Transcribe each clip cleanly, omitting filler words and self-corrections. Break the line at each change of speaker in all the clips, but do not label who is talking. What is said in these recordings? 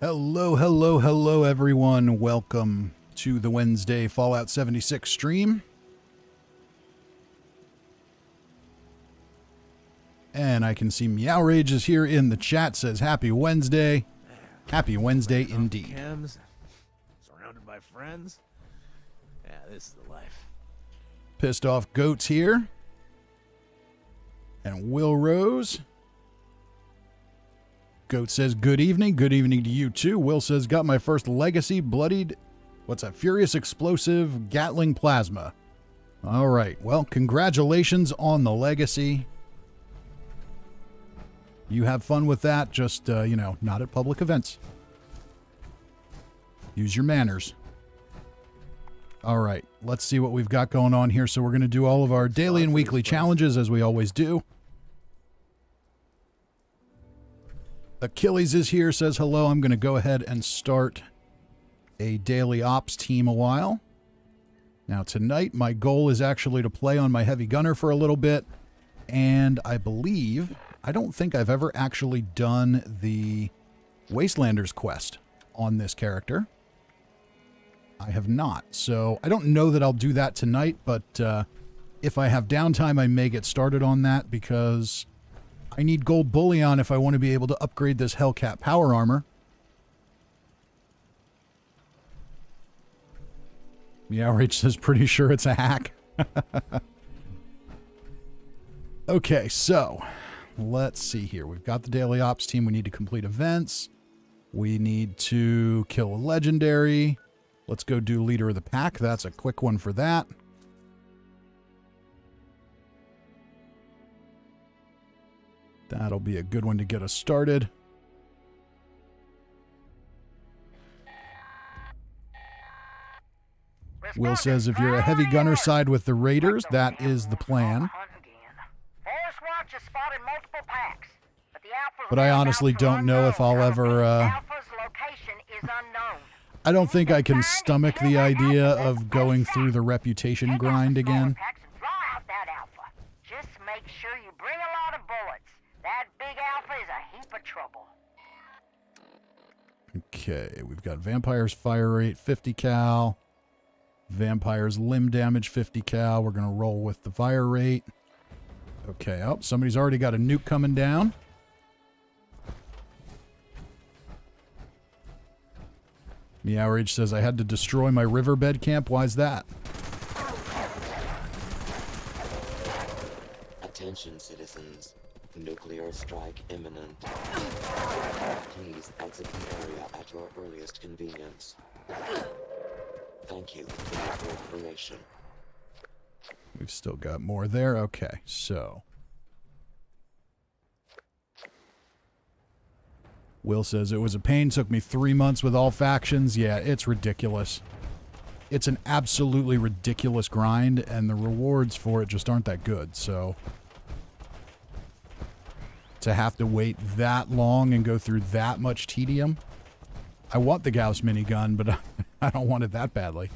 Hello, hello, hello, everyone. Welcome to the Wednesday Fallout 76 stream. And I can see Meow Rage is here in the chat, says Happy Wednesday. Happy Wednesday indeed.
Chems, surrounded by friends. Yeah, this is the life.
Pissed Off Goats here. And Will Rose. Goat says, good evening. Good evening to you too. Will says, got my first legacy bloodied, what's that? Furious Explosive Gatling Plasma. All right. Well, congratulations on the legacy. You have fun with that. Just, not at public events. Use your manners. All right. Let's see what we've got going on here. So we're going to do all of our daily and weekly challenges as we always do. Achilles is here, says hello. I'm going to go ahead and start a daily ops team a while. Now tonight, my goal is actually to play on my heavy gunner for a little bit. And I don't think I've ever actually done the Wastelanders quest on this character. I have not. So I don't know that I'll do that tonight, but if I have downtime, I may get started on that because I need gold bullion if I want to be able to upgrade this Hellcat power armor. Meow Rage says, pretty sure it's a hack. Okay, so let's see here. We've got the daily ops team. We need to complete events. We need to kill a legendary. Let's go do leader of the pack. That's a quick one for that. That'll be a good one to get us started. Will says if you're a heavy gunner, side with the Raiders. That is the plan. But I honestly don't know if I'll ever... I don't think I can stomach the idea of going through the reputation grind again.
Just make sure you bring a lot of bullets. That big alpha is a heap of trouble.
Okay, we've got Vampire's fire rate, 50 cal. Vampire's limb damage, 50 cal. We're going to roll with the fire rate. Okay, oh, somebody's already got a nuke coming down. Meow Rage says, I had to destroy my riverbed camp. Why's that?
Attention, citizens. Nuclear strike imminent. Please exit the area at your earliest convenience. Thank you for your cooperation.
We've still got more there. Okay, so. Will says, it was a pain. Took me 3 months with all factions. Yeah, it's ridiculous. It's an absolutely ridiculous grind, and the rewards for it just aren't that good, so... To have to wait that long and go through that much tedium. I want the Gauss minigun, but I don't want it that badly.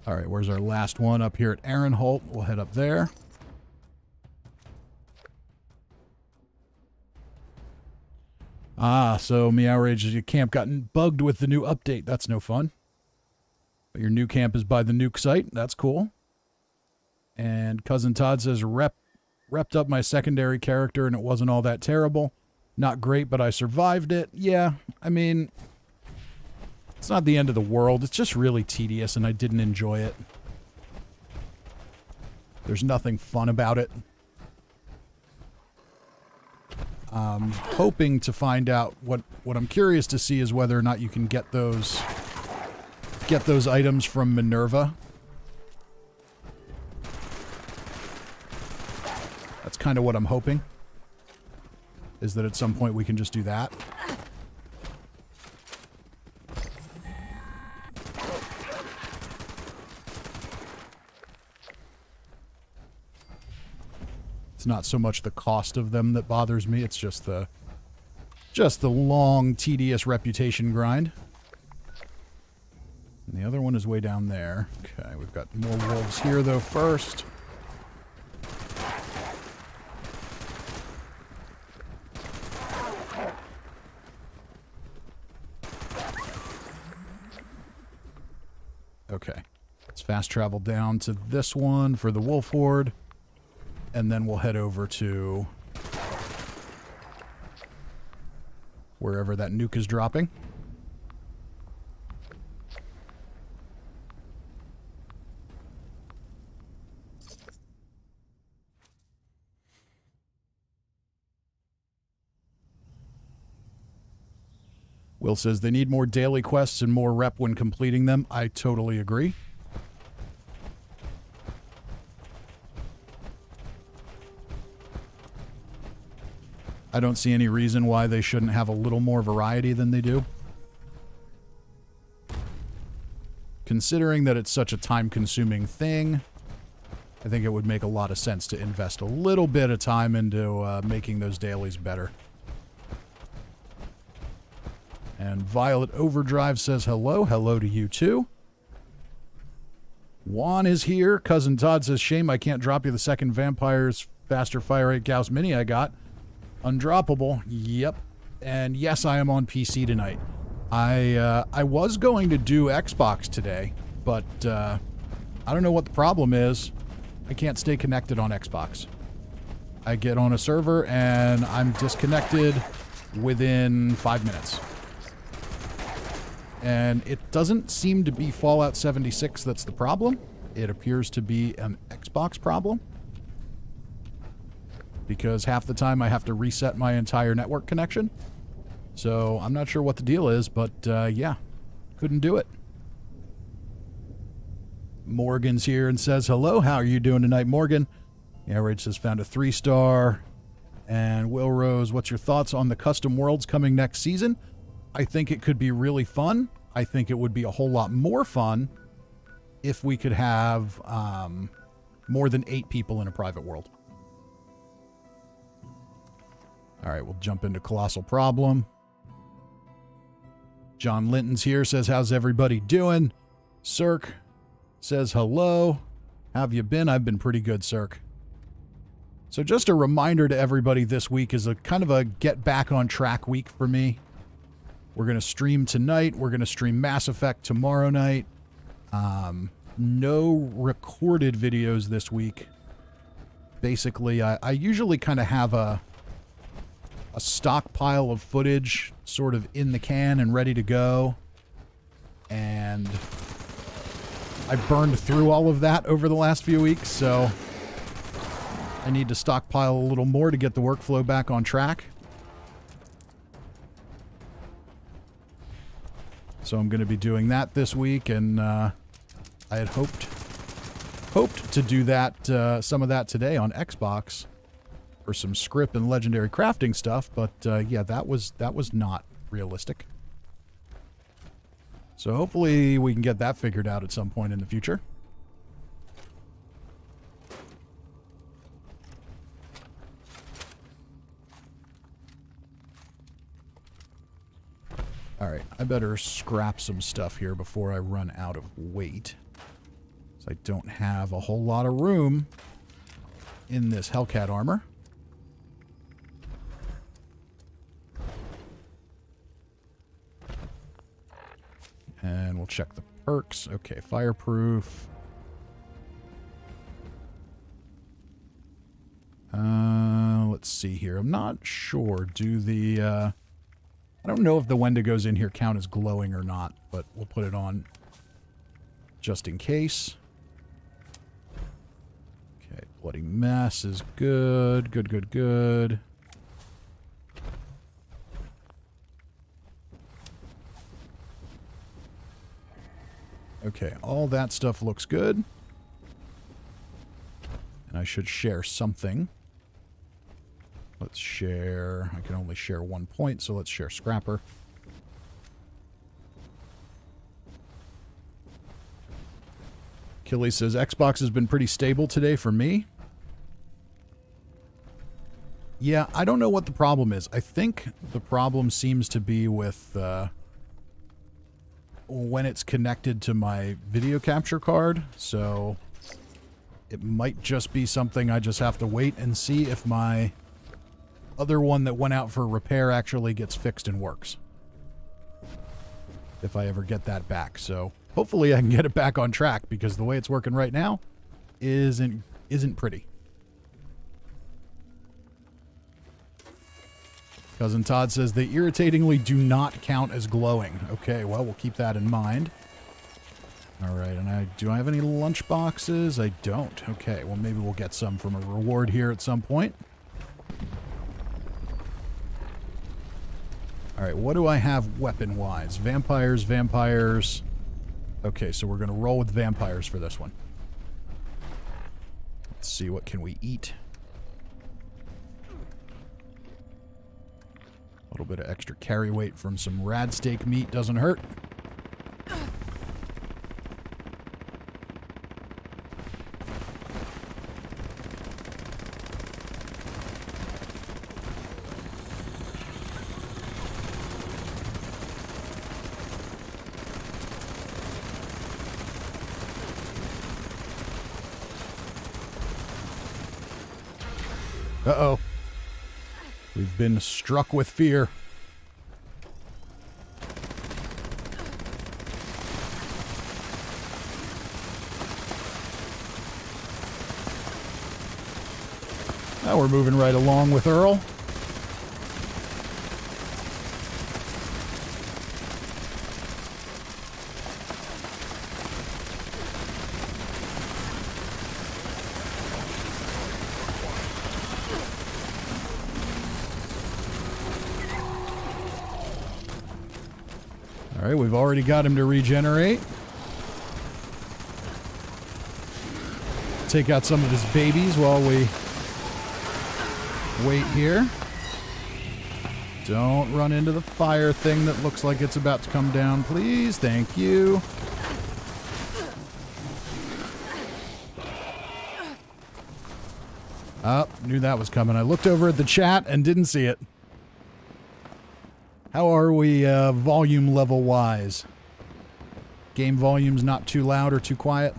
All right, where's our last one? Up here at Aaronholt. We'll head up there. Ah, so Meow Rage, your camp got bugged with the new update. That's no fun. But your new camp is by the nuke site. That's cool. And Cousin Todd says, repped up my secondary character and it wasn't all that terrible. Not great, but I survived it. Yeah, I mean... It's not the end of the world. It's just really tedious, and I didn't enjoy it. There's nothing fun about it. Hoping to find out what I'm curious to see is whether or not you can get those items from Minerva. That's kind of what I'm hoping. Is that at some point we can just do that. It's not so much the cost of them that bothers me. It's just the long, tedious reputation grind. And the other one is way down there. Okay, we've got more wolves here, though, first. Okay. Let's fast travel down to this one for the wolf horde. And then we'll head over to wherever that nuke is dropping. Will says they need more daily quests and more rep when completing them. I totally agree. I don't see any reason why they shouldn't have a little more variety than they do. Considering that it's such a time-consuming thing, I think it would make a lot of sense to invest a little bit of time into making those dailies better. And Violet Overdrive says hello. Hello to you, too. Juan is here. Cousin Todd says, shame I can't drop you the second Vampire's Faster Fire Rate Gauss Mini I got. Undroppable. Yep. And yes, I am on PC tonight. I was going to do Xbox today, but I don't know what the problem is. I can't stay connected on Xbox. I get on a server and I'm disconnected within 5 minutes. And it doesn't seem to be Fallout 76 that's the problem. It appears to be an Xbox problem. Because half the time I have to reset my entire network connection. So I'm not sure what the deal is, but yeah, couldn't do it. Morgan's here and says, hello, how are you doing tonight, Morgan? Yeah, Rage says, found a 3-star. And Will Rose, what's your thoughts on the custom worlds coming next season? I think it could be really fun. I think it would be a whole lot more fun if we could have more than 8 people in a private world. All right, we'll jump into Colossal Problem. John Linton's here, says, how's everybody doing? Cirque says, hello. How have you been? I've been pretty good, Cirque. So just a reminder to everybody, this week is a kind of a get back on track week for me. We're going to stream tonight. We're going to stream Mass Effect tomorrow night. No recorded videos this week. Basically, I usually kind of have a stockpile of footage sort of in the can and ready to go. And I burned through all of that over the last few weeks, so I need to stockpile a little more to get the workflow back on track. So I'm going to be doing that this week, and I had hoped to do that, some of that today on Xbox for some script and legendary crafting stuff, but yeah, that was not realistic. So hopefully we can get that figured out at some point in the future. Alright, I better scrap some stuff here before I run out of weight. So I don't have a whole lot of room in this Hellcat armor. And we'll check the perks. Okay, fireproof. Let's see here. I'm not sure. I don't know if the Wendigos in here count as glowing or not, but we'll put it on just in case. Okay, Bloody Mess is good. Good, good, good. Okay, all that stuff looks good. And I should share something. Let's share. I can only share 1 point, so let's share Scrapper. Killy says, Xbox has been pretty stable today for me. Yeah, I don't know what the problem is. I think the problem seems to be with when it's connected to my video capture card, so it might just be something I just have to wait and see if my other one that went out for repair actually gets fixed and works. If I ever get that back. So hopefully I can get it back on track, because the way it's working right now isn't pretty. Cousin Todd says they irritatingly do not count as glowing. Okay, well, we'll keep that in mind. All right, and do I have any lunch boxes? I don't. Okay, well, maybe we'll get some from a reward here at some point. All right, what do I have weapon-wise? Vampires, vampires. Okay, so we're going to roll with vampires for this one. Let's see, what can we eat? A little bit of extra carry weight from some rad steak meat doesn't hurt. Uh-oh. We've been struck with fear. Now we're moving right along with Earl. All right, we've already got him to regenerate. Take out some of his babies while we wait here. Don't run into the fire thing that looks like it's about to come down, please. Thank you. Oh, knew that was coming. I looked over at the chat and didn't see it. How are we volume level wise? Game volume's not too loud or too quiet?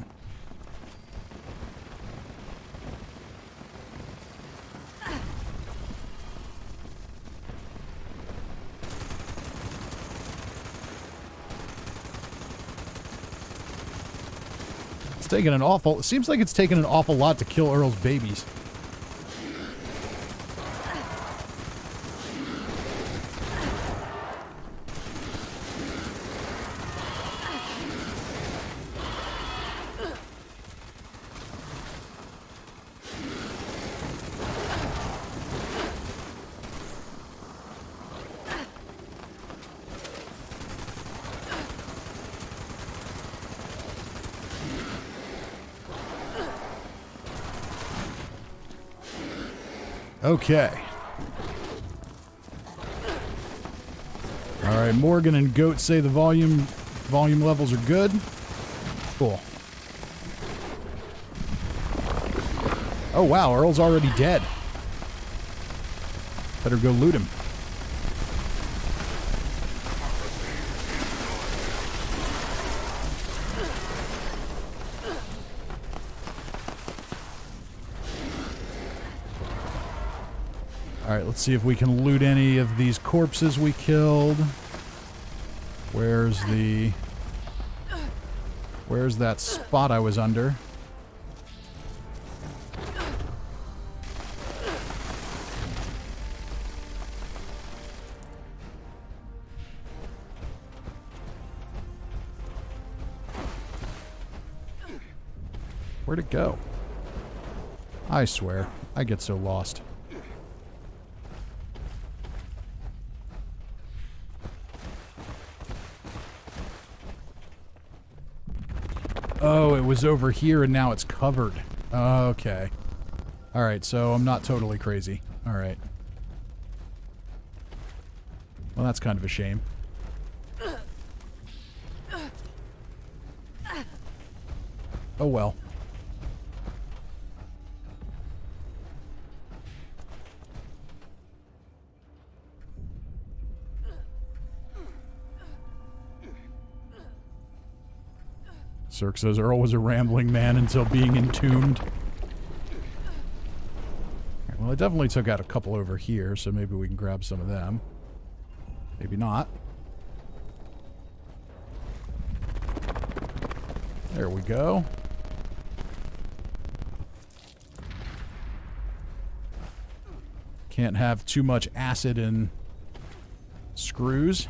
It's taking an awful... It seems like it's taken an awful lot to kill Earl's babies. Okay. All right, Morgan and Goat say the volume levels are good. Cool. Oh wow, Earl's already dead. Better go loot him. Alright, let's see if we can loot any of these corpses we killed. Where's that spot I was under? Where'd it go? I swear, I get so lost. Oh, it was over here and now it's covered. Okay. Alright, so I'm not totally crazy. Alright. Well, that's kind of a shame. Oh well. Cirque says Earl was a rambling man until being entombed. Right, well, I definitely took out a couple over here, so maybe we can grab some of them. Maybe not. There we go. Can't have too much acid and screws.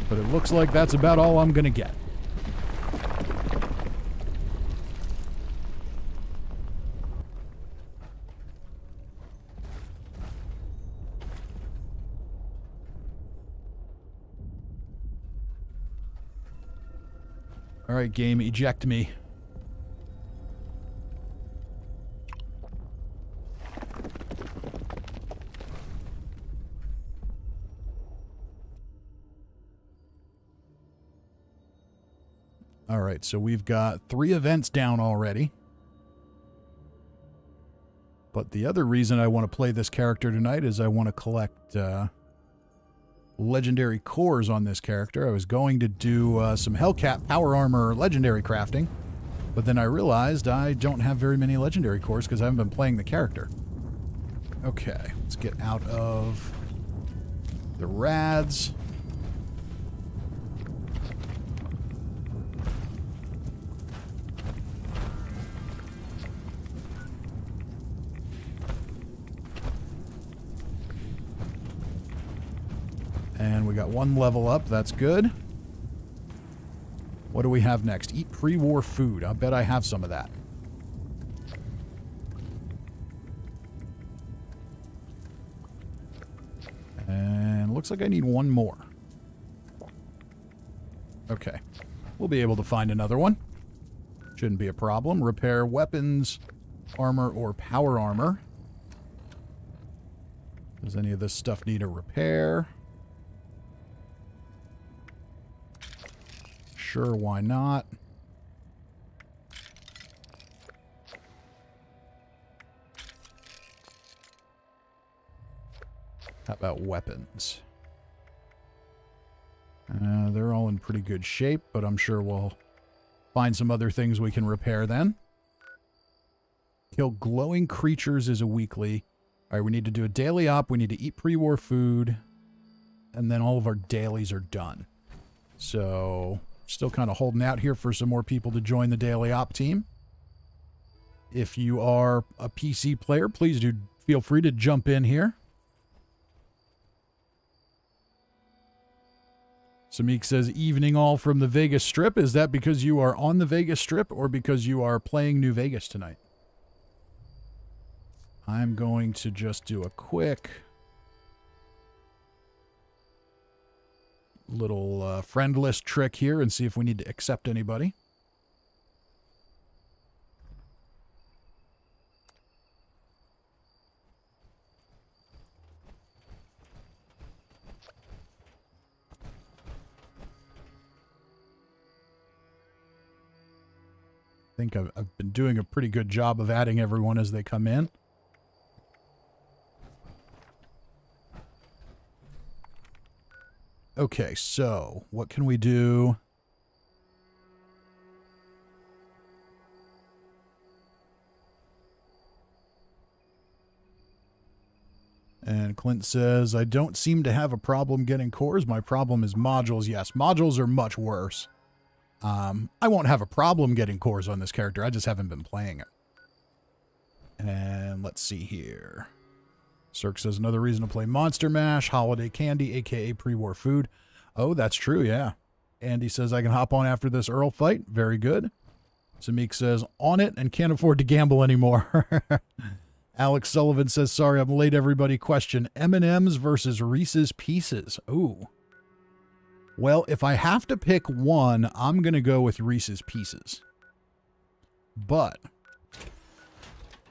But it looks like that's about all I'm gonna get. All right, game, eject me. All right, so we've got 3 events down already. But the other reason I want to play this character tonight is I want to collect legendary cores on this character. I was going to do some Hellcat Power Armor legendary crafting, but then I realized I don't have very many legendary cores because I haven't been playing the character. Okay, let's get out of the rads. And we got 1 level up. That's good. What do we have next? Eat pre-war food. I bet I have some of that. And looks like I need 1 more. Okay. We'll be able to find another one. Shouldn't be a problem. Repair weapons, armor, or power armor. Does any of this stuff need a repair? Sure, why not? How about weapons? They're all in pretty good shape, but I'm sure we'll find some other things we can repair then. Kill glowing creatures is a weekly. All right, we need to do a daily op. We need to eat pre-war food. And then all of our dailies are done. So... still kind of holding out here for some more people to join the daily op team. If you are a PC player, please do feel free to jump in here. Samik says, evening all from the Vegas Strip. Is that because you are on the Vegas Strip or because you are playing New Vegas tonight? I'm going to just do a quick little friend list trick here and see if we need to accept anybody. I think I've been doing a pretty good job of adding everyone as they come in. Okay, so what can we do? And Clint says, I don't seem to have a problem getting cores. My problem is modules. Yes, modules are much worse. I won't have a problem getting cores on this character. I just haven't been playing it. And let's see here. Cirque says another reason to play Monster Mash, holiday candy, aka pre-war food. Oh, that's true, yeah. Andy says I can hop on after this Earl fight. Very good. Samik says on it and can't afford to gamble anymore. Alex Sullivan says, sorry I'm late, everybody. Question, M&M's versus Reese's Pieces. Ooh. Well, if I have to pick one, I'm going to go with Reese's Pieces. But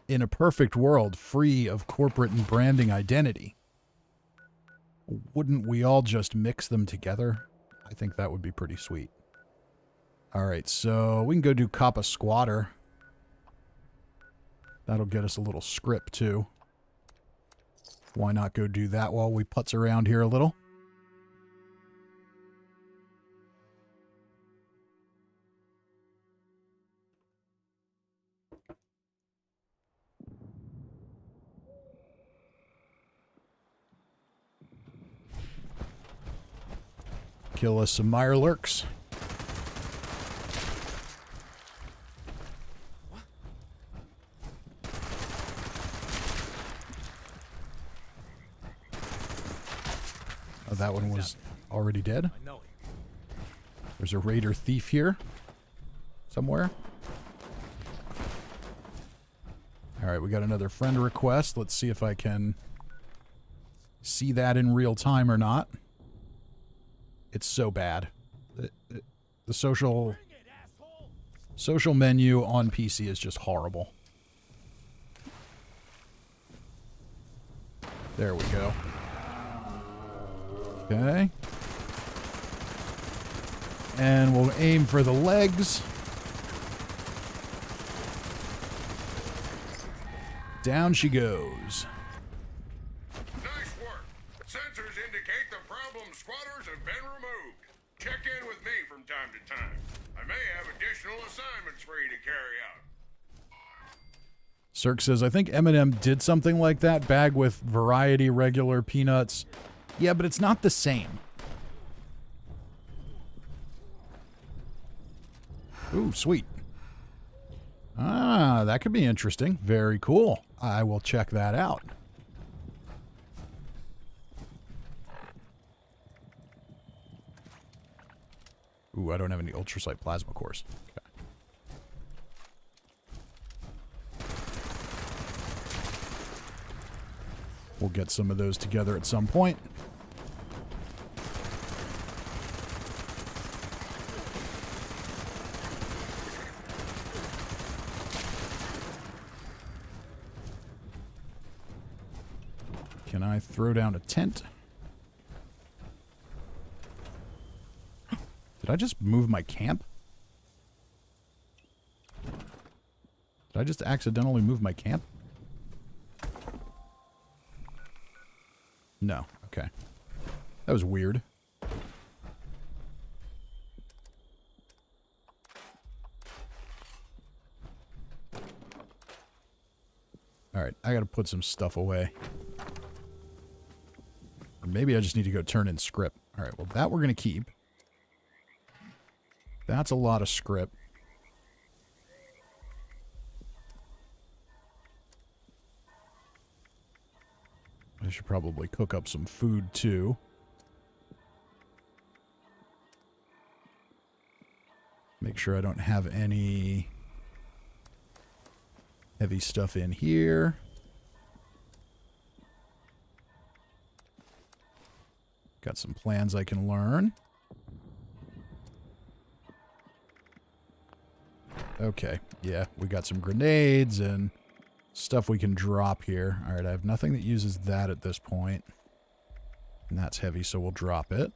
in a perfect world, free of corporate and branding identity, wouldn't we all just mix them together? I think that would be pretty sweet. All right, so we can go do Kappa Squatter. That'll get us a little script, too. Why not go do that while we putz around here a little? Kill us some Mirelurks. Oh, that one was already dead?
I know it.
There's a raider thief here. Somewhere. Alright, we got another friend request. Let's see if I can see that in real time or not. It's so bad. The social menu on PC is just horrible. There we go. Okay. And we'll aim for the legs. Down she goes.
Nice work. Sensors indicate the problem squatters have been removed. Check in with me from time to time. I may have additional assignments for you to carry out.
Cirque says, I think Eminem did something like that. Bag with variety, regular, peanuts. Yeah, but it's not the same. Ooh, sweet. Ah, that could be interesting. Very cool. I will check that out. Ooh, I don't have any ultrasight plasma cores. Okay. We'll get some of those together at some point. Can I throw down a tent? Did I just move my camp? Did I just accidentally move my camp? No. Okay. That was weird. Alright, I gotta put some stuff away. Or maybe I just need to go turn in script. Alright, well that we're gonna keep. That's a lot of script. I should probably cook up some food too. Make sure I don't have any heavy stuff in here. Got some plans I can learn. Okay, yeah, we got some grenades and stuff we can drop here. Alright, I have nothing that uses that at this point. And that's heavy, so we'll drop it.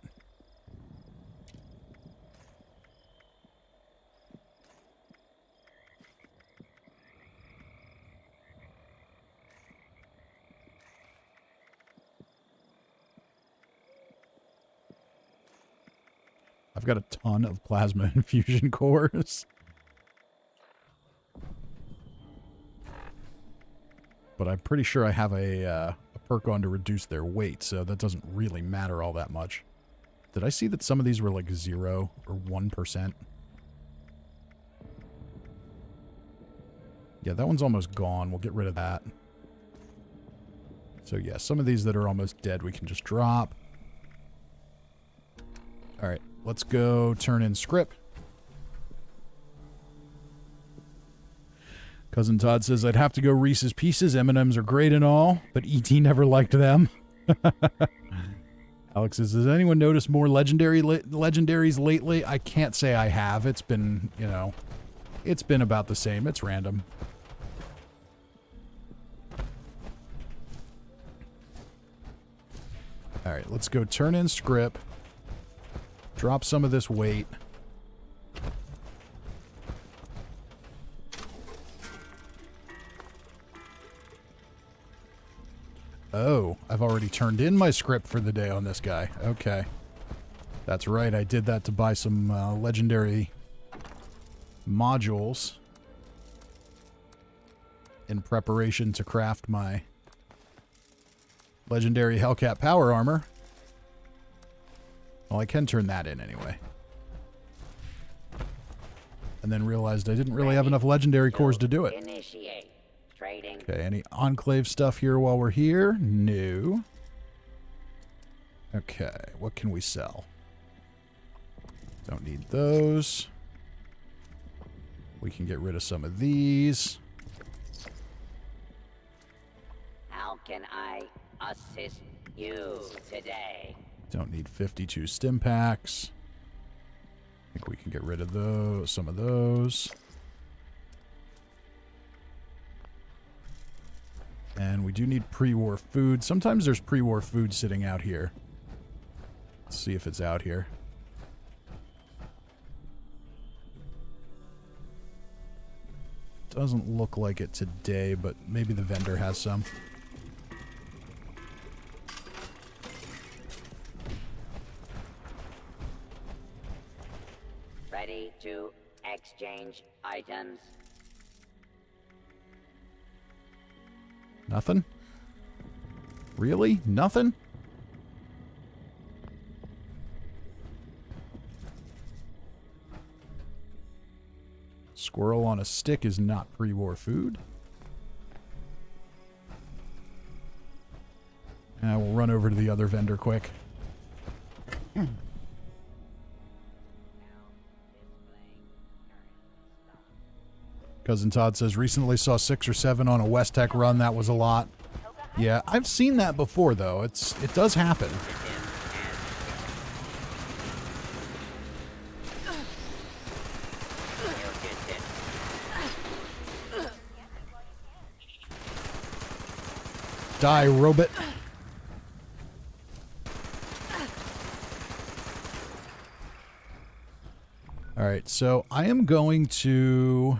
I've got a ton of plasma infusion cores. But I'm pretty sure I have a perk on to reduce their weight, so that doesn't really matter all that much. Did I see that some of these were like 0 or 1%? Yeah, that one's almost gone. We'll get rid of that. So yeah, some of these that are almost dead we can just drop. Alright, let's go turn in script. Cousin Todd says, I'd have to go Reese's Pieces. M&M's are great and all, but E.T. never liked them. Alex says, has anyone noticed more legendaries lately? I can't say I have. It's been, you know, it's been about the same. It's random. Alright, let's go turn in script. Drop some of this weight. Oh, I've already turned in my script for the day on this guy. Okay. That's right, I did that to buy some legendary modules in preparation to craft my legendary Hellcat power armor. Well, I can turn that in anyway. And then realized I didn't really have enough legendary cores to do it.
Initiate trading.
Okay, any Enclave stuff here while we're here? No. Okay, what can we sell? Don't need those. We can get rid of some of these.
How can I assist you today?
Don't need 52 stim packs. I think we can get rid of those, some of those. And we do need pre-war food. Sometimes there's pre-war food sitting out here. Let's see if it's out here. Doesn't look like it today, but maybe the vendor has some.
Ready to exchange items.
Nothing? Really? Nothing? Squirrel on a stick is not pre-war food. We'll run over to the other vendor quick. Cousin Todd says, recently saw 6 or 7 on a West Tech run. That was a lot. Yeah, I've seen that before, though. It does happen. Die, robot. Alright, so I am going to...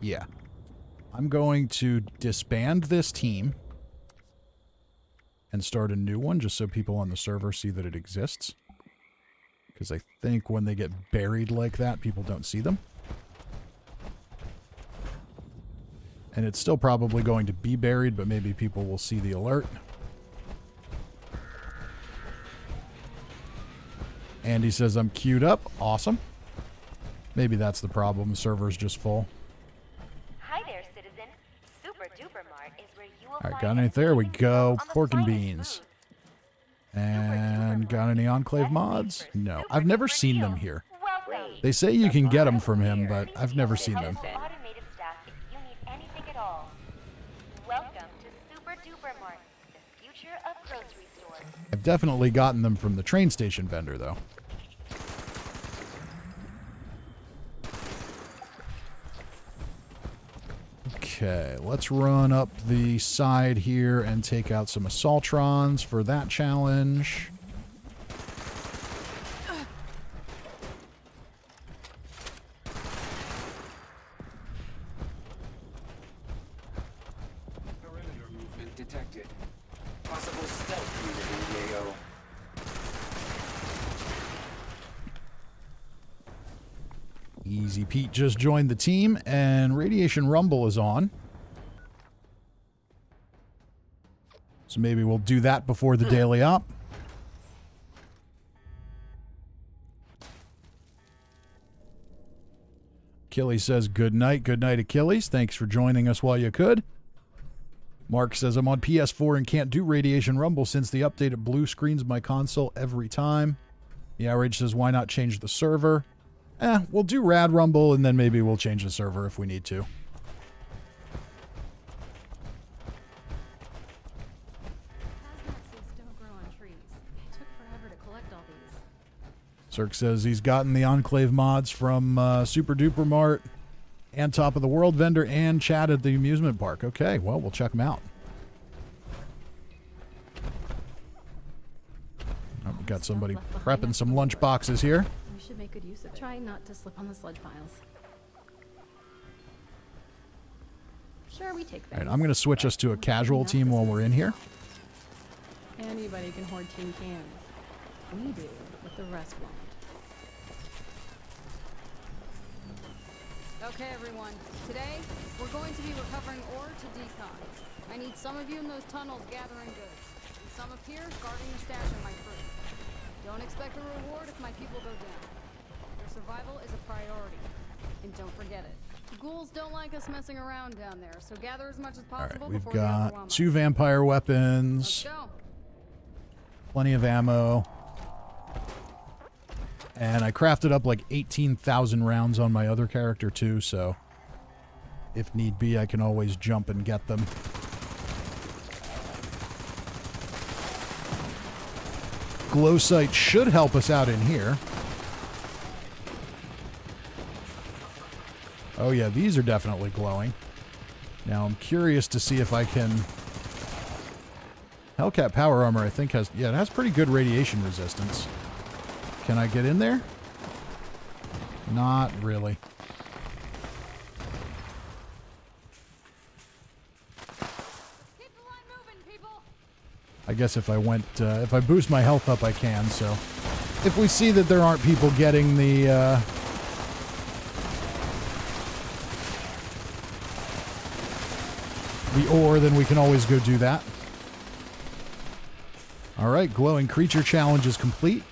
Yeah. I'm going to disband this team and start a new one just so people on the server see that it exists. Because I think when they get buried like that, people don't see them. And it's still probably going to be buried, but maybe people will see the alert. Andy says I'm queued up. Awesome. Maybe that's the problem. The server's just full.
Hi there, citizen. Super Duper Mart is where you will
Alright,
find
got any? There we
amazing
go.
deals on the
Pork and
finest
beans.
foods.
And got any Enclave mods? No. I've never seen them here.
Welcome.
They say you can get them from him, but I've never seen them.
Automated staff if you need anything at all. Welcome to Super Duper Mart, the future of grocery stores.
I've definitely gotten them from the train station vendor, though. Okay, let's run up the side here and take out some Assaultrons for that challenge.
Perimeter movement detected. Possible stealth unit in EAO.
Easy Pete just joined the team, and Radiation Rumble is on. So maybe we'll do that before the daily op. Achilles says, good night, Achilles. Thanks for joining us while you could. Mark says, I'm on PS4 and can't do Radiation Rumble since the update at blue screens my console every time. The Outrage says, why not change the server? We'll do Rad Rumble, and then maybe we'll change the server if we need to. Cirque says he's gotten the Enclave mods from Super Duper Mart and Top of the World vendor and Chad at the amusement park. Okay, well, we'll check them out. Oh, we got somebody prepping some lunch boxes here.
We should make good use of it. Try not to slip on the sludge piles. Sure, we take things.
All right, I'm going to switch us to a casual team while we're in here.
Anybody can hoard tin cans. We do, but the rest won't. Okay, everyone. Today, we're going to be recovering ore to decon. I need some of you in those tunnels gathering goods, and some up here guarding the stash of my crew. Don't expect a reward if my people go down. Their survival is a priority, and don't forget it. The ghouls don't like us messing around down there, so gather as much as
All right,
possible
we've
before they overwhelm
got
us.
2 vampire
Let's
weapons,
go.
plenty of ammo, and I crafted up like 18,000 rounds on my other character too, so if need be, I can always jump and get them. Glow sight should help us out in here. Oh yeah, these are definitely glowing. Now I'm curious to see if I can... Hellcat power armor I think has... Yeah, it has pretty good radiation resistance. Can I get in there? Not really.
Keep the line moving, people.
I guess if I went... if I boost my health up I can, so... If we see that there aren't people getting the ore, then we can always go do that. Alright, glowing creature challenge is complete.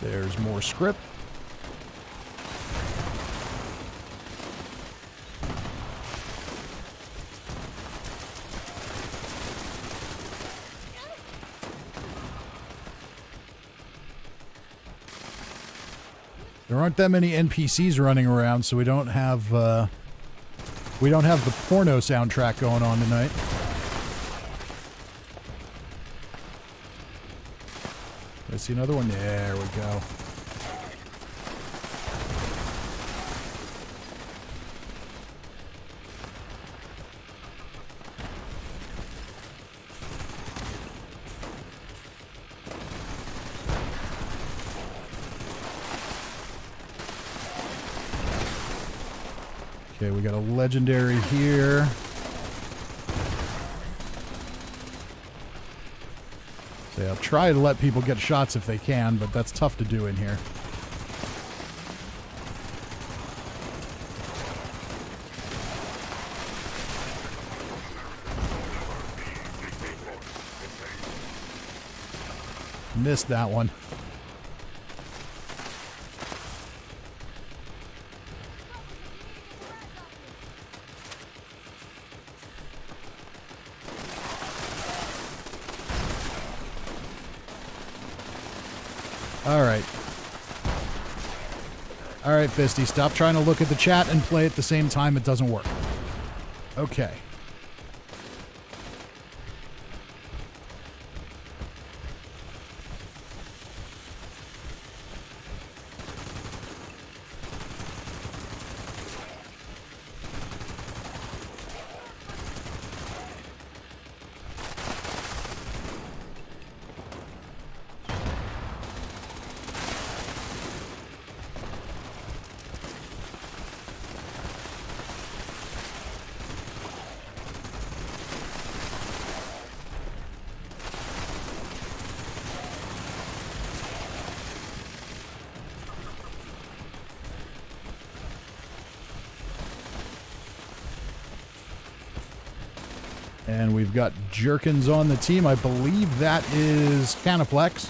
There's more script. There aren't that many NPCs running around, so we don't have the porno soundtrack going on tonight. I see another one. There we go. Okay, we got a legendary here. So I'll try to let people get shots if they can, but that's tough to do in here. Missed that one. Alright. Alright, Fisty, stop trying to look at the chat and play at the same time. It doesn't work. Okay. And we've got Jerkins on the team. I believe that is Canaplex.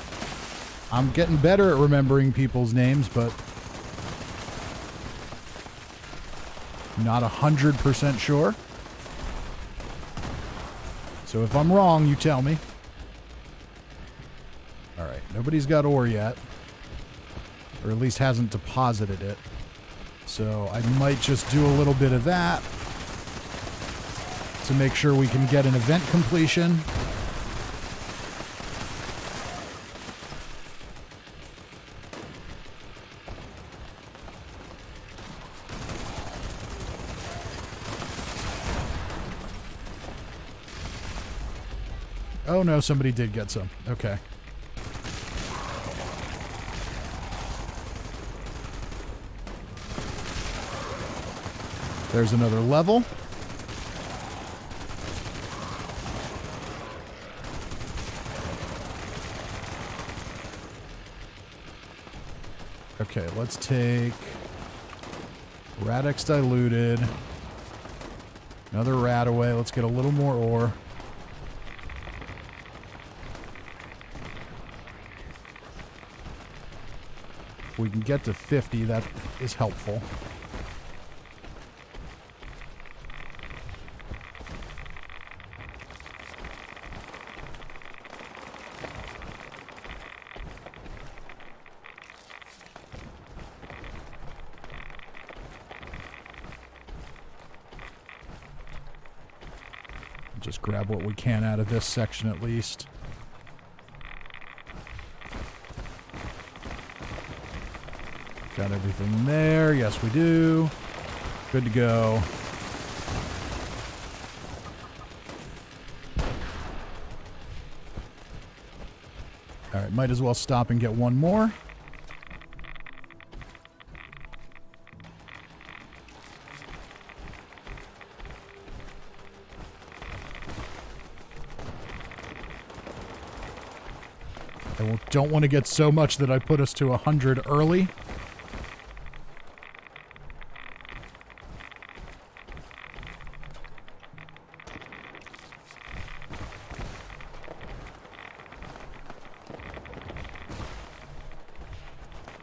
I'm getting better at remembering people's names, but not 100% sure. So if I'm wrong, you tell me. Alright, nobody's got ore yet. Or at least hasn't deposited it. So I might just do a little bit of that to make sure we can get an event completion. Oh no, somebody did get some. Okay. There's another level. Okay, let's take Radix diluted. Another rat away. Let's get a little more ore. If we can get to 50, that is helpful. Just grab what we can out of this section at least. Got everything there. Yes, we do. Good to go. All right, might as well stop and get one more. I don't want to get so much that I put us to 100 early.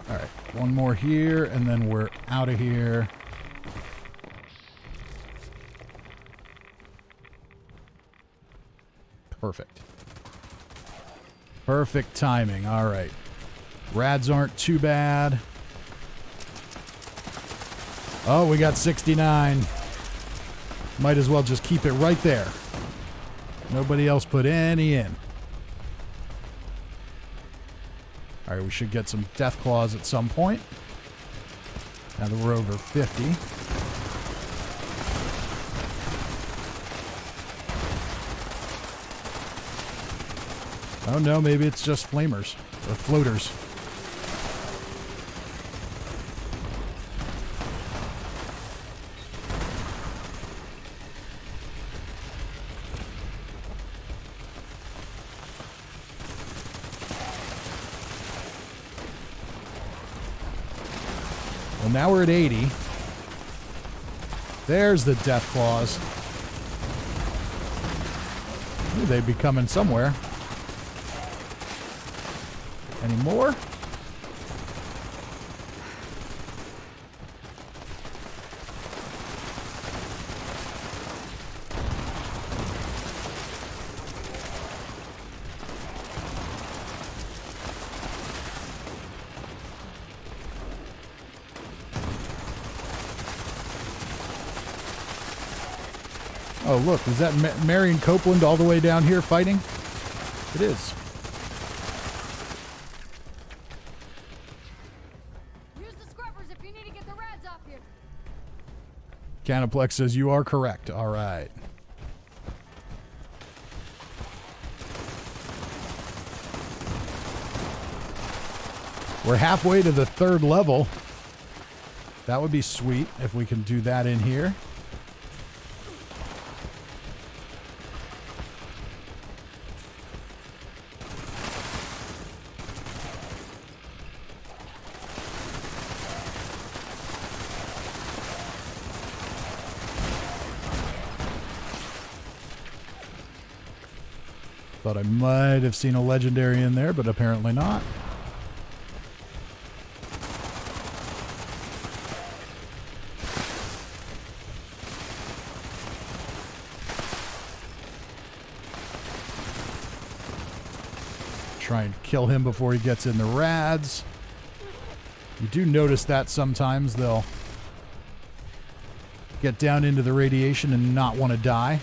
All right, one more here, and then we're out of here. Perfect. Perfect timing. All right. Rads aren't too bad. Oh, we got 69. Might as well just keep it right there. Nobody else put any in. All right, we should get some death claws at some point. Now that we're over 50. Oh no, maybe it's just flamers or floaters. Well, now we're at 80. There's the death claws. Ooh, they'd be coming somewhere. Any more? Oh, look, is that Marion Copeland all the way down here fighting? It is. Canaplex says you are correct. All right. We're halfway to the 3rd level. That would be sweet if we can do that in here. Thought I might have seen a legendary in there, but apparently not. Try and kill him before he gets in the rads. You do notice that sometimes they'll get down into the radiation and not want to die.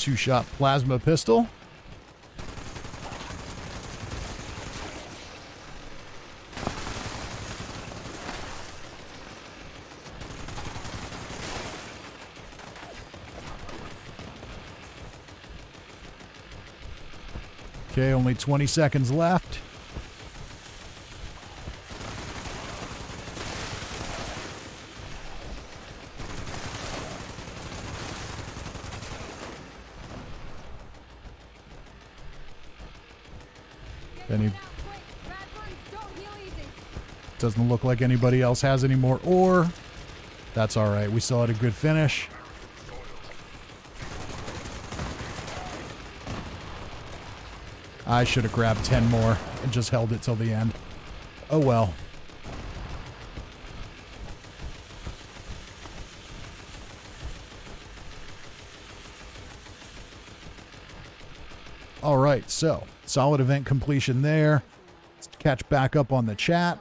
2-shot plasma pistol. Okay, only 20 seconds left. Doesn't look like anybody else has any more ore. That's all right. We still had a good finish. I should have grabbed 10 more and just held it till the end. Oh well. All right, so solid event completion there. Let's catch back up on the chat.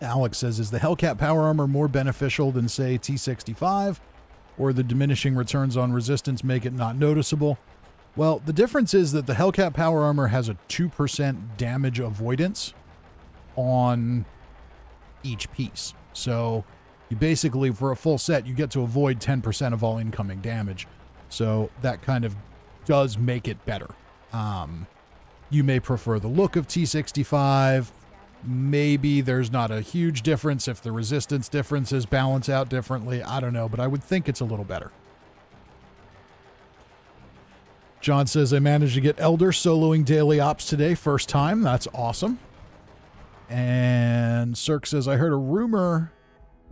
Alex says, is the Hellcat power armor more beneficial than, say, T65? Or the diminishing returns on resistance make it not noticeable? Well, the difference is that the Hellcat power armor has a 2% damage avoidance on each piece. So you basically, for a full set, you get to avoid 10% of all incoming damage. So that kind of does make it better. You may prefer the look of T65. Maybe there's not a huge difference if the resistance differences balance out differently. I don't know, but I would think it's a little better. John says, I managed to get Elder soloing daily ops today. First time. That's awesome. And Cirque says, I heard a rumor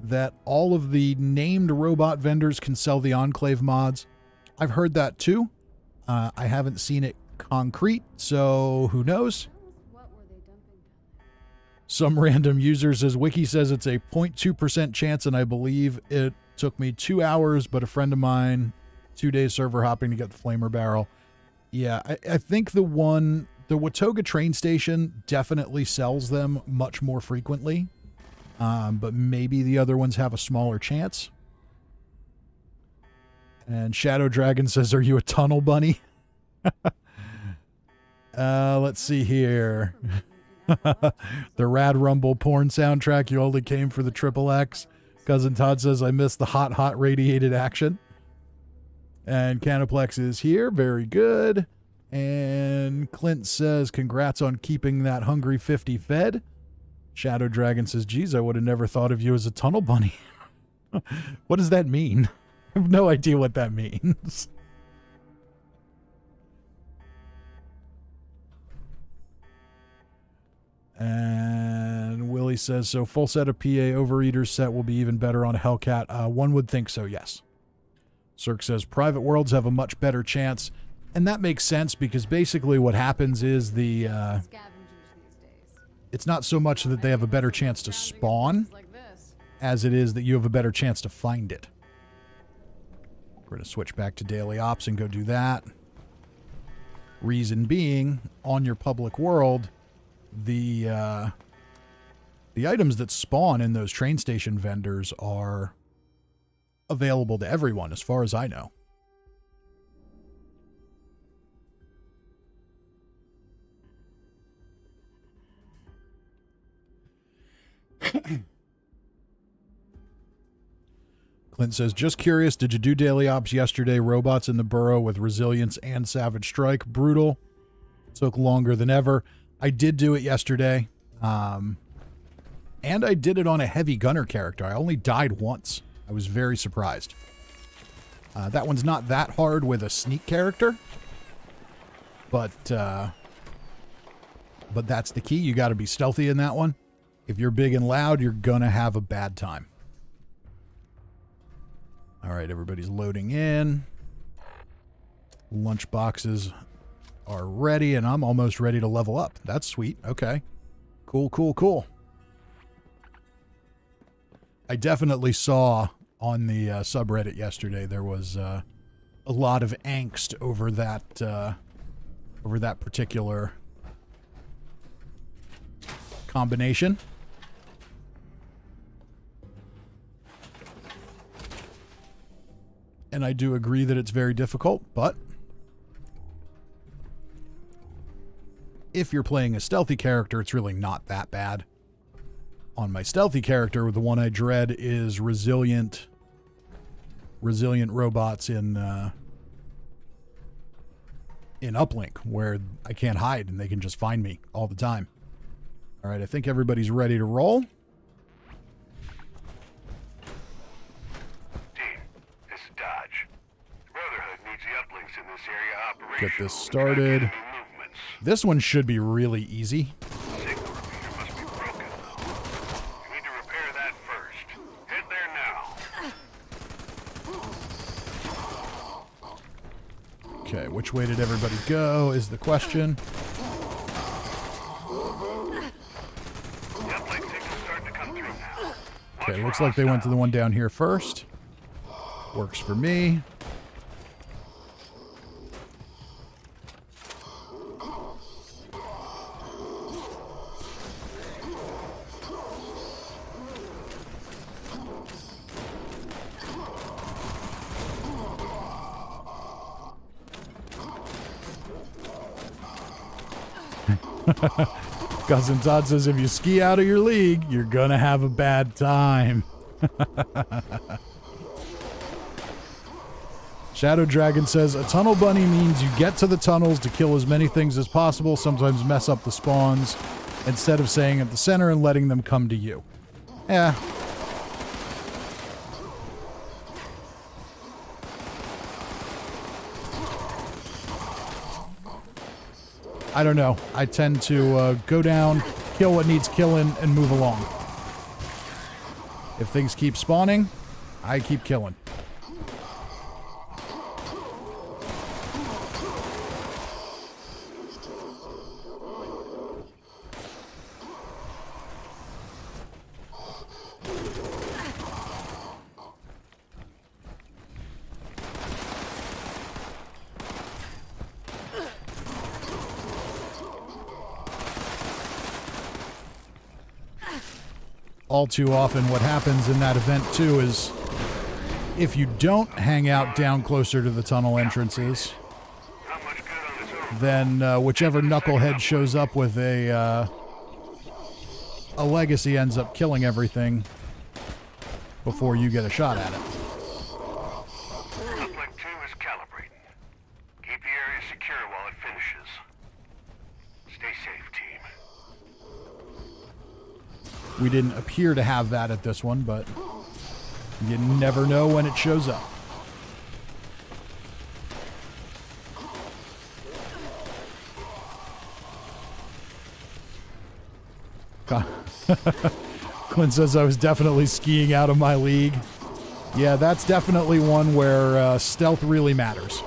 that all of the named robot vendors can sell the Enclave mods. I've heard that too. I haven't seen it concrete, so who knows? Some random user says, Wiki says it's a 0.2% chance, and I believe it took me 2 hours, but a friend of mine, 2 days server hopping to get the flamer barrel. Yeah, I think the Watoga train station definitely sells them much more frequently, but maybe the other ones have a smaller chance. And Shadow Dragon says, are you a tunnel bunny? Let's see here. The Rad Rumble porn soundtrack, you only came for the XXX. Cousin Todd says, I missed the hot radiated action. And Canoplex is here. Very good. And Clint says, congrats on keeping that Hungry 50 fed. Shadow Dragon says, geez, I would have never thought of you as a tunnel bunny. What does that mean? I have no idea what that means. And Willie says, so full set of PA Overeaters set will be even better on a Hellcat. One would think so, yes. Cirque says, private worlds have a much better chance. And that makes sense because basically what happens is it's not so much that they have a better chance to spawn as it is that you have a better chance to find it. We're going to switch back to daily ops and go do that. Reason being, on your public world, the items that spawn in those train station vendors are available to everyone, as far as I know. Clint says, just curious, did you do daily ops yesterday? Robots in the burrow with resilience and savage strike. Brutal. Took longer than ever. I did do it yesterday. And I did it on a heavy gunner character. I only died once. I was very surprised. That one's not that hard with a sneak character. But that's the key. You got to be stealthy in that one. If you're big and loud, you're going to have a bad time. All right, everybody's loading in. Lunch boxes are ready, and I'm almost ready to level up. That's sweet. Okay. Cool. I definitely saw on the subreddit yesterday there was a lot of angst over that particular combination. And I do agree that it's very difficult, but if you're playing a stealthy character, it's really not that bad. On my stealthy character, the one I dread is resilient robots in Uplink, where I can't hide and they can just find me all the time. All right, I think everybody's ready to roll. Get this started. This one should be really easy. Okay, which way did everybody go is the question. Okay, looks like they went to the one down here first. Works for me. Cousin Todd says if you ski out of your league, you're gonna have a bad time. Shadow Dragon says a tunnel bunny means you get to the tunnels to kill as many things as possible, sometimes mess up the spawns, instead of staying at the center and letting them come to you. Yeah. I don't know. I tend to go down, kill what needs killing, and move along. If things keep spawning, I keep killing. All too often what happens in that event too is if you don't hang out down closer to the tunnel entrances, then whichever knucklehead shows up with a legacy ends up killing everything before you get a shot at it.
Uplink 2 is calibrating. Keep the area secure while it finishes. Stay safe, team.
We didn't appear to have that at this one, but you never know when it shows up. Clint says I was definitely skiing out of my league. Yeah, that's definitely one where stealth really matters.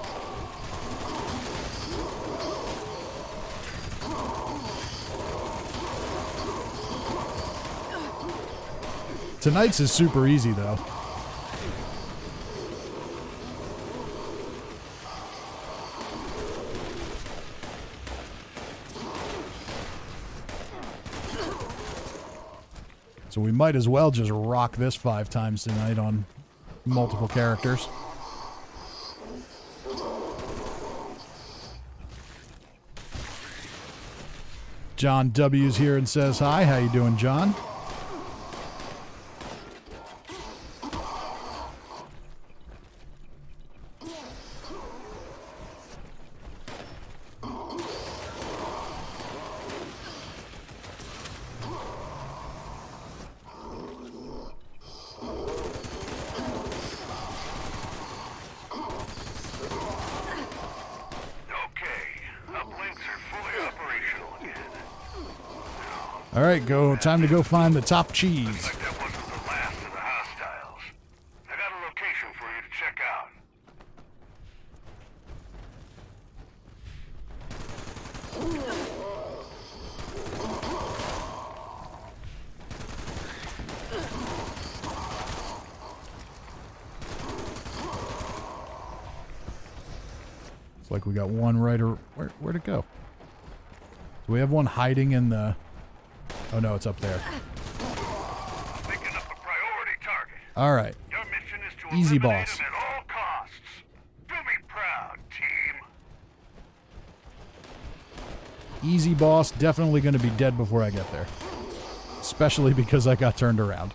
Tonight's is super easy, though. So we might as well just rock this 5 times tonight on multiple characters. John W's here and says hi. How you doing, John? All right, time to go find the top cheese.
Like that wasn't the last of the hostiles. I got a location for you to check out.
It's like we got one right or where'd it go? Do we have one hiding in the... Oh no, it's up there.
Picking up a priority target.
All right.
Your mission is to
Easy
eliminate
boss.
him at all costs.
Easy boss, definitely going to be dead before I get there. Especially because I got turned around.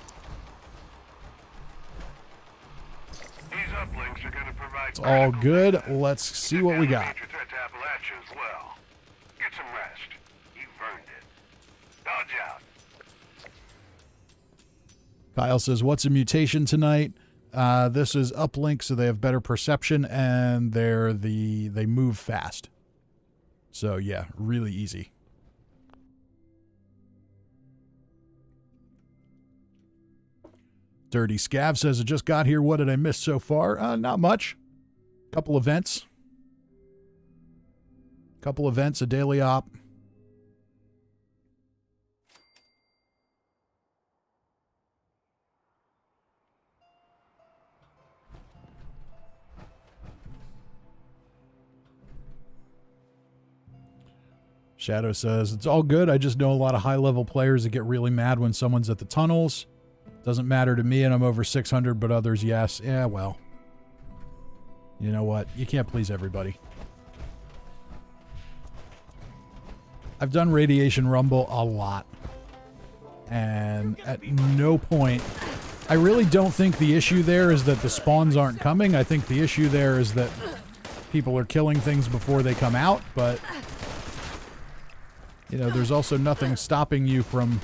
These uplinks are going to provide
It's all good. Let's see what we got.
major threat to Appalachia as well. Get some rest. You've earned it. Dodge out.
Kyle says, what's a mutation tonight? This is uplink, so they have better perception, and they move fast. So yeah, really easy. Dirty Scav says, I just got here. What did I miss so far? Not much. Couple events. A daily op. Shadow says, it's all good. I just know a lot of high-level players that get really mad when someone's at the tunnels. Doesn't matter to me, and I'm over 600, but others, yes. Yeah, well. You know what? You can't please everybody. I've done Radiation Rumble a lot. And at no point... I really don't think the issue there is that the spawns aren't coming. I think the issue there is that people are killing things before they come out, but... You know, there's also nothing stopping you from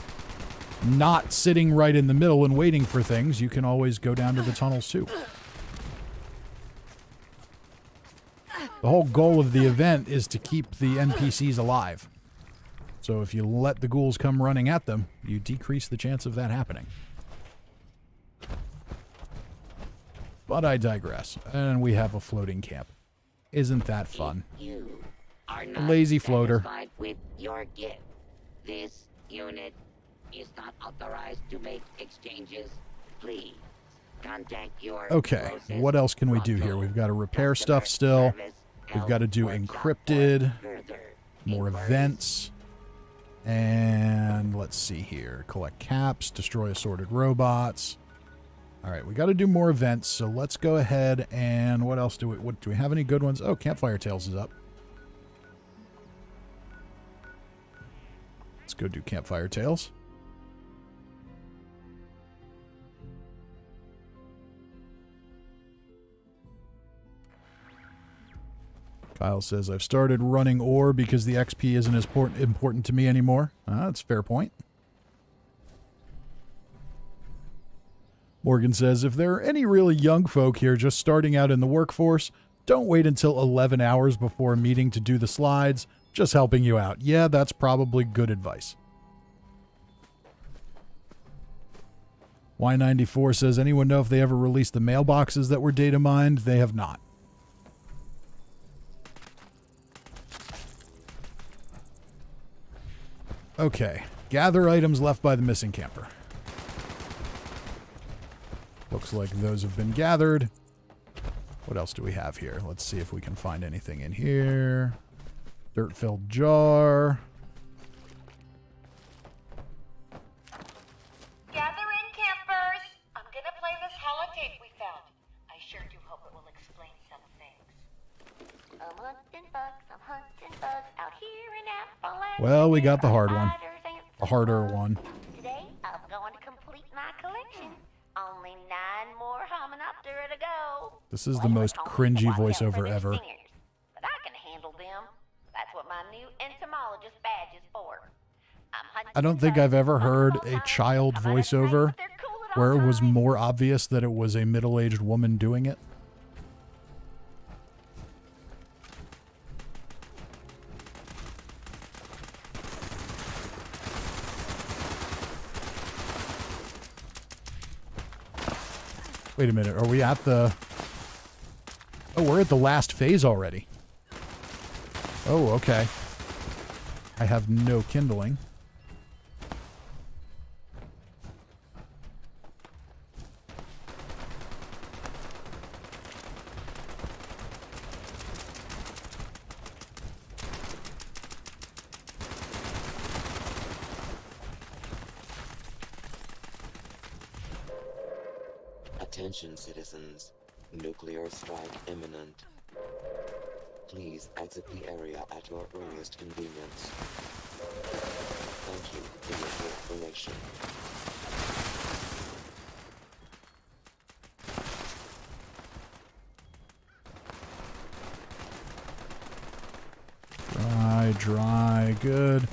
not sitting right in the middle and waiting for things. You can always go down to the tunnels, too. The whole goal of the event is to keep the NPCs alive. So if you let the ghouls come running at them, you decrease the chance of that happening. But I digress. And we have a floating camp. Isn't that fun?
You are
A
not
lazy floater.
satisfied with your gift. This unit is not authorized to make exchanges. Please contact your
Okay,
closest
what else can we do here? We've got to repair stuff still.
service,
We've got to do
help,
encrypted,
further
more
inquiries.
events. And let's see here. Collect caps, destroy assorted robots. All right, we got to do more events, so let's go ahead and what else do we have any good ones? Oh, Campfire Tales is up. Let's go do Campfire Tales. Kyle says, I've started running ore because the XP isn't as important to me anymore. That's a fair point. Morgan says, if there are any really young folk here just starting out in the workforce, don't wait until 11 hours before a meeting to do the slides. Just helping you out. Yeah, that's probably good advice. Y94 says, anyone know if they ever released the mailboxes that were data mined? They have not. Okay. Gather items left by the missing camper. Looks like those have been gathered. What else do we have here? Let's see if we can find anything in here. Dirt-filled jar.
Gather in, campers. I'm gonna play this holotape we found. I sure do hope it will explain some things. I'm hunting bugs out here in Appalachia.
Well, we got the hard one.
Spiders and
The harder
bugs.
one.
Today, I'm going to complete my collection. Only 9 more Hominoptera to go.
This is the most cringy voiceover ever.
But I can handle them. That's what my new entomologist badge is for.
I don't think I've ever heard a child voiceover where it was more obvious that it was a middle-aged woman doing it. Wait a minute, are we at the... Oh, we're at the last phase already. Oh, okay. I have no kindling.
Attention, citizens. Nuclear strike imminent. Please exit the area at your earliest convenience. Thank you for your cooperation.
Dry, good.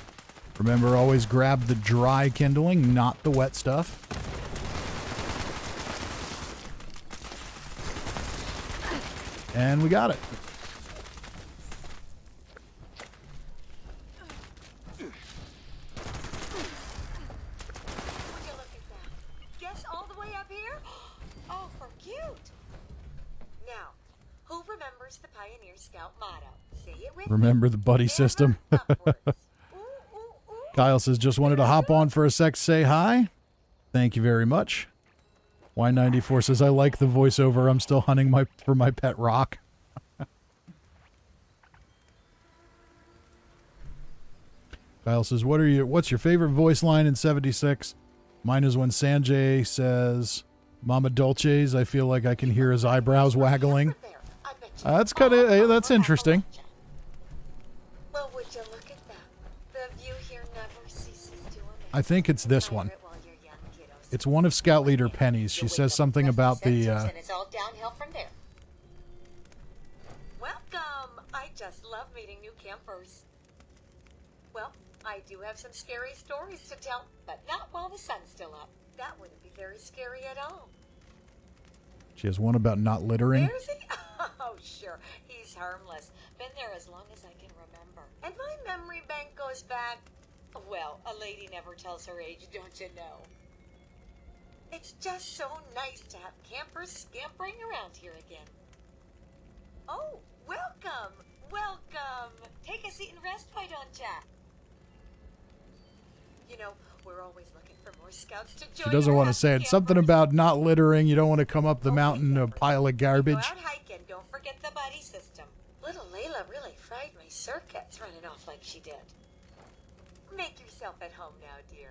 Remember, always grab the dry kindling, not the wet stuff. And we got it.
Would you look at that? Guess all the way up here? Oh, for cute. Now, who remembers the Pioneer Scout motto? Say it with
Remember the buddy system. Kyle says, just wanted to hop on for a sec, say hi. Thank you very much. Y94 says, I like the voiceover. I'm still hunting for my pet rock. Kyle says, what's your favorite voice line in 76? Mine is when Sanjay says, Mama Dolces. I feel like I can hear his eyebrows waggling. That's kind of, that's interesting.
Well, would you look at that? The view here never ceases to amaze.
I think it's this one. It's one of Scout Leader Penny's. She says something about the,
And it's all downhill from there. Welcome! I just love meeting new campers. Well, I do have some scary stories to tell, but not while the sun's still up. That wouldn't be very scary at all.
she has one about not littering.
Where's he? Oh, sure. He's harmless. Been there as long as I can remember. And my memory bank goes back... Well, a lady never tells her age, don't you know? It's just so nice to have campers scampering around here again. Oh, welcome! Welcome! Take a seat and rest, why don't ya? You know, we're always looking for more scouts to join.
She doesn't
our
want to
happy
say it. Something
campers.
about not littering. You don't want to come up the mountain a pile of
Go
garbage.
out hiking, don't forget the buddy system. Little Layla really fried my circuits running off like she did. Make yourself at home now, dear.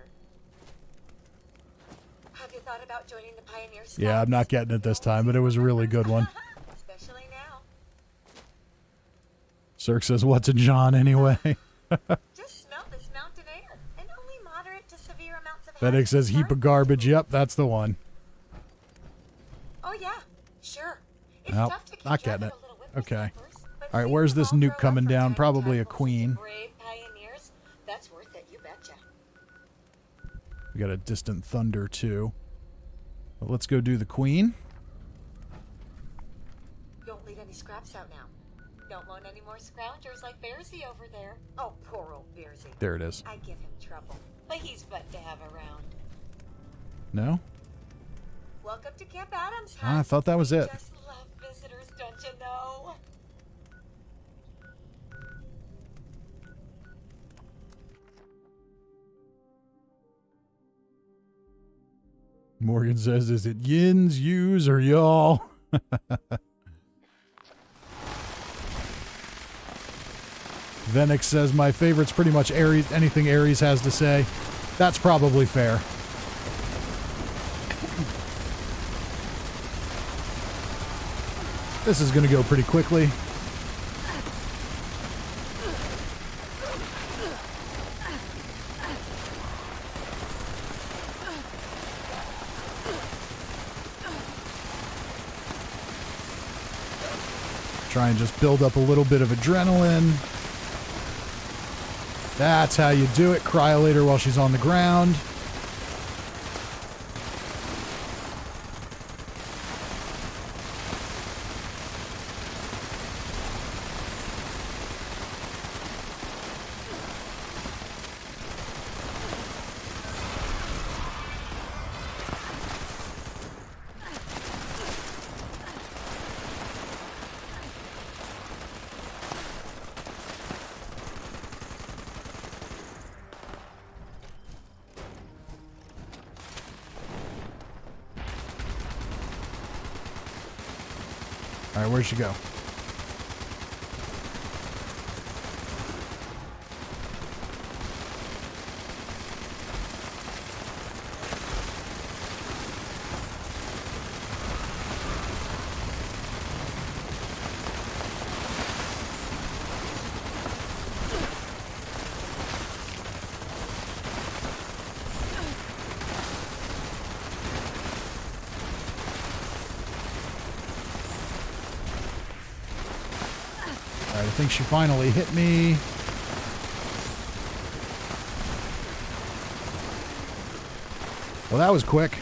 Have you thought about joining the Pioneer Scouts?
Yeah, I'm not getting it this time, but it was a really good one.
Especially now.
Cirque says, what's a John anyway?
Just smell this mountain air, and only moderate to severe amounts of
Fennec says, heap of garbage. Yep, that's the one.
Oh yeah, sure. It's
Nope,
tough to keep
not
track
getting
of
it.
the little
Okay.
whippersnappers, but
All right,
seeing
where's
them
this
all
nuke
grow up
coming
from
down?
time to
Probably
time
a
for
queen.
brave pioneers, that's worth it, you betcha.
We got a distant thunder, too. But let's go do the queen.
Don't leave any scraps out now. Don't want any more scroungers like Bearsy over there. Oh, poor old Bearsy.
There it is.
I give him trouble, but he's fun to have around.
No?
Welcome to Camp Adams,
Ah, I thought that was it.
Just love visitors, don't you know?
Morgan says, is it yins, yous, or y'all? Venix says, my favorite's pretty much Ares, anything Ares has to say. That's probably fair. This is going to go pretty quickly. Try and just build up a little bit of adrenaline. That's how you do it. Cryolator while she's on the ground. All right, where'd she go? think she finally hit me. Well, that was quick.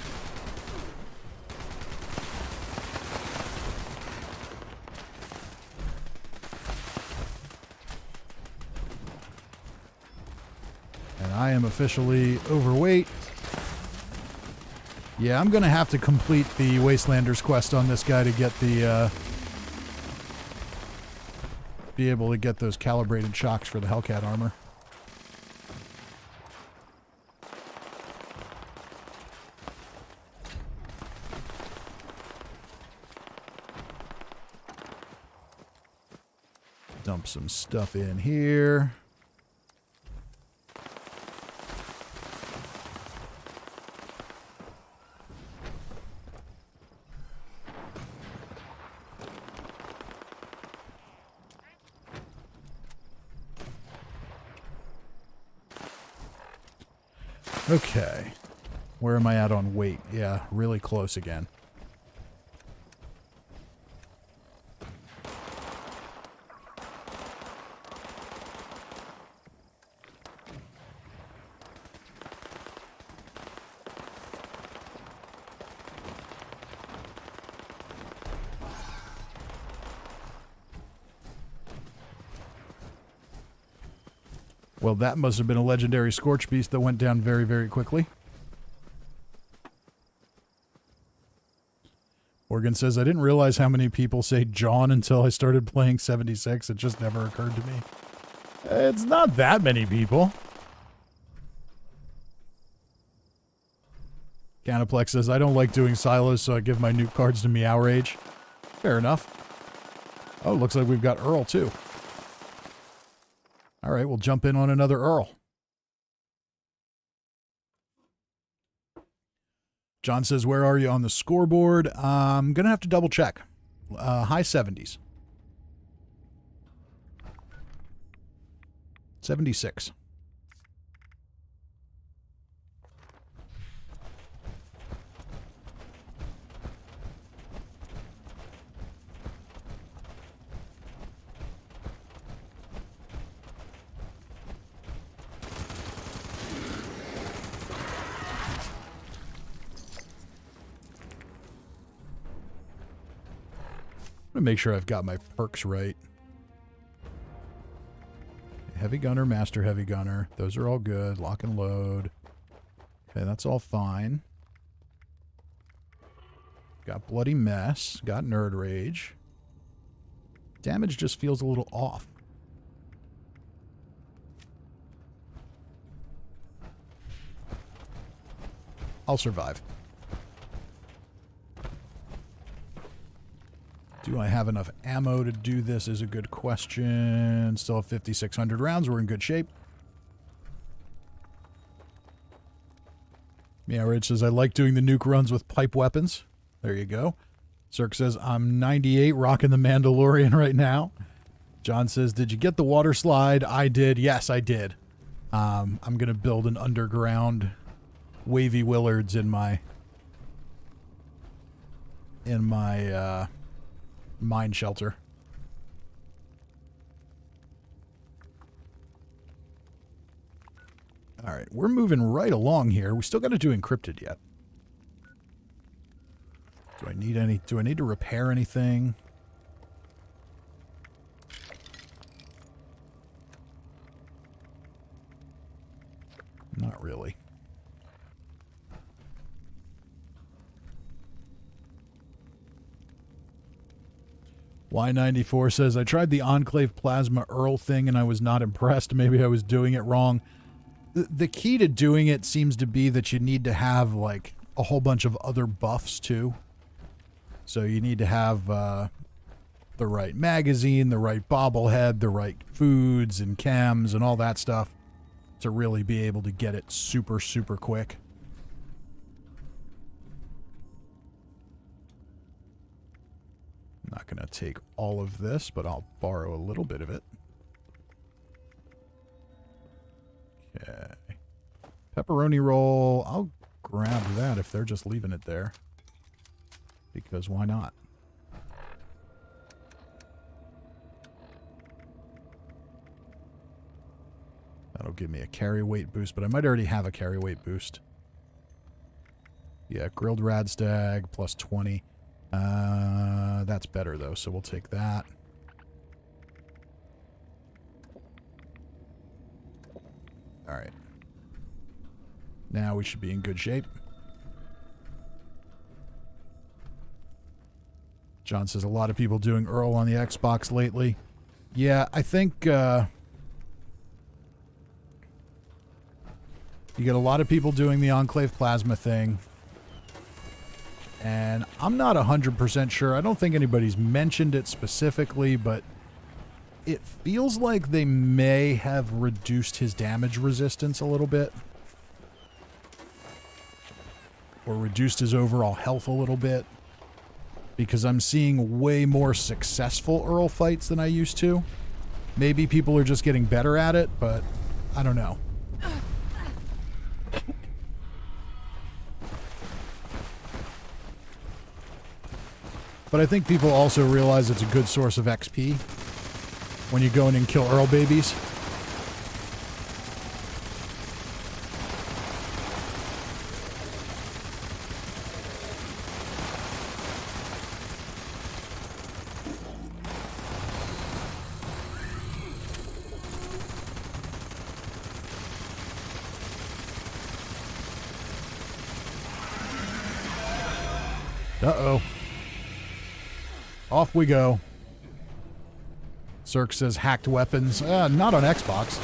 And I am officially overweight. Yeah, I'm going to have to complete the Wastelander's quest on this guy to get the, be able to get those calibrated shocks for the Hellcat armor. Dump some stuff in here. Okay. Where am I at on weight? Yeah, really close again. Well, that must have been a legendary Scorch Beast that went down very, very quickly. Morgan says, I didn't realize how many people say John until I started playing 76. It just never occurred to me. It's not that many people. Canaplex says, I don't like doing silos, so I give my nuke cards to Meow Rage. Fair enough. Oh, looks like we've got Earl, too. All right, we'll jump in on another Earl. John says, where are you on the scoreboard? I'm going to have to double check. High 70s. 76. I'm going to make sure I've got my perks right. Heavy Gunner, Master Heavy Gunner. Those are all good. Lock and load. Okay, that's all fine. Got Bloody Mess. Got Nerd Rage. Damage just feels a little off. I'll survive. Do I have enough ammo to do this is a good question. Still have 5,600 rounds. We're in good shape. Yeah, Rich says, I like doing the nuke runs with pipe weapons. There you go. Cirque says, I'm 98 rocking the Mandalorian right now. John says, did you get the water slide? I did. Yes, I did. I'm going to build an underground Wavy Willards in my mine shelter. All right, we're moving right along here. We still got to do encrypted yet. Do I need to repair anything? Not really. Y94 says, I tried the Enclave Plasma Earl thing and I was not impressed. Maybe I was doing it wrong. The key to doing it seems to be that you need to have, like, a whole bunch of other buffs, too. So you need to have the right magazine, the right bobblehead, the right foods and chems and all that stuff to really be able to get it super, super quick. I'm not going to take all of this, but I'll borrow a little bit of it. Okay. Pepperoni roll. I'll grab that if they're just leaving it there. Because why not? That'll give me a carry weight boost, but I might already have a carry weight boost. Yeah, grilled radstag plus 20. That's better though, so we'll take that. All right. Now we should be in good shape. John says a lot of people doing Earl on the Xbox lately. Yeah, I think you get a lot of people doing the Enclave Plasma thing. And I'm not 100% sure. I don't think anybody's mentioned it specifically, but it feels like they may have reduced his damage resistance a little bit. Or reduced his overall health a little bit. Because I'm seeing way more successful Earl fights than I used to. Maybe people are just getting better at it, but I don't know. But I think people also realize it's a good source of XP when you go in and kill Earl babies. Uh-oh. Off we go. Cirque says hacked weapons. Not on Xbox.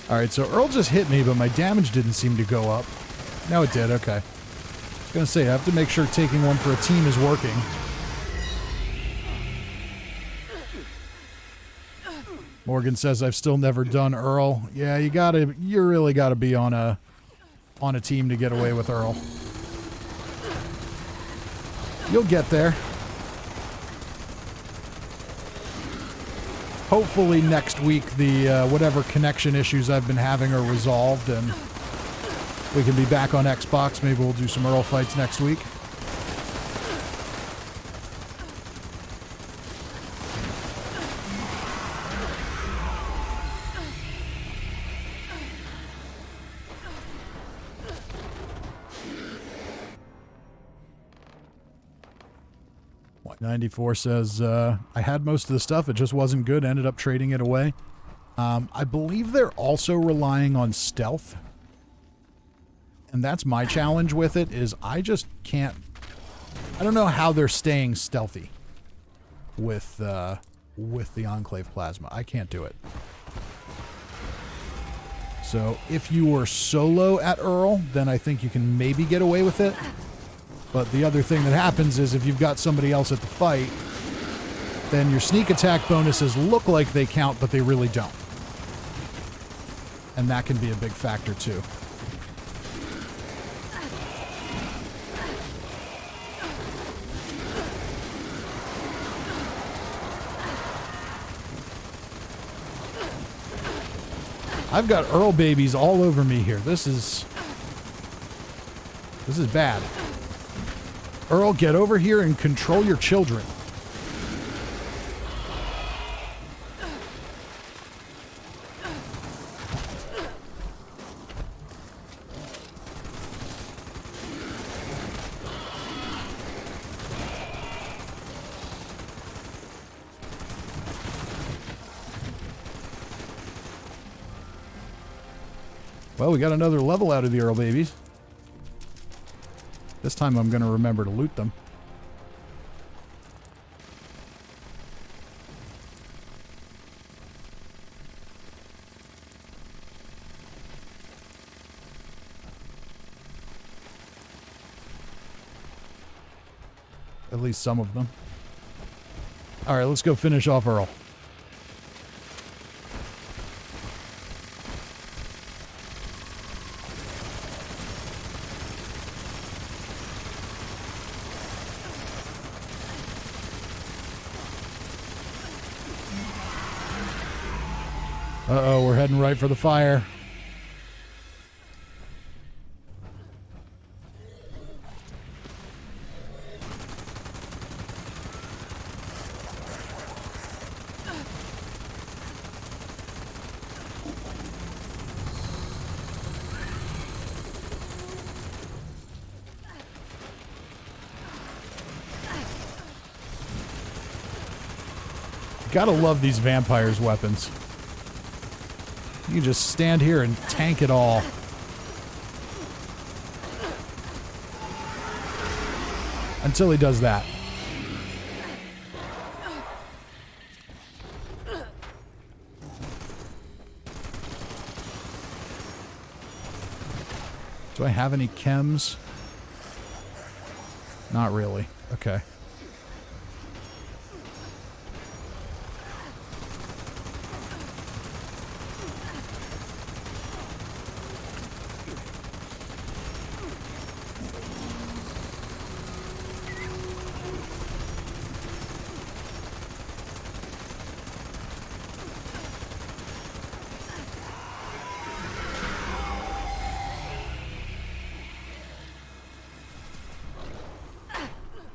Alright, so Earl just hit me, but my damage didn't seem to go up. No, it did. Okay. I was going to say, I have to make sure taking one for a team is working. Morgan says, I've still never done Earl. Yeah, you really gotta be on a team to get away with Earl. You'll get there. Hopefully next week the whatever connection issues I've been having are resolved and we can be back on Xbox. Maybe we'll do some Earl fights next week. What 94 says, I had most of the stuff. It just wasn't good. Ended up trading it away. I believe they're also relying on stealth. And that's my challenge with it, is I just can't... I don't know how they're staying stealthy with the Enclave Plasma. I can't do it. So if you were solo at Earl, then I think you can maybe get away with it. But the other thing that happens is if you've got somebody else at the fight, then your sneak attack bonuses look like they count, but they really don't. And that can be a big factor too. I've got Earl babies all over me here. This is bad. Earl, get over here and control your children. Well, we got another level out of the Earl babies. This time I'm going to remember to loot them. At least some of them. All right, let's go finish off Earl. Uh-oh, we're heading right for the fire. Gotta love these vampires' weapons. You can just stand here and tank it all. Until he does that. Do I have any chems? Not really. Okay.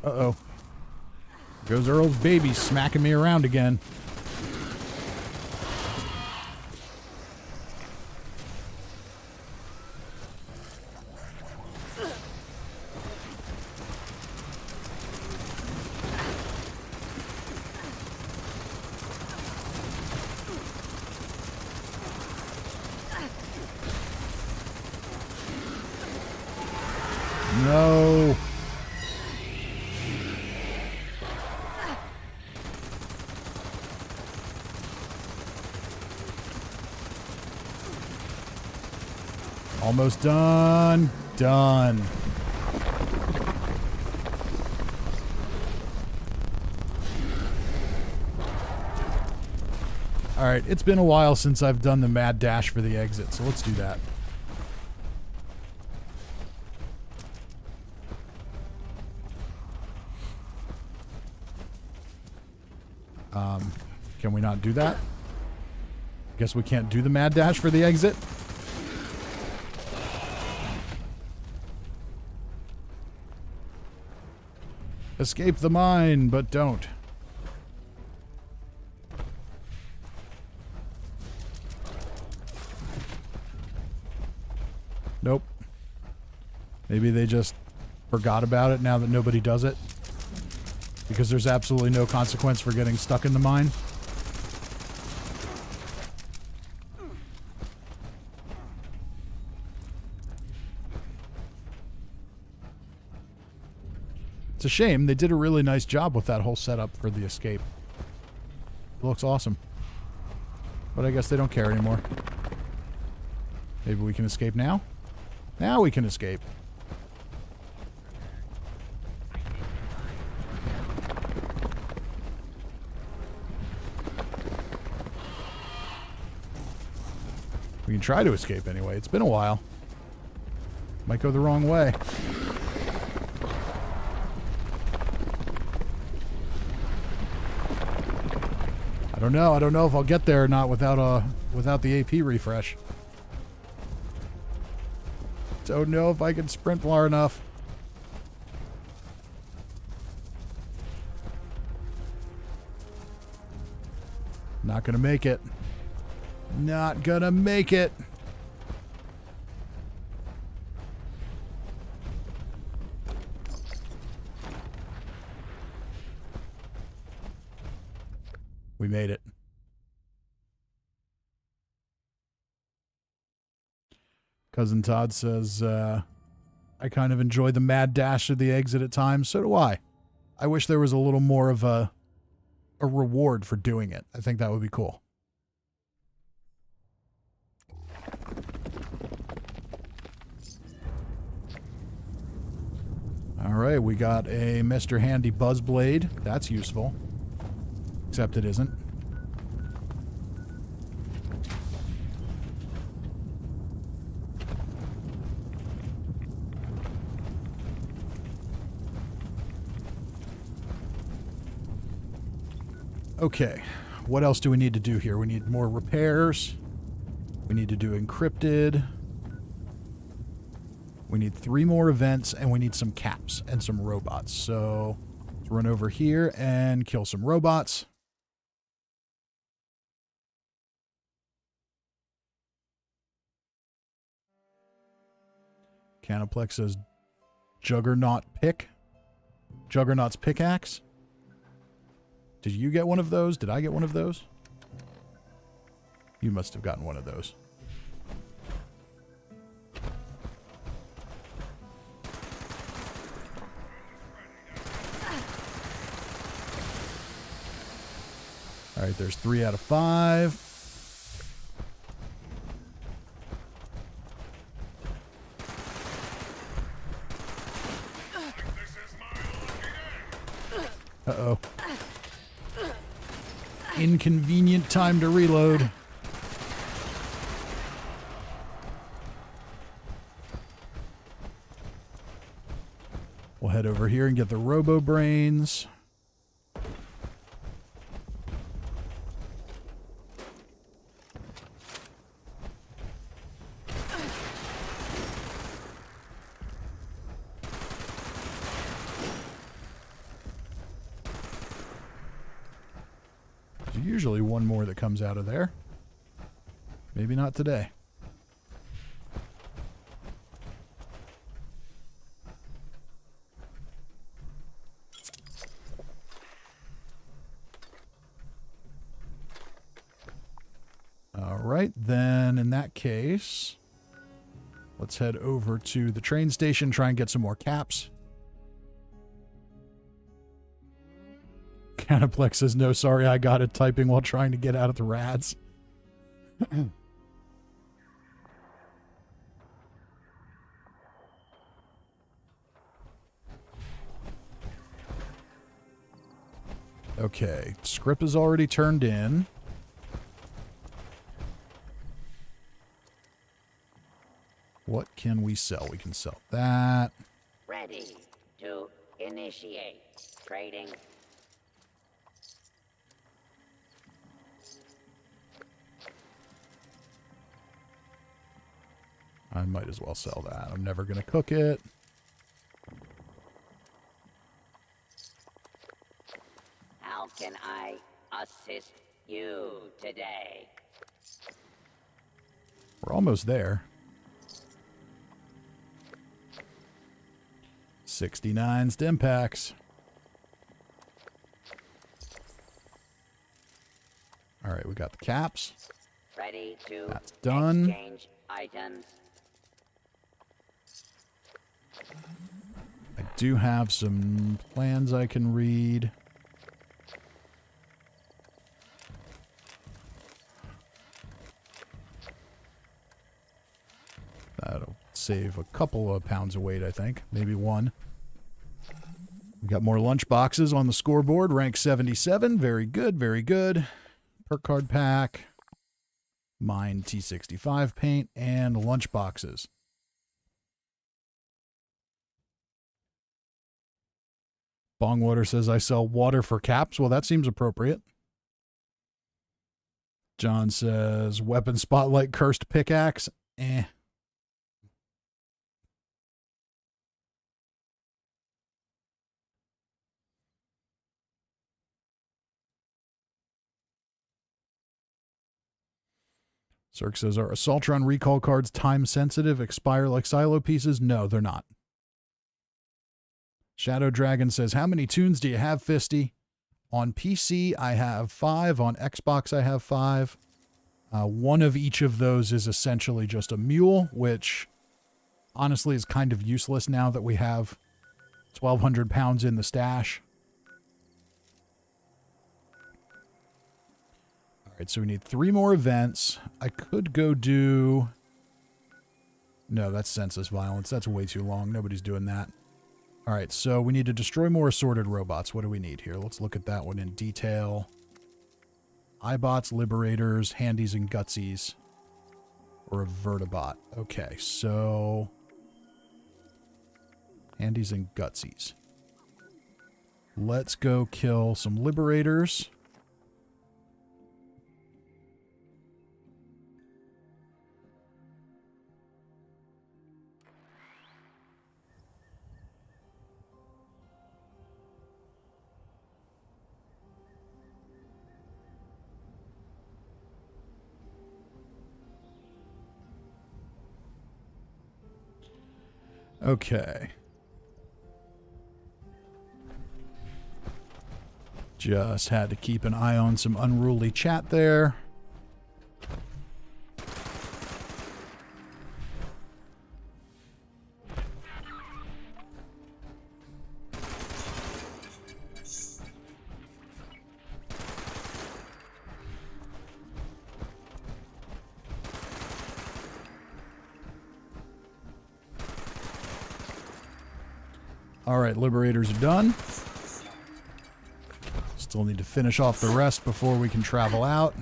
Uh-oh. Goes Earl's baby smacking me around again. No. Almost done. Done. Alright, it's been a while since I've done the mad dash for the exit, so let's do that. Can we not do that? Guess we can't do the mad dash for the exit? Escape the mine, but don't. Nope. Maybe they just forgot about it now that nobody does it. Because there's absolutely no consequence for getting stuck in the mine. It's a shame. They did a really nice job with that whole setup for the escape. It looks awesome. But I guess they don't care anymore. Maybe we can escape now? Now we can escape. We can try to escape anyway. It's been a while. Might go the wrong way. I don't know. I don't know if I'll get there or not without the AP refresh. Don't know if I can sprint far enough. Not gonna make it. Not gonna make it. We made it. Cousin Todd says, I kind of enjoy the mad dash of the exit at times. So do I. I wish there was a little more of a reward for doing it. I think that would be cool. All right, we got a Mr. Handy Buzz Blade. That's useful. Except it isn't. Okay, what else do we need to do here? We need more repairs. We need to do encrypted. We need 3 more events, and we need some caps and some robots. So let's run over here and kill some robots. Canoplex says Juggernaut's pickaxe. Did you get one of those? Did I get one of those? You must have gotten one of those. All right, there's 3 out of 5. Uh-oh. Inconvenient time to reload. We'll head over here and get the Robo Brains. There's usually one more that comes out of there. Maybe not today. Alright, then in that case, let's head over to the train station, try and get some more caps. Canoplex says, no, sorry, I got it, typing while trying to get out of the rads. Okay, script is already turned in. What can we sell? We can sell that.
Ready to initiate trading.
I might as well sell that. I'm never going to cook it.
How can I assist you today?
We're almost there. 69 stim packs. All right, we got the caps.
Ready to
That's done.
exchange items.
I do have some plans I can read. That'll save a couple of pounds of weight, I think. Maybe 1. We got more lunch boxes on the scoreboard. Rank 77. Very good, very good. Perk card pack. Mine T65 paint and lunch boxes. Bongwater says, I sell water for caps. Well, that seems appropriate. John says, weapon spotlight cursed pickaxe. Eh. Cirque says, are Assaultron recall cards time sensitive, expire like silo pieces? No, they're not. Shadow Dragon says, how many tunes do you have, Fisty? On PC, I have 5. On Xbox, I have 5. One of each of those is essentially just a mule, which honestly is kind of useless now that we have 1,200 pounds in the stash. All right, so we need 3 more events. I could go do... No, that's senseless violence. That's way too long. Nobody's doing that. All right, so we need to destroy more assorted robots. What do we need here? Let's look at that one in detail. iBots, Liberators, Handies, and Gutsies. Or a Vertibot. Okay, so... Handies and Gutsies. Let's go kill some Liberators. Okay. Just had to keep an eye on some unruly chat there. All right, liberators are done. Still need to finish off the rest before we can travel out.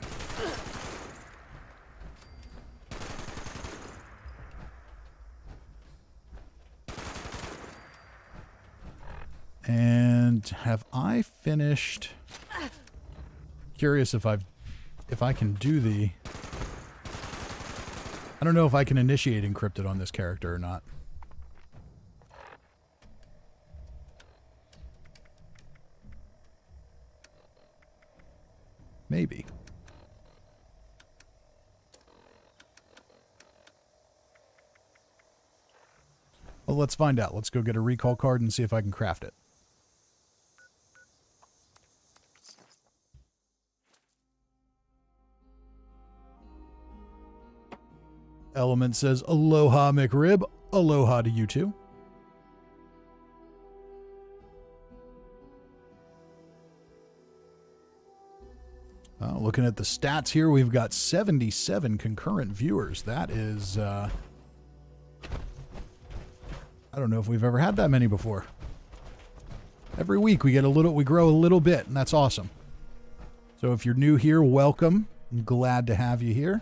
And have I finished? Curious if I can do the. I don't know if I can initiate encrypted on this character or not. Maybe. Well, let's find out. Let's go get a recall card and see if I can craft it. Element says, Aloha, McRib. Aloha to you too. Looking at the stats here, we've got 77 concurrent viewers. That is, I don't know if we've ever had that many before. Every week we grow a little bit, and that's awesome. So if you're new here, welcome. I'm glad to have you here.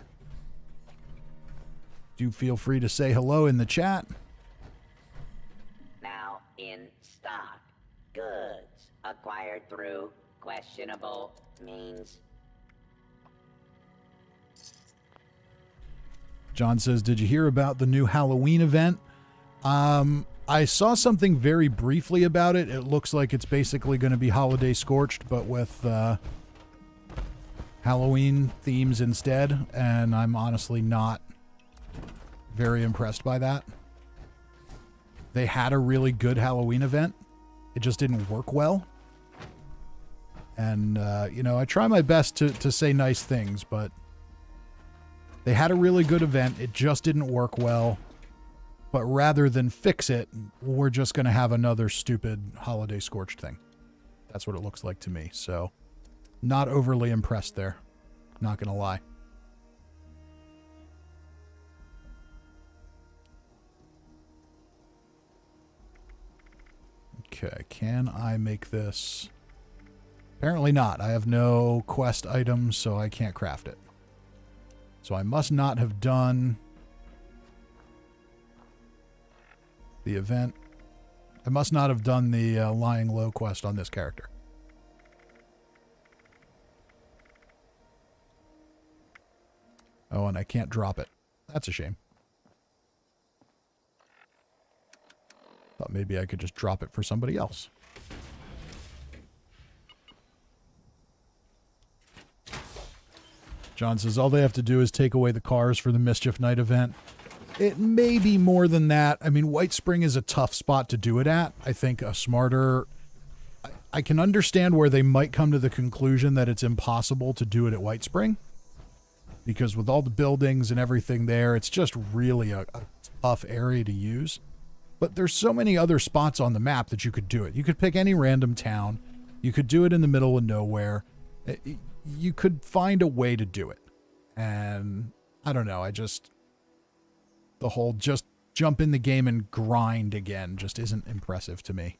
Do feel free to say hello in the chat.
Now in stock. Goods acquired through questionable means.
John says, did you hear about the new Halloween event? I saw something very briefly about it. It looks like it's basically going to be Holiday Scorched, but with Halloween themes instead, and I'm honestly not very impressed by that. They had a really good Halloween event. It just didn't work well. And, you know, I try my best to say nice things, but they had a really good event. It just didn't work well. But rather than fix it, we're just going to have another stupid Holiday Scorched thing. That's what it looks like to me. So, not overly impressed there. Not going to lie. Okay, can I make this? Apparently not. I have no quest items, so I can't craft it. So I must not have done the event. I must not have done the lying low quest on this character. Oh, and I can't drop it. That's a shame. Thought maybe I could just drop it for somebody else. John says all they have to do is take away the cars for the Mischief Night event. It may be more than that. I mean, White Spring is a tough spot to do it at. I think a smarter... I can understand where they might come to the conclusion that it's impossible to do it at White Spring. Because with all the buildings and everything there, it's just really a tough area to use. But there's so many other spots on the map that you could do it. You could pick any random town. You could do it in the middle of nowhere. You could find a way to do it. And I don't know, the whole just jump in the game and grind again just isn't impressive to me.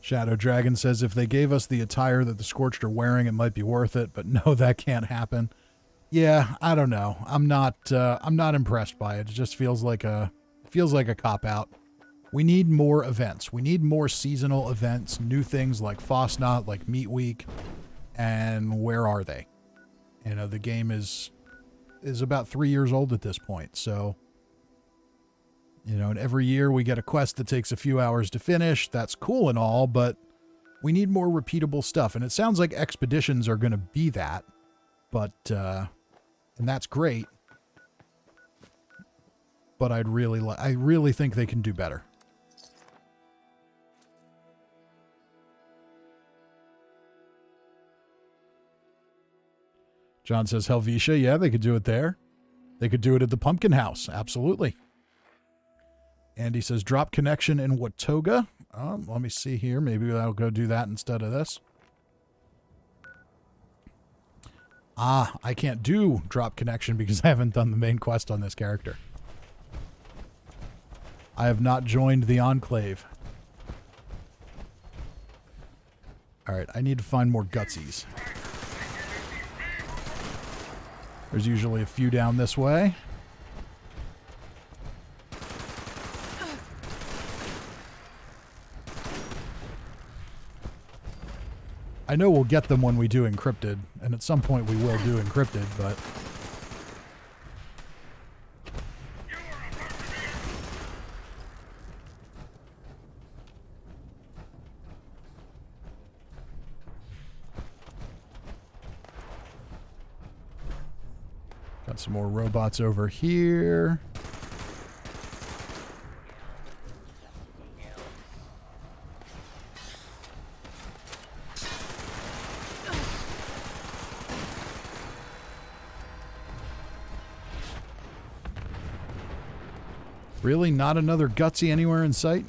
Shadow Dragon says if they gave us the attire that the Scorched are wearing, it might be worth it, but no, that can't happen. Yeah, I don't know. I'm not impressed by it. It just feels like a cop-out. We need more events. We need more seasonal events, new things like Fosnot, like Meat Week, and where are they? You know, the game is about 3 years old at this point, so, you know, and every year we get a quest that takes a few hours to finish. That's cool and all, but we need more repeatable stuff, and it sounds like expeditions are going to be that, But, and that's great. But I really think they can do better. John says Helvetia. Yeah, they could do it there. They could do it at the Pumpkin House. Absolutely. Andy says drop connection in Watoga. Let me see here. Maybe I'll go do that instead of this. I can't do drop connection because I haven't done the main quest on this character. I have not joined the Enclave. Alright, I need to find more gutsies. There's usually a few down this way. I know we'll get them when we do Encrypted, and at some point we will do Encrypted, but... Got some more robots over here. Really? Not another gutsy anywhere in sight?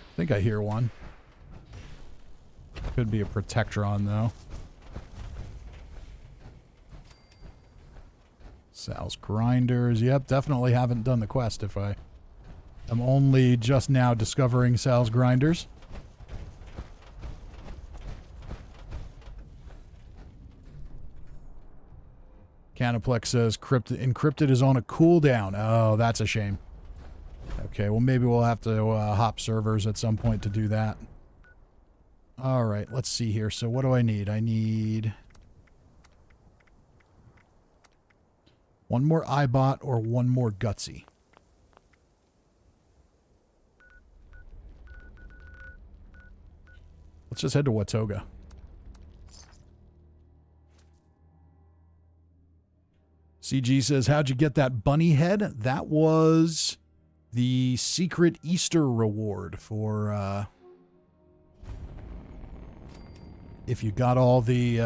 I think I hear one. Could be a Protectron, though. Sal's Grinders. Yep, definitely haven't done the quest if I am only just now discovering Sal's Grinders. Canaplex says Encrypted is on a cooldown. Oh, that's a shame. Okay, well maybe we'll have to hop servers at some point to do that. Alright, let's see here. So what do I need? I need... one more iBot or one more Gutsy? Let's just head to Watoga. CG says, how'd you get that bunny head? That was the secret Easter reward for, if you got all the,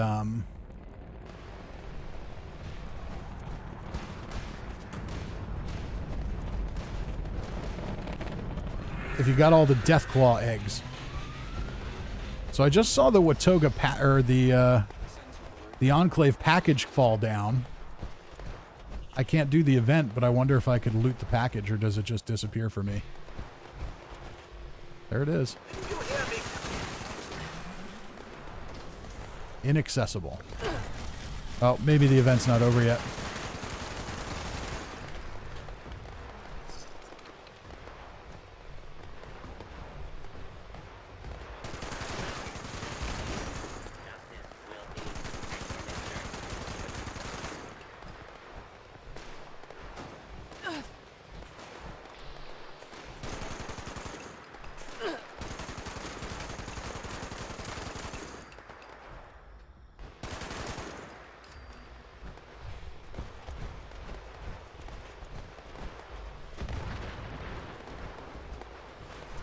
if you got all the Deathclaw eggs. So I just saw the Watoga the Enclave package fall down. I can't do the event, but I wonder if I could loot the package, or does it just disappear for me? There it is. Inaccessible. Oh, maybe the event's not over yet.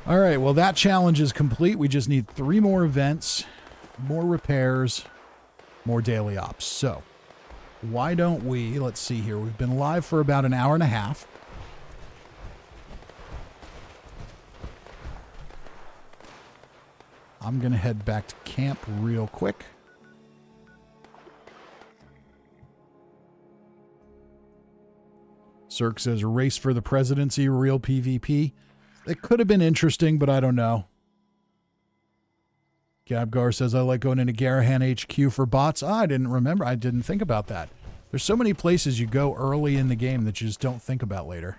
All right, well, that challenge is complete. We just need 3 more events, more repairs, more daily ops. So, why don't we, let's see here. We've been live for about an hour and a half. I'm going to head back to camp real quick. Cirque says, race for the presidency, real PvP. It could have been interesting, but I don't know. Gabgar says, I like going into Garahan HQ for bots. I didn't remember. I didn't think about that. There's so many places you go early in the game that you just don't think about later.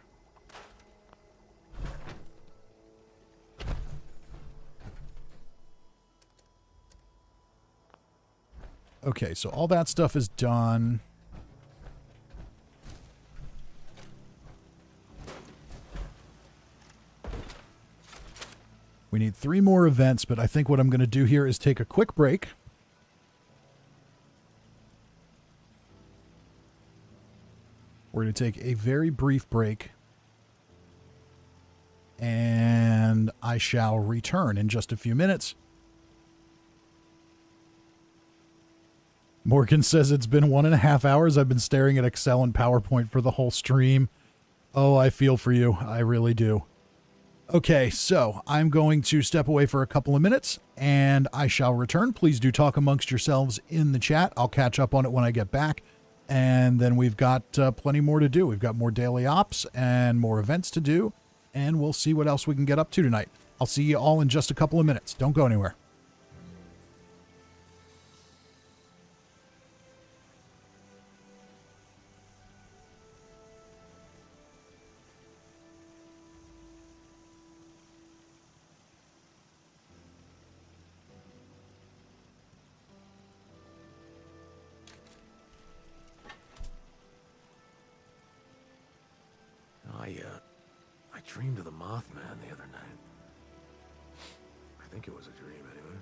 Okay, so all that stuff is done. We need 3 more events, but I think what I'm going to do here is take a quick break. We're going to take a very brief break. And I shall return in just a few minutes. Morgan says it's been 1.5 hours. I've been staring at Excel and PowerPoint for the whole stream. Oh, I feel for you. I really do. Okay, so I'm going to step away for a couple of minutes and I shall return. Please do talk amongst yourselves in the chat. I'll catch up on it when I get back. And then we've got plenty more to do. We've got more daily ops and more events to do. And we'll see what else we can get up to tonight. I'll see you all in just a couple of minutes. Don't go anywhere.
I dreamed of the Mothman the other night. I think it was a dream, anyway.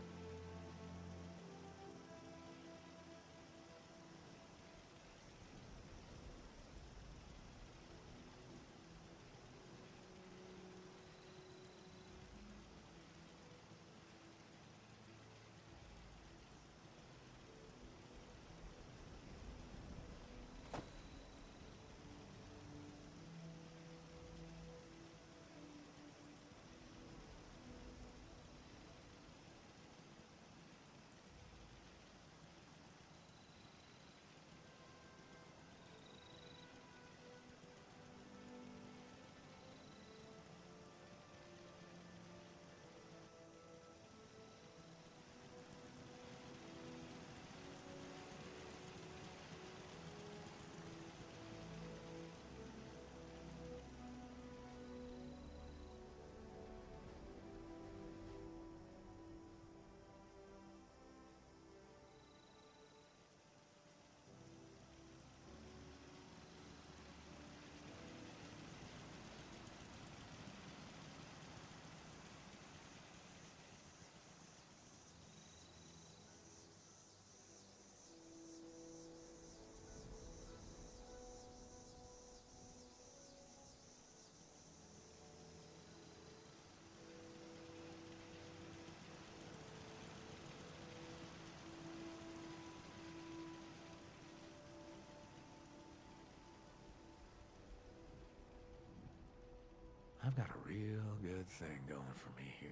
I've got a real good thing going for me here.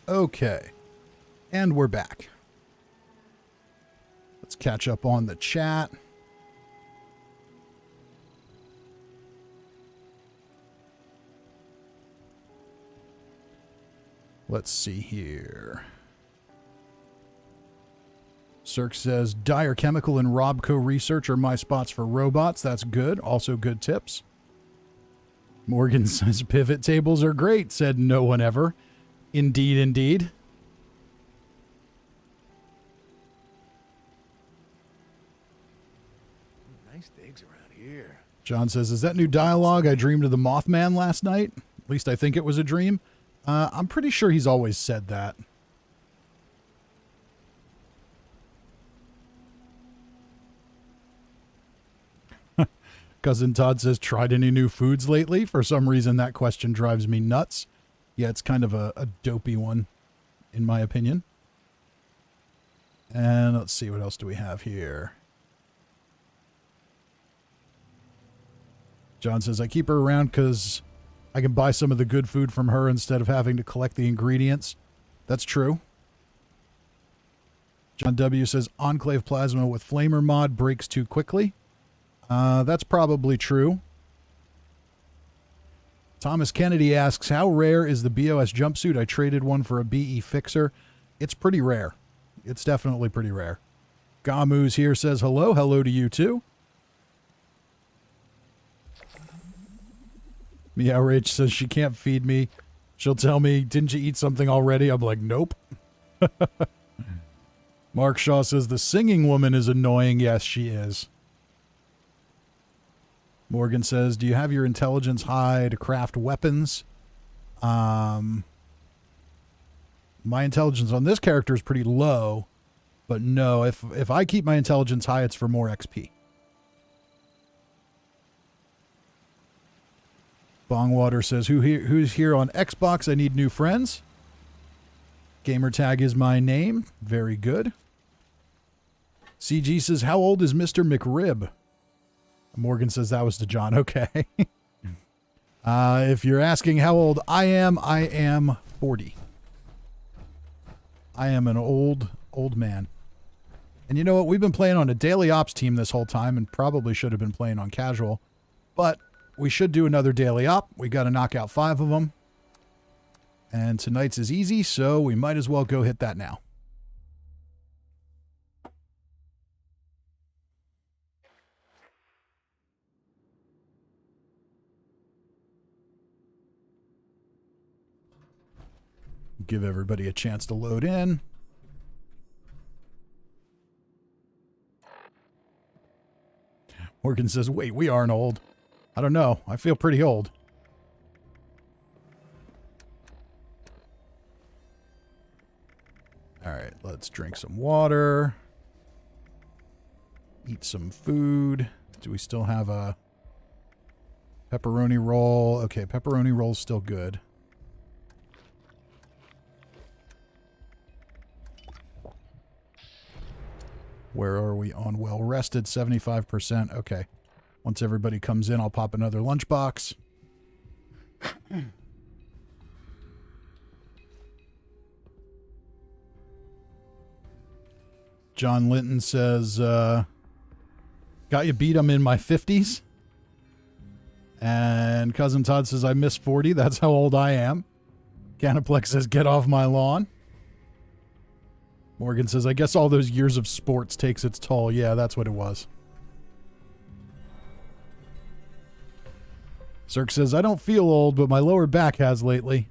Okay. And we're back. Let's catch up on the chat. Let's see here. Cirque says, Dire Chemical and Robco Research are my spots for robots. That's good. Also good tips. Morgan says, pivot tables are great, said no one ever. Indeed, indeed.
Nice digs around here.
John says, is that new dialogue? I dreamed of the Mothman last night. At least I think it was a dream. I'm pretty sure he's always said that. Cousin Todd says, tried any new foods lately? For some reason, that question drives me nuts. Yeah, it's kind of a dopey one, in my opinion. And let's see, what else do we have here? John says, I keep her around because I can buy some of the good food from her instead of having to collect the ingredients. That's true. John W. says, Enclave Plasma with Flamer mod breaks too quickly. That's probably true. Thomas Kennedy asks, how rare is the BOS jumpsuit? I traded one for a BE fixer. It's pretty rare. It's definitely pretty rare. Gamu's here says hello. Hello to you too. Meow Rage says she can't feed me. She'll tell me, didn't you eat something already? I'm like, nope. Mark Shaw says the singing woman is annoying. Yes, she is. Morgan says, do you have your intelligence high to craft weapons? My intelligence on this character is pretty low, but no, if I keep my intelligence high, it's for more XP. Bongwater says, who's here on Xbox? I need new friends. Gamertag is my name. Very good. CG says, how old is Mr. McRib? Morgan says that was to John. Okay. If you're asking how old I am 40. I am an old man. And you know what? We've been playing on a daily ops team this whole time and probably should have been playing on casual. But we should do another daily op. We got to knock out 5 of them. And tonight's is easy, so we might as well go hit that now. Give everybody a chance to load in. Morgan says, wait, we aren't old. I don't know. I feel pretty old. All right, let's drink some water. Eat some food. Do we still have a pepperoni roll? Okay, pepperoni roll's still good. Where are we on well rested? 75%. Okay. Once everybody comes in, I'll pop another lunchbox. John Linton says, got you beat, I'm in my 50s. And Cousin Todd says, I miss 40. That's how old I am. Canaplex says, get off my lawn. Morgan says, I guess all those years of sports takes its toll. Yeah, that's what it was. Cirque says, I don't feel old, but my lower back has lately.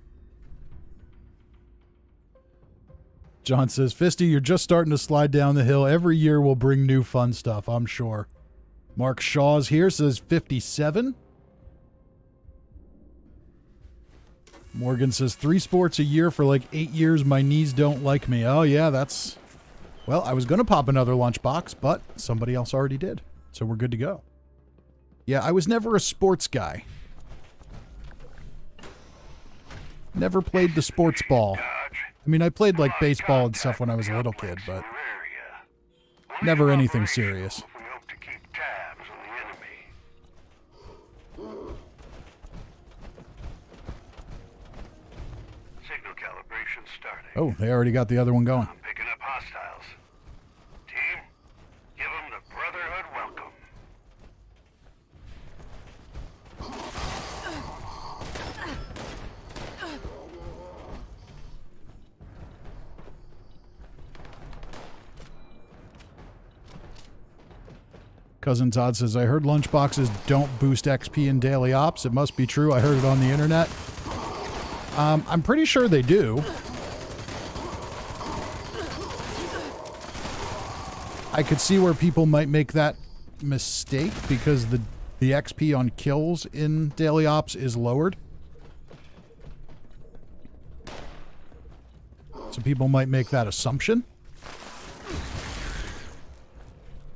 John says, Fisty, you're just starting to slide down the hill. Every year will bring new fun stuff, I'm sure. Mark Shaw's here, says 57. Morgan says 3 sports a year for like 8 years. My knees don't like me. Oh, yeah, that's... Well, I was going to pop another lunchbox, but somebody else already did. So we're good to go. Yeah, I was never a sports guy. Never played the sports ball. I mean, I played like baseball and stuff when I was a little kid, but never anything serious.
starting.
Oh, they already got the other one going.
I'm picking up hostiles. Team, give them the Brotherhood welcome.
Cousin Todd says, I heard lunchboxes don't boost XP in daily ops. It must be true. I heard it on the internet. I'm pretty sure they do. I could see where people might make that mistake because the XP on kills in daily ops is lowered. So people might make that assumption.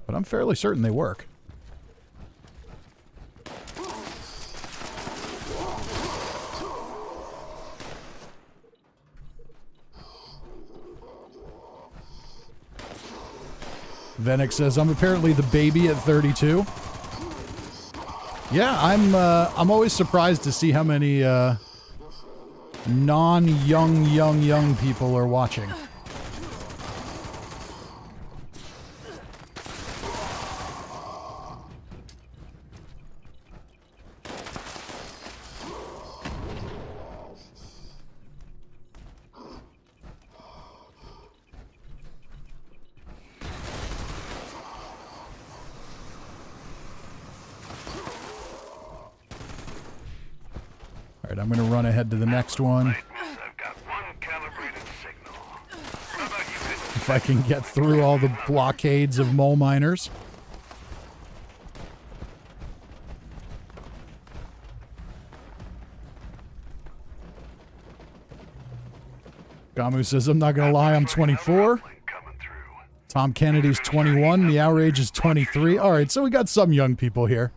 But I'm fairly certain they work. Venix says, I'm apparently the baby at 32. Yeah, I'm always surprised to see how many non-young people are watching. Alright, I'm going to run ahead to the next one.
I've got one calibrated signal. How about you hit
If I can get through all the blockades of mole miners. Gamu says, I'm not going to lie, I'm 24.
coming through?
Tom Kennedy's 21. Meow Rage is 23. Alright, so we got some young people here.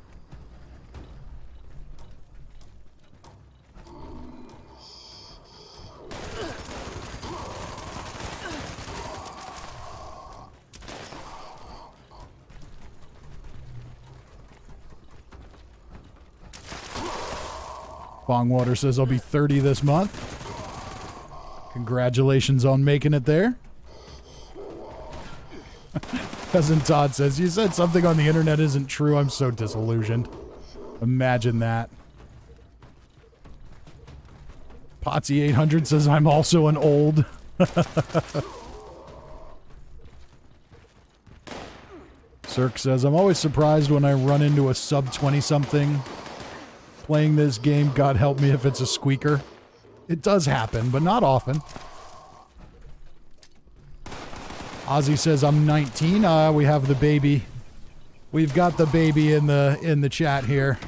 Bongwater says, I'll be 30 this month. Congratulations on making it there. Cousin Todd says, you said something on the internet isn't true. I'm so disillusioned. Imagine that. Potsy800 says, I'm also an old. Cirque says, I'm always surprised when I run into a sub 20-something playing this game. God help me if it's a squeaker. It does happen, but not often. Ozzy says, I'm 19. We have the baby. We've got the baby in the chat here.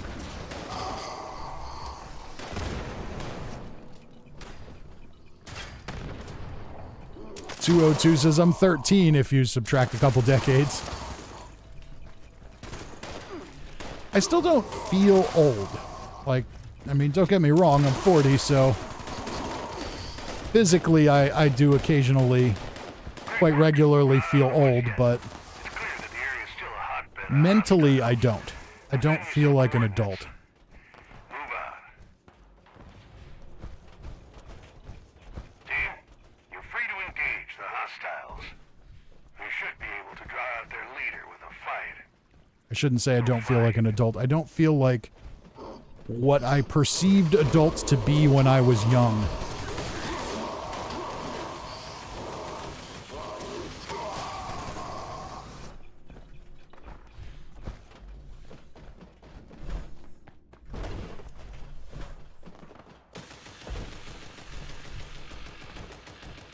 .202 says, I'm 13 if you subtract a couple decades. I still don't feel old. Like, I mean, don't get me wrong, I'm 40, so physically I do occasionally, quite regularly feel old, but mentally I don't. I don't feel like an adult.
Move on. Team, you're free to engage the hostiles. You should be able to draw out their leader with a fight.
I shouldn't say I don't feel like an adult. I don't feel like what I perceived adults to be when I was young.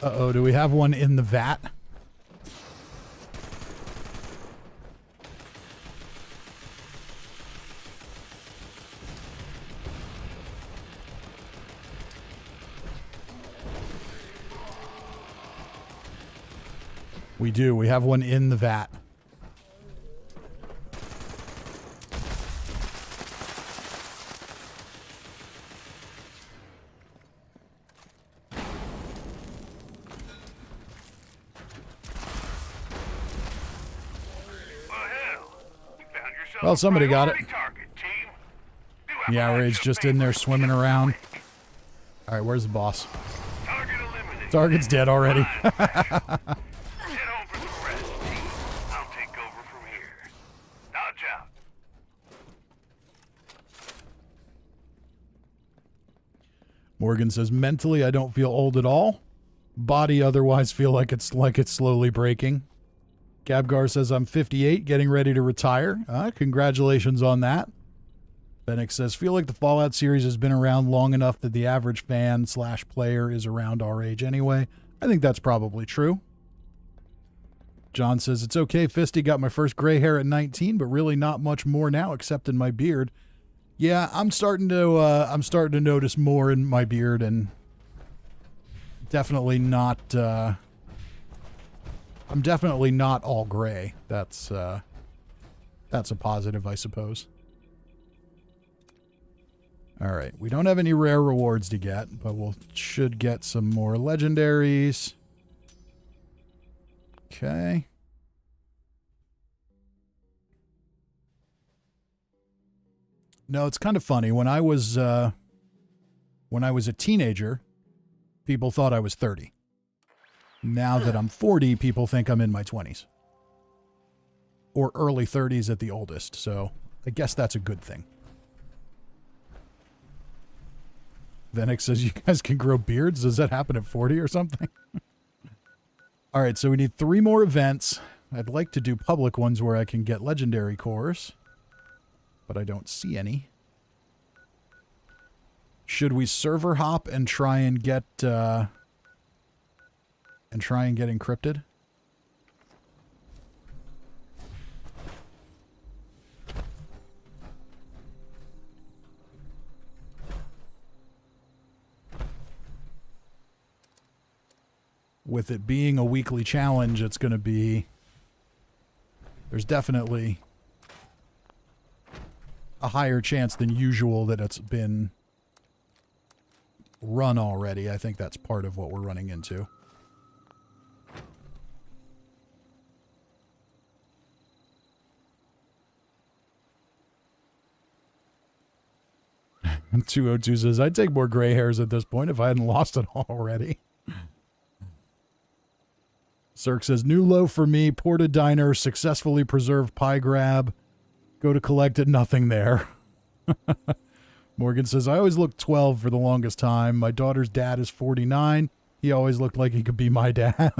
Uh-oh, do we have one in the vat? We do. We have one in the vat. Well, somebody got it. Yeah, Ray's just in there swimming around. All right, where's the boss?
Target eliminated.
Target's dead already.
Head over the rest, team. I'll take over from here. Dodge out.
Morgan says, mentally, I don't feel old at all. Body otherwise feel like it's slowly breaking. Gabgar says, I'm 58, getting ready to retire. Congratulations on that. Fennec says, feel like the Fallout series has been around long enough that the average fan / player is around our age anyway. I think that's probably true. John says, it's okay, Fisty, got my first gray hair at 19, but really not much more now except in my beard. Yeah, I'm starting to notice more in my beard, and definitely not I'm definitely not all gray. That's a positive, I suppose. All right, we don't have any rare rewards to get, but we should get some more legendaries. Okay. No, it's kind of funny. When I was a teenager, people thought I was 30. Now that I'm 40, people think I'm in my 20s. Or early 30s at the oldest, so I guess that's a good thing. Venix says, you guys can grow beards? Does that happen at 40 or something? All right, so we need 3 more events. I'd like to do public ones where I can get legendary cores, but I don't see any. Should we server hop and try and get encrypted? With it being a weekly challenge, it's going to be... There's definitely a higher chance than usual that it's been run already. I think that's part of what we're running into. And 202 says, I'd take more gray hairs at this point if I hadn't lost it all already. Cirque says, new low for me, Porta Diner, successfully preserved pie grab. Go to collect it, nothing there. Morgan says, I always looked 12 for the longest time. My daughter's dad is 49. He always looked like he could be my dad.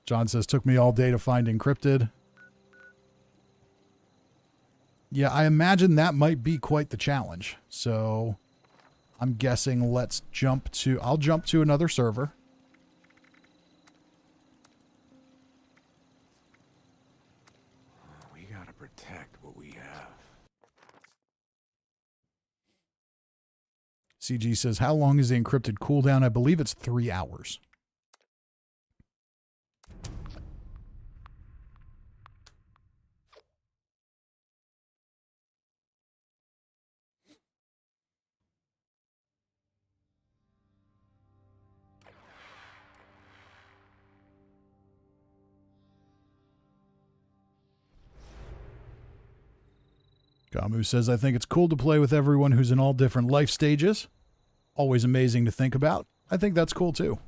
John says, took me all day to find encrypted. Yeah, I imagine that might be quite the challenge. So I'm guessing I'll jump to another server.
We gotta protect what we have.
CG says, how long is the encrypted cooldown? I believe it's 3 hours. Gamu says, I think it's cool to play with everyone who's in all different life stages. Always amazing to think about. I think that's cool too.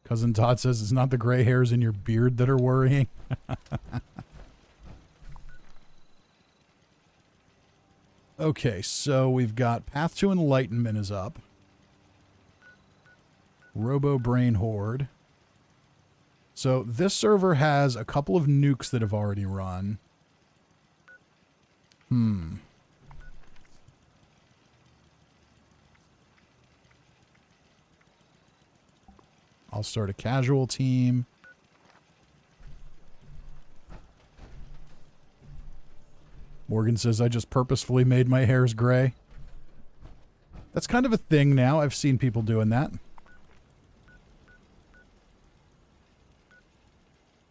Cousin Todd says, it's not the gray hairs in your beard that are worrying. Okay, so we've got Path to Enlightenment is up. Robo Brain Horde. So this server has a couple of nukes that have already run. I'll start a casual team. Morgan says, I just purposefully made my hairs gray. That's kind of a thing now. I've seen people doing that.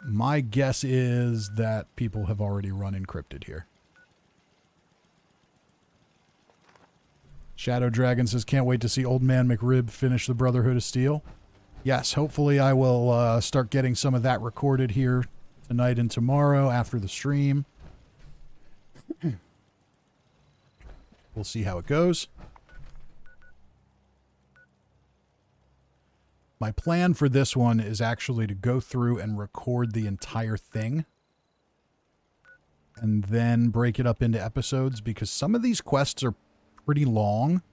My guess is that people have already run encrypted here. Shadow Dragon says, can't wait to see Old Man McRib finish the Brotherhood of Steel. Yes, hopefully I will start getting some of that recorded here tonight and tomorrow after the stream. we'll see how it goes. My plan for this one is actually to go through and record the entire thing and then break it up into episodes, because some of these quests are pretty long.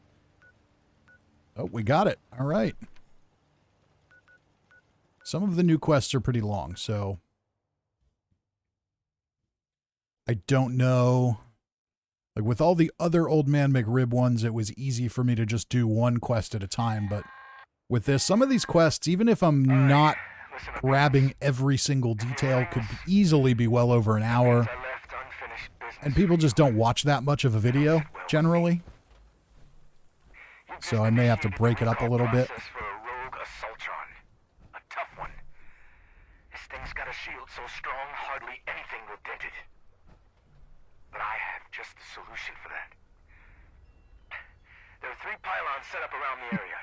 Oh, we got it. All right. Some of the new quests are pretty long, so I don't know. Like with all the other Old Man McRib ones, it was easy for me to just do one quest at a time, but with this, some of these quests, even if I'm not grabbing every single detail, could easily be well over an hour. And people just don't watch that much of a video, generally. So I may have to break it up a little bit.
This thing's got a shield so strong, hardly anything will dent it. But I have just the solution for that. There are 3 pylons set up around the area.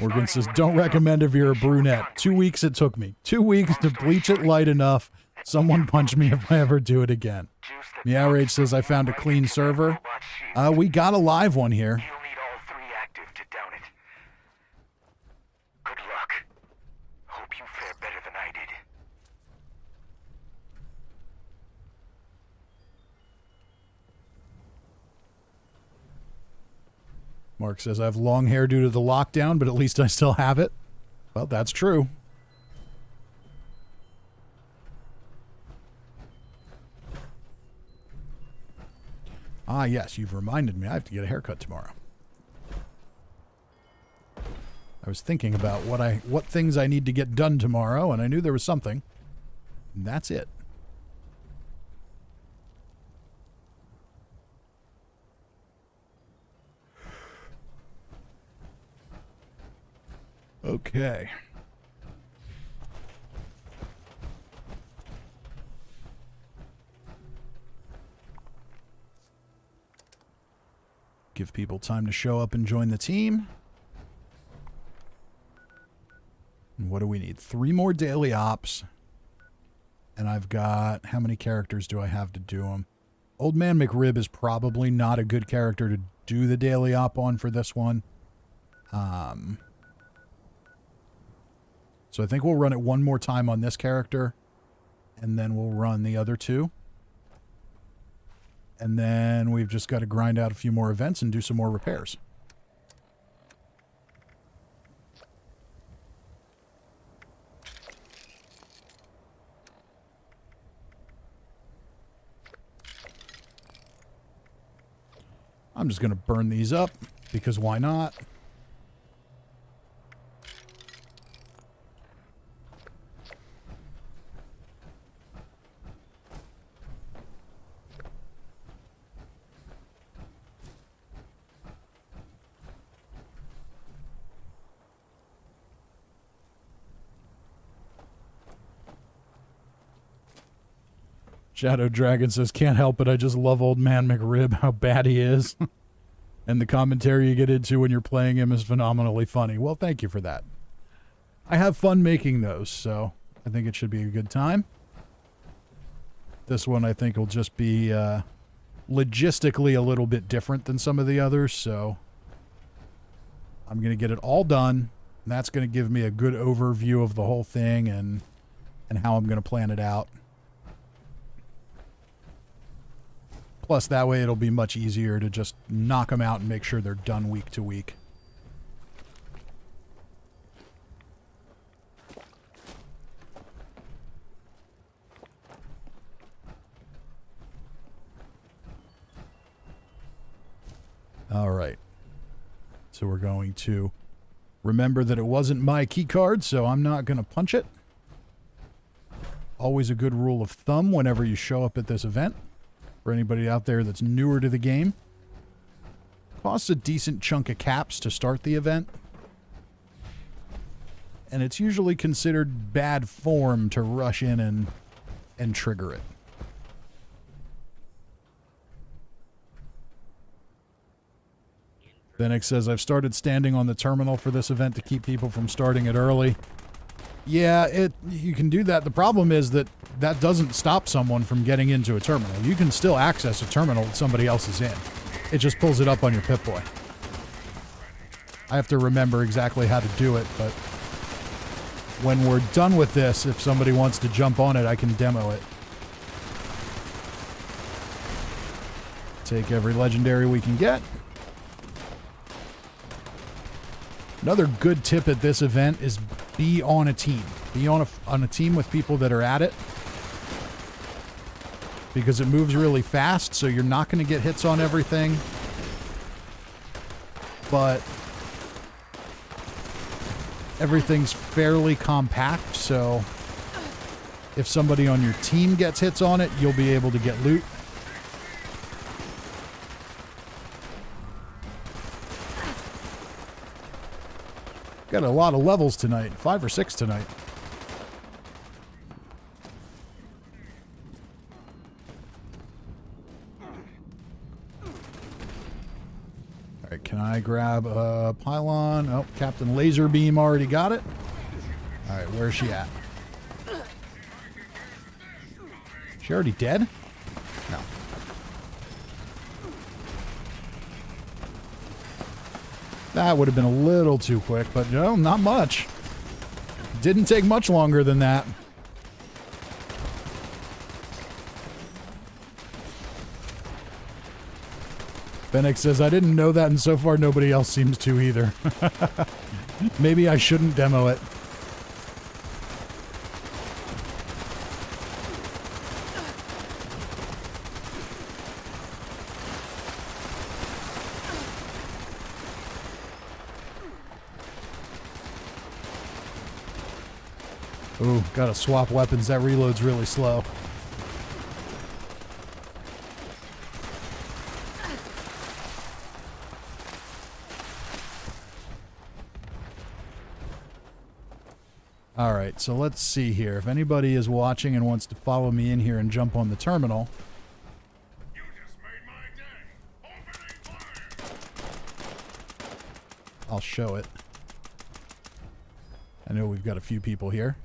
Morgan says, don't recommend if you're a brunette. 2 weeks it took me. 2 weeks to bleach it light enough. Someone punch me if I ever do it again. Meow Rage says, I found a clean server. We got a live one here.
You'll need all 3 active to down it. Good luck. Hope you fare better than I did.
Mark says, I have long hair due to the lockdown, but at least I still have it. Well, that's true. Ah, yes, you've reminded me. I have to get a haircut tomorrow. I was thinking about what things I need to get done tomorrow, and I knew there was something. And that's it. Okay. Give people time to show up and join the team. And what do we need? 3 more daily ops. And I've got... How many characters do I have to do them? Old Man McRib is probably not a good character to do the daily op on for this one. So I think we'll run it one more time on this character. And then we'll run the other 2. And then we've just got to grind out a few more events and do some more repairs. I'm just going to burn these up, because why not? Shadow Dragon says, can't help it, I just love Old Man McRib, how bad he is. And the commentary you get into when you're playing him is phenomenally funny. Well, thank you for that. I have fun making those, so I think it should be a good time. This one I think will just be logistically a little bit different than some of the others, so I'm going to get it all done. And that's going to give me a good overview of the whole thing and how I'm going to plan it out. Plus, that way it'll be much easier to just knock them out and make sure they're done week to week. All right. So we're going to remember that it wasn't my key card, so I'm not going to punch it. Always a good rule of thumb whenever you show up at this event. For anybody out there that's newer to the game. Costs a decent chunk of caps to start the event. And it's usually considered bad form to rush in and trigger it. Fenix says, I've started standing on the terminal for this event to keep people from starting it early. Yeah, you can do that. The problem is that doesn't stop someone from getting into a terminal. You can still access a terminal that somebody else is in. it just pulls it up on your Pip-Boy. I have to remember exactly how to do it, but when we're done with this, if somebody wants to jump on it, I can demo it. Take every legendary we can get. Another good tip at this event is be on a team. Be on a team with people that are at it. Because it moves really fast, so you're not going to get hits on everything. But everything's fairly compact, so if somebody on your team gets hits on it, you'll be able to get loot. Got a lot of levels tonight. 5 or 6 tonight. Alright, can I grab a pylon? Oh, Captain Laserbeam already got it. Alright, where's she at? She already dead? No. That would have been a little too quick, but no, not much. Didn't take much longer than that. Fennec says, I didn't know that, and so far nobody else seems to either. Maybe I shouldn't demo it. Ooh, gotta swap weapons. That reload's really slow. Alright, so let's see here. If anybody is watching and wants to follow me in here and jump on the terminal.
You just made my day. Opening fire.
I'll show it. I know we've got a few people here.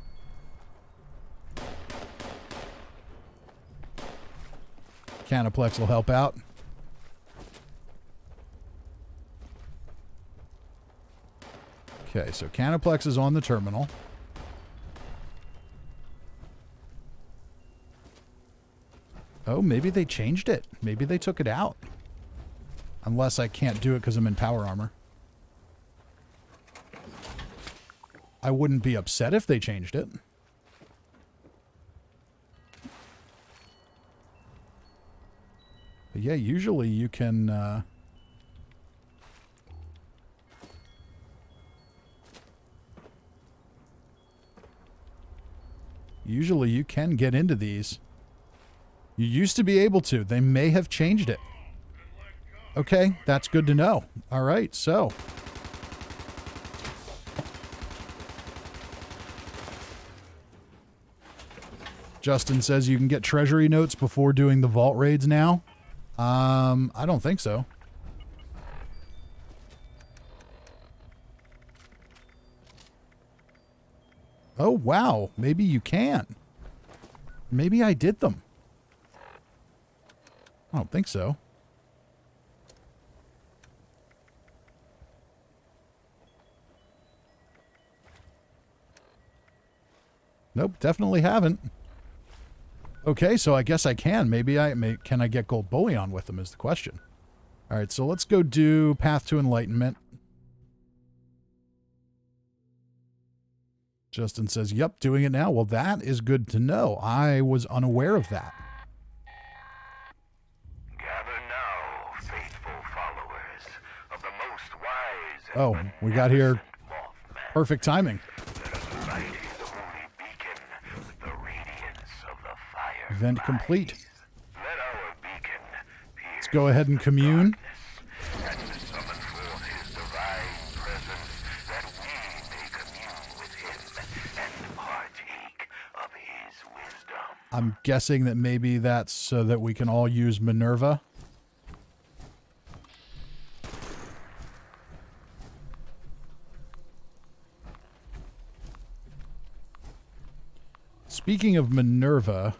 Canaplex will help out. Okay, so Canaplex is on the terminal. Oh, maybe they changed it. Maybe they took it out. Unless I can't do it because I'm in power armor. I wouldn't be upset if they changed it. But yeah, usually you can... usually you can get into these. You used to be able to. They may have changed it. Okay, that's good to know. All right, so... Justin says you can get treasury notes before doing the vault raids now. I don't think so. Oh, wow. Maybe you can. Maybe I did them. I don't think so. Nope, definitely haven't. Okay, so I guess I can. Maybe can I get gold bullion with them is the question. All right, so let's go do Path to Enlightenment. Justin says, yep, doing it now. Well, that is good to know. I was unaware of that.
Gather now, faithful followers of the most wise and
Oh, we got here.
Mothman.
Perfect timing.
Let us light the holy beacon with the radiance of the fire.
Event complete.
Let our beacon pierce
Let's go ahead and commune.
and summon forth his divine presence, that we may commune with him and partake of his wisdom.
I'm guessing that maybe that's so that we can all use Minerva. Speaking of Minerva,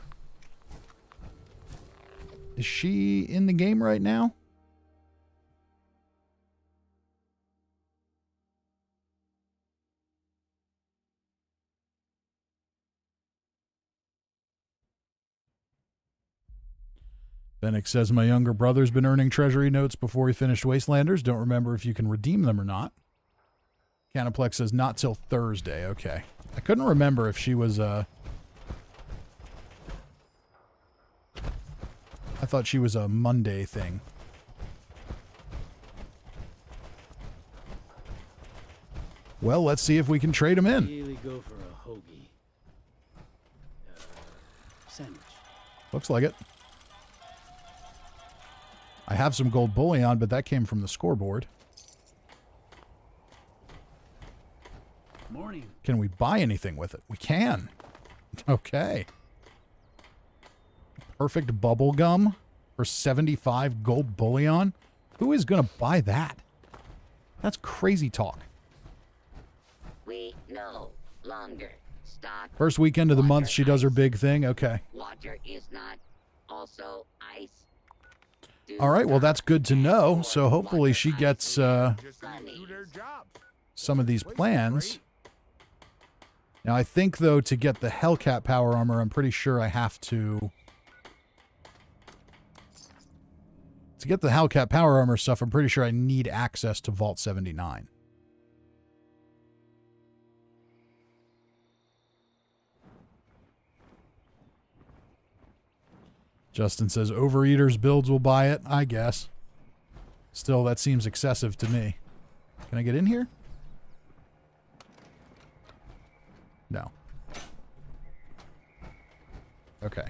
is she in the game right now? Fennec says, my younger brother's been earning treasury notes before he finished Wastelanders. Don't remember if you can redeem them or not. Canaplex says, not till Thursday. Okay. I couldn't remember if she was, I thought she was a Monday thing. Well, let's see if we can trade them in.
Really go for a hoagie. Sandwich.
Looks like it. I have some gold bullion, but that came from the scoreboard.
Morning.
Can we buy anything with it? We can. Okay. Perfect bubble gum for 75 gold bullion. Who is going to buy that? That's crazy talk.
We no longer stock.
First weekend of the month, she does her big thing. Okay.
Water is not also ice.
All right, well, that's good to know. So hopefully she gets some of these plans. Now, I think, though, to get the Hellcat power armor, I'm pretty sure I have to... To get the Hellcat power armor stuff, I'm pretty sure I need access to Vault 79. Justin says, Overeaters builds will buy it. I guess. Still, that seems excessive to me. Can I get in here? No. Okay.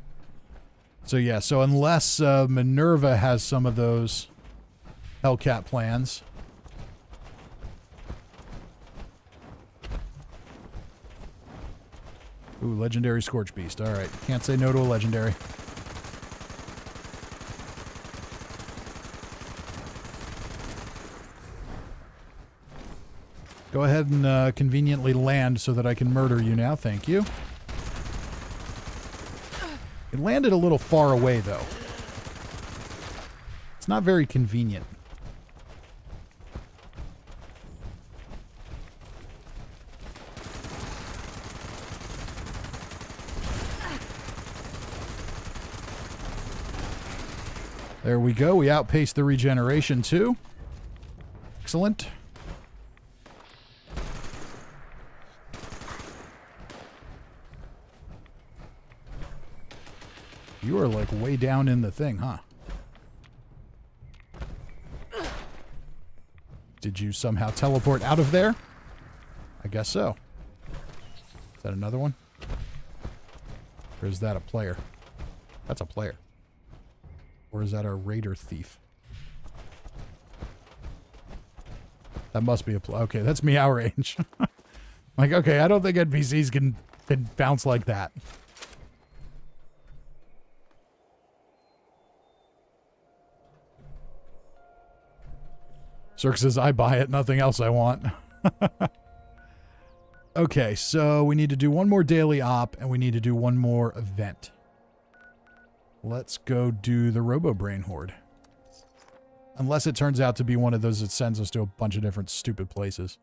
So, yeah. So, unless Minerva has some of those Hellcat plans. Ooh, Legendary Scorch Beast. All right. Can't say no to a Legendary. Go ahead and conveniently land so that I can murder you now. Thank you. It landed a little far away, though. It's not very convenient. There we go. We outpaced the regeneration, too. Excellent. You are like way down in the thing, huh? Did you somehow teleport out of there? I guess so. Is that another one? Or is that a player? That's a player. Or is that a raider thief? That must be a player. Okay, that's Meow Range. Like, okay, I don't think NPCs can bounce like that. Cirque says, I buy it, nothing else I want. Okay, so we need to do one more daily op, and we need to do one more event. Let's go do the Robo-Brain Horde. Unless it turns out to be one of those that sends us to a bunch of different stupid places.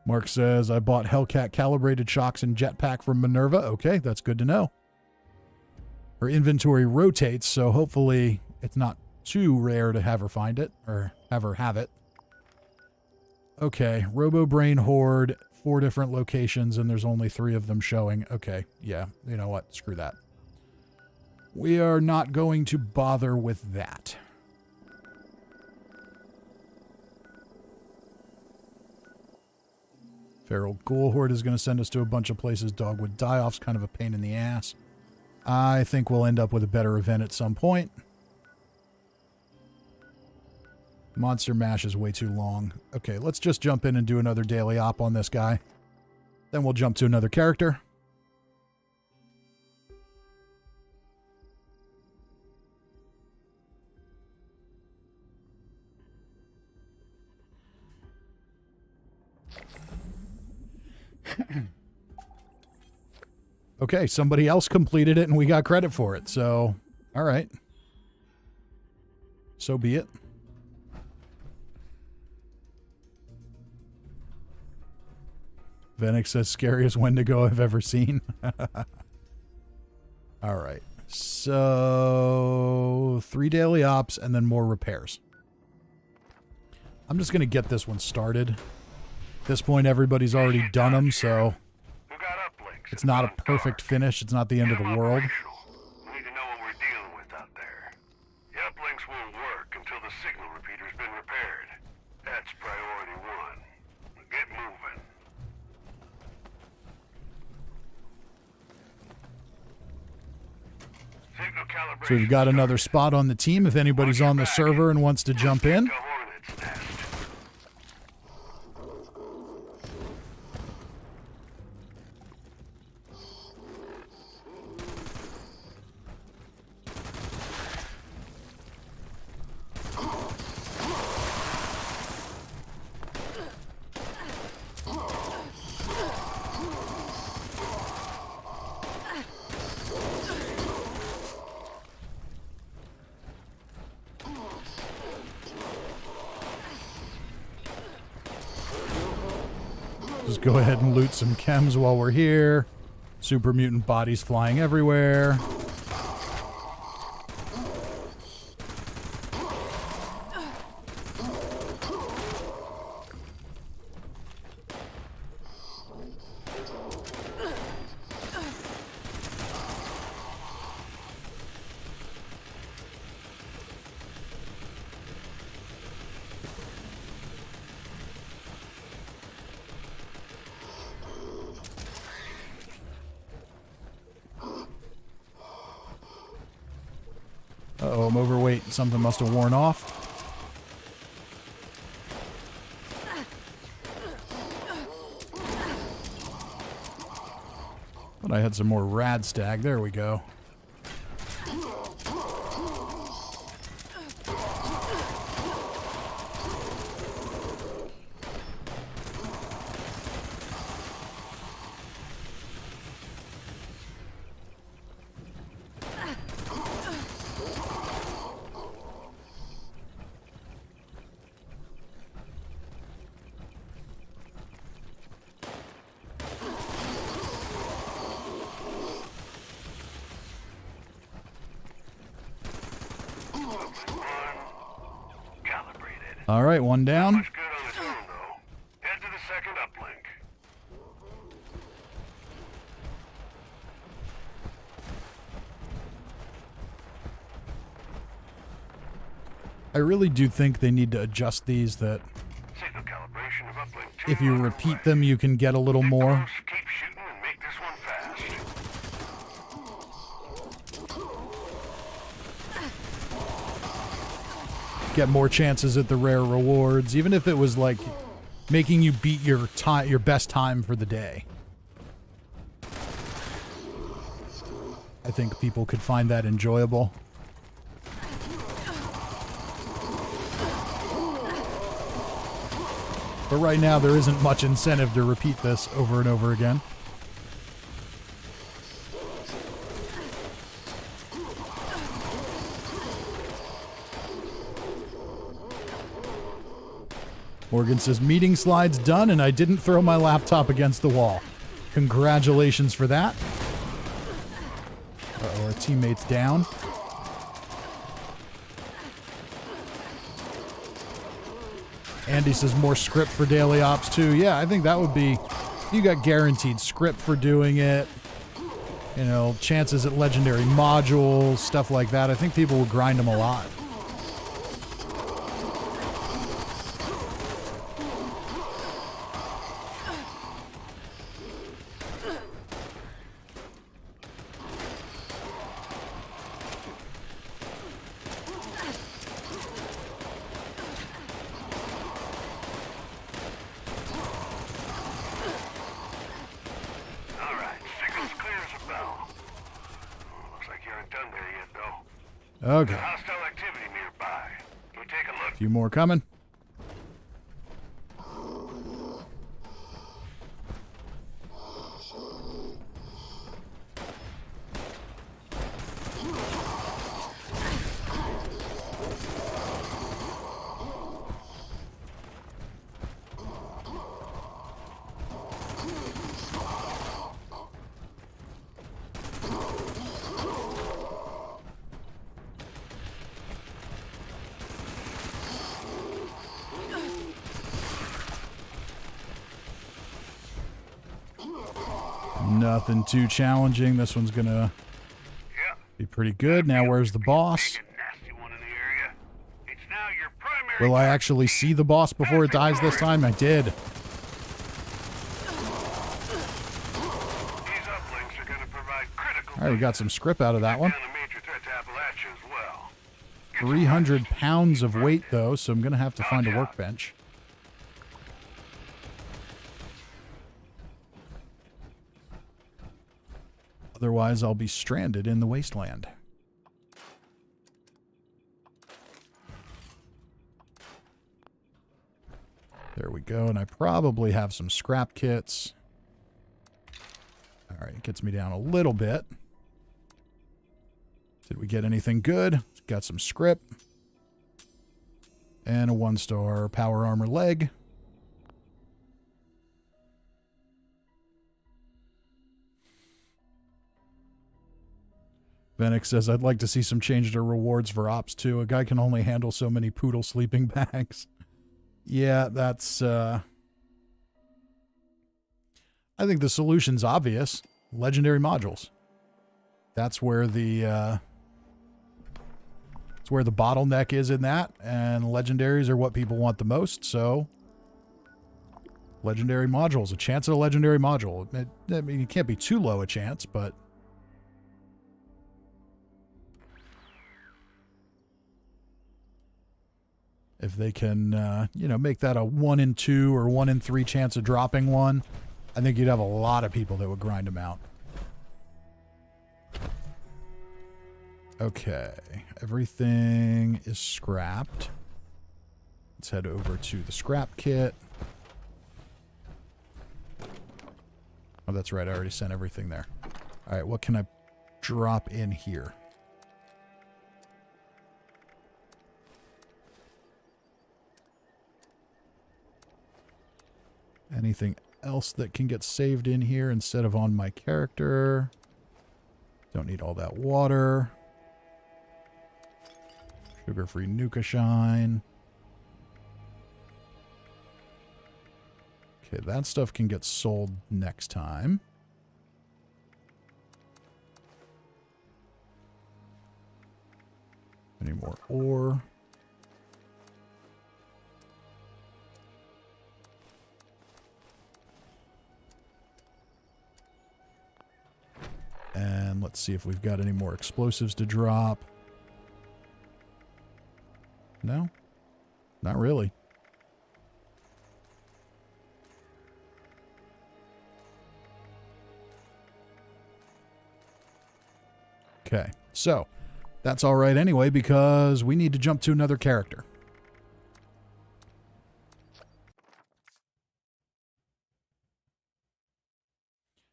Mark says, I bought Hellcat calibrated shocks and jetpack from Minerva. Okay, that's good to know. Her inventory rotates, so hopefully it's not too rare to have her find it, or have her have it. Okay, Robo-Brain Horde, 4 different locations, and there's only 3 of them showing. Okay, yeah, you know what? Screw that. We are not going to bother with that. Feral Ghoul Horde is going to send us to a bunch of places. Dogwood Die-Off's kind of a pain in the ass. I think we'll end up with a better event at some point. Monster Mash is way too long. Okay, let's just jump in and do another daily op on this guy. Then we'll jump to another character. Okay, somebody else completed it and we got credit for it, so, all right. So be it. Venix says scariest Wendigo I've ever seen. All right. So 3 daily ops and then more repairs. I'm just going to get this one started. At this point, everybody's already done them, so it's not a perfect finish. It's not the end of the world.
We need to know what we're dealing with out there. The uplinks won't work until the signal repeater's been repaired. That's priority 1. Get moving. Signal calibration.
So we've got another spot on the team if anybody's on the server and wants to jump in. Just go ahead and loot some chems while we're here. Super mutant bodies flying everywhere. Uh-oh, I'm overweight. Something must have worn off. But I had some more rad stag. There we go. All right, one down.
Much good on its own, though. Head to the second uplink.
I really do think they need to adjust these that
Signal calibration of uplink 2
if you
on
repeat
way.
them, you can get a little more.
Close, keep shooting and make this one fast.
Get more chances at the rare rewards, even if it was like making you beat your best time for the day. I think people could find that enjoyable. But right now there isn't much incentive to repeat this over and over again. Morgan says, meeting slides done and I didn't throw my laptop against the wall. Congratulations for that. Uh-oh, our teammate's down. Andy says more script for daily ops too. Yeah, I think that would be, you got guaranteed script for doing it. You know, chances at legendary modules, stuff like that. I think people would grind them a lot. Okay.
Hostile activity nearby. Go take a look.
A few more coming. Nothing too challenging. This one's gonna be pretty good. Now where's the boss? Will I actually see the boss before it dies this time? I did. Alright, we got some script out of that one. 300 pounds of weight, though, so I'm going to have to find a workbench. Otherwise, I'll be stranded in the wasteland. There we go, and I probably have some scrap kits. Alright, it gets me down a little bit. Did we get anything good? Got some script. And a 1-star power armor leg. Venix says, I'd like to see some change to rewards for Ops 2. A guy can only handle so many poodle sleeping bags. Yeah, that's... I think the solution's obvious. Legendary modules. That's where the bottleneck is in that, and legendaries are what people want the most, so legendary modules, a chance at a legendary module. I mean, it can't be too low a chance, but if they can, you know, make that a 1 in 2 or 1 in 3 chance of dropping one, I think you'd have a lot of people that would grind them out. Okay, everything is scrapped. Let's head over to the scrap kit. Oh, that's right, I already sent everything there. All right, what can I drop in here? Anything else that can get saved in here instead of on my character? Don't need all that water. Sugar-free Nuka Shine. Okay, that stuff can get sold next time. Any more ore? And let's see if we've got any more explosives to drop. No? Not really. Okay, so that's all right anyway because we need to jump to another character.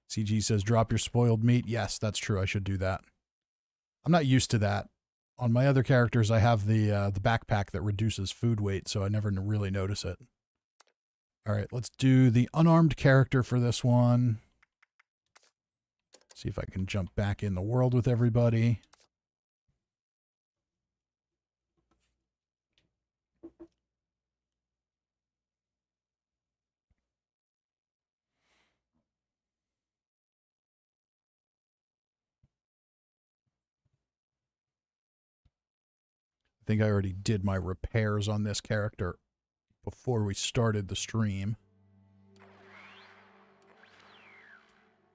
CG says, drop your spoiled meat. Yes, that's true. I should do that. I'm not used to that. On my other characters, I have the backpack that reduces food weight, so I never really notice it. All right, let's do the unarmed character for this one. See if I can jump back in the world with everybody. I think I already did my repairs on this character before we started the stream.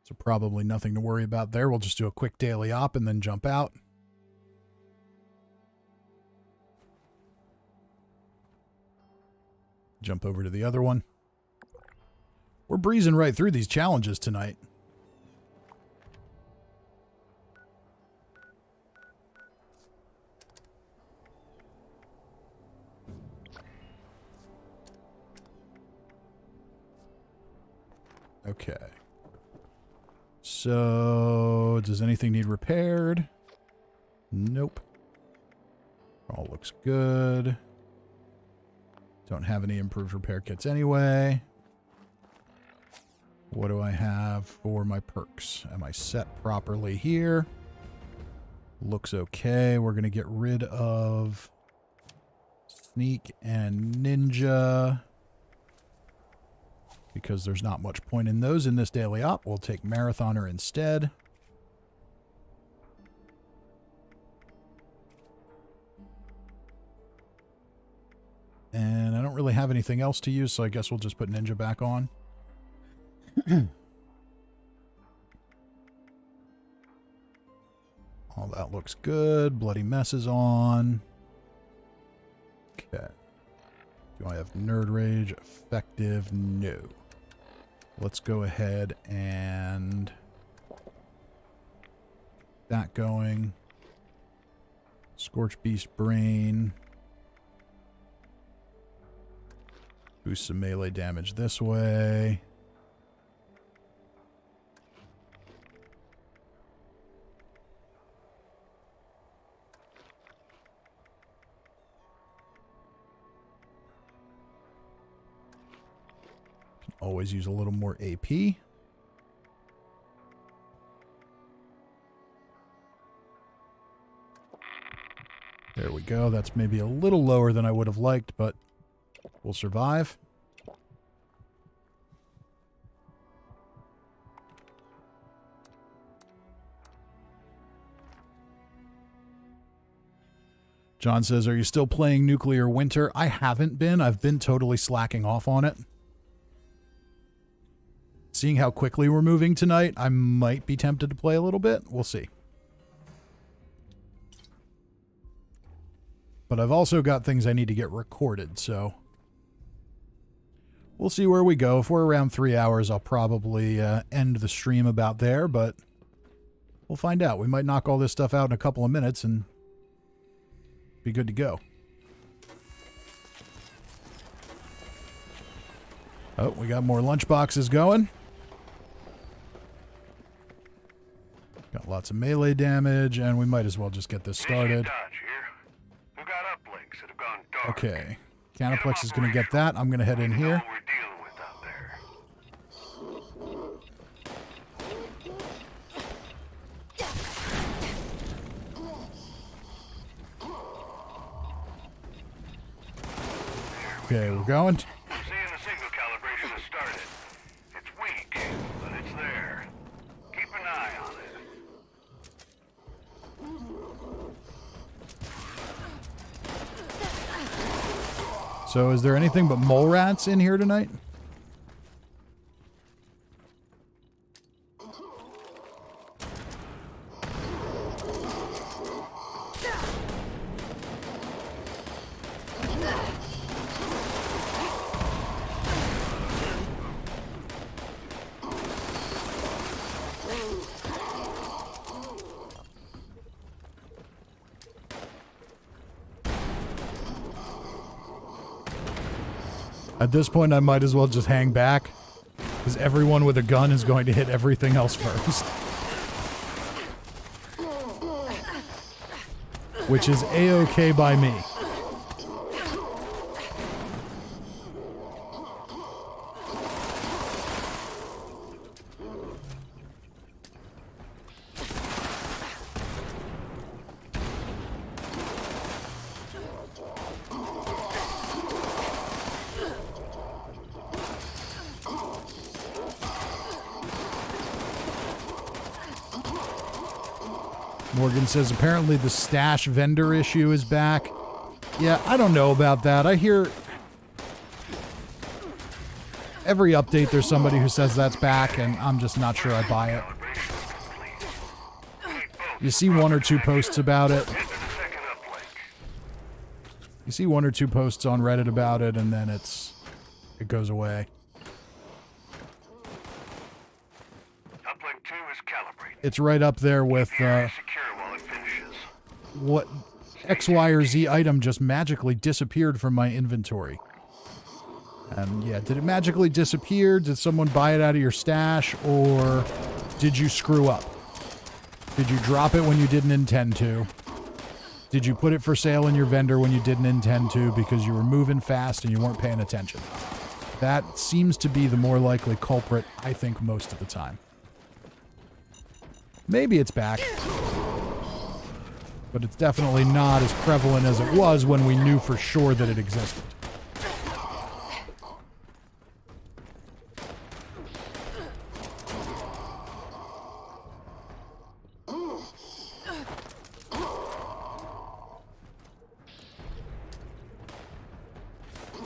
So probably nothing to worry about there. We'll just do a quick daily op and then jump out. Jump over to the other one. We're breezing right through these challenges tonight. Okay. So, does anything need repaired? Nope. All looks good. Don't have any improved repair kits anyway. What do I have for my perks? Am I set properly here? Looks okay. We're going to get rid of Sneak and Ninja. because there's not much point in those in this daily op. We'll take Marathoner instead. And I don't really have anything else to use, so I guess we'll just put Ninja back on. All that looks good. Bloody Mess is on. Okay. Do I have Nerd Rage effective? No. Let's go ahead and that going. Scorch Beast Brain. Boost some melee damage this way. Can always use a little more AP. There we go. That's maybe a little lower than I would have liked, but we'll survive. John says, are you still playing Nuclear Winter? I haven't been. I've been totally slacking off on it. Seeing how quickly we're moving tonight, I might be tempted to play a little bit. We'll see. But I've also got things I need to get recorded, so we'll see where we go. If we're around 3 hours, I'll probably end the stream about there, but we'll find out. We might knock all this stuff out in a couple of minutes and be good to go. Oh, we got more lunch boxes going. Got lots of melee damage, and we might as well just get this started. Okay. Canoplex is going to get that. I'm going to head in here. Okay, we're going.
I'm seeing the signal calibration has started. It's weak, but it's there. Keep an eye on it.
So is there anything but mole rats in here tonight? At this point, I might as well just hang back, because everyone with a gun is going to hit everything else first. Which is A-okay by me. Morgan says apparently the stash vendor issue is back. Yeah, I don't know about that. I hear every update there's somebody who says that's back, and I'm just not sure I buy it. You see one or two posts about it. You see one or two posts on Reddit about it, and then it goes away. It's right up there with what X, Y, or Z item just magically disappeared from my inventory. And yeah, did it magically disappear? Did someone buy it out of your stash? Or did you screw up? Did you drop it when you didn't intend to? Did you put it for sale in your vendor when you didn't intend to because you were moving fast and you weren't paying attention? That seems to be the more likely culprit, I think, most of the time. Maybe it's back. But it's definitely not as prevalent as it was when we knew for sure that it existed.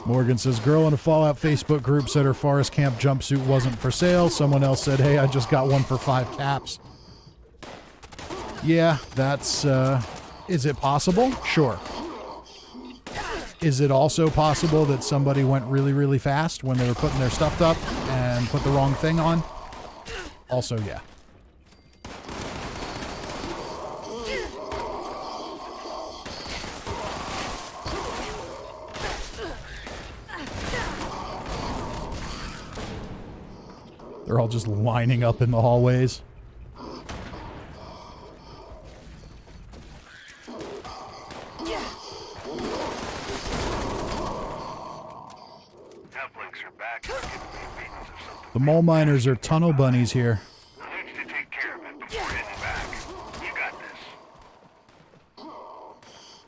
Morgan says, girl in a Fallout Facebook group said her forest camp jumpsuit wasn't for sale. Someone else said, hey, I just got one for 5 caps. Yeah, that's, is it possible? Sure. Is it also possible that somebody went really, really fast when they were putting their stuff up and put the wrong thing on? Also, yeah. They're all just lining up in the hallways. The mole miners are tunnel bunnies here.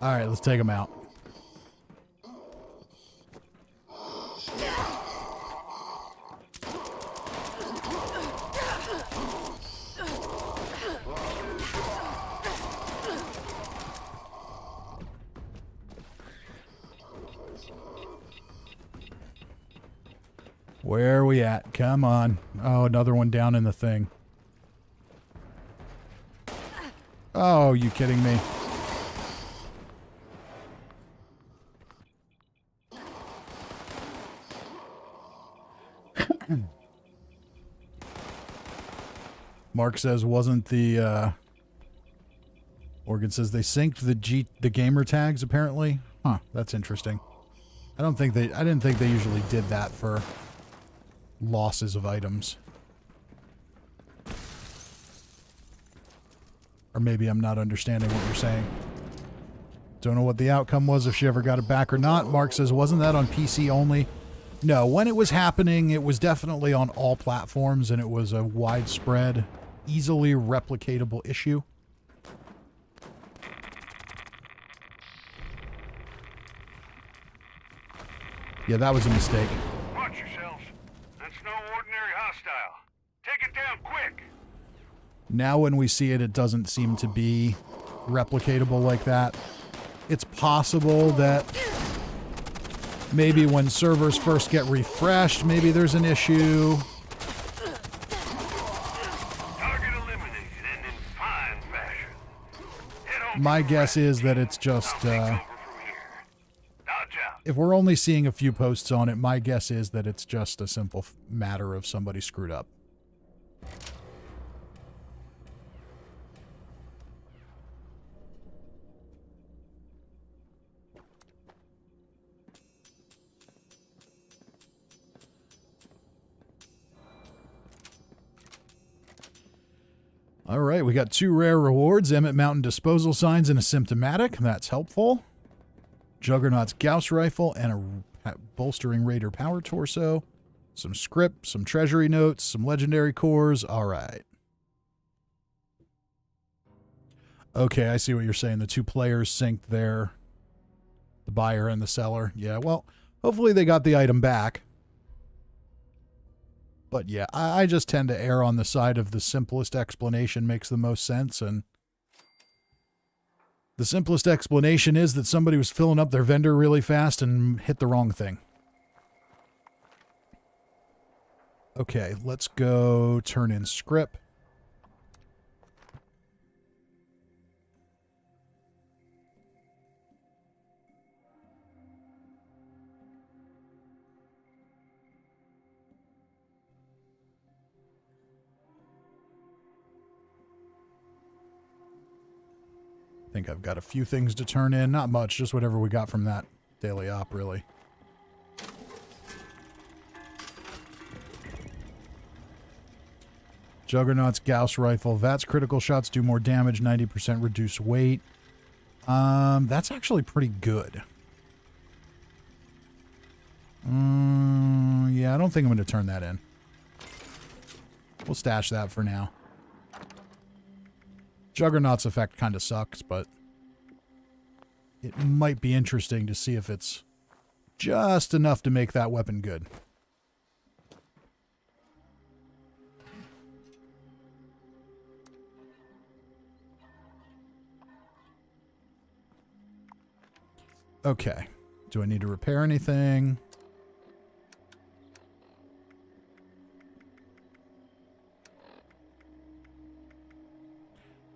Alright, let's take them out. Where are we at? Come on. Oh, another one down in the thing. Oh, you kidding me? Mark says, wasn't the, Morgan says they synced the gamer tags, apparently. Huh, that's interesting. I didn't think they usually did that for losses of items. Or maybe I'm not understanding what you're saying. Don't know what the outcome was, if she ever got it back or not. Mark says, wasn't that on PC only? No, when it was happening, it was definitely on all platforms, and it was a widespread, easily replicatable issue. Yeah, that was a mistake.
Watch yourselves. That's no ordinary hostile. Take it down quick.
Now when we see it, it doesn't seem to be replicatable like that. It's possible that maybe when servers first get refreshed, maybe there's an issue.
Target eliminated and in fine fashion.
My guess is that it's just, if we're only seeing a few posts on it, my guess is that it's just a simple matter of somebody screwed up. All right, we got 2 rare rewards, Emmett Mountain disposal signs and a symptomatic. That's helpful. Juggernaut's Gauss rifle and a bolstering Raider power torso. Some script, some treasury notes, some legendary cores. All right. Okay, I see what you're saying. The 2 players synced there. The buyer and the seller. Yeah, well, hopefully they got the item back. But yeah, I just tend to err on the side of the simplest explanation makes the most sense, and the simplest explanation is that somebody was filling up their vendor really fast and hit the wrong thing. Okay, let's go turn in script. I think I've got a few things to turn in. Not much, just whatever we got from that daily op, really. Juggernaut's Gauss rifle. VATS critical shots do more damage, 90% reduce weight. That's actually pretty good. Yeah, I don't think I'm going to turn that in. We'll stash that for now. Juggernaut's effect kind of sucks, but it might be interesting to see if it's just enough to make that weapon good. Okay. Do I need to repair anything?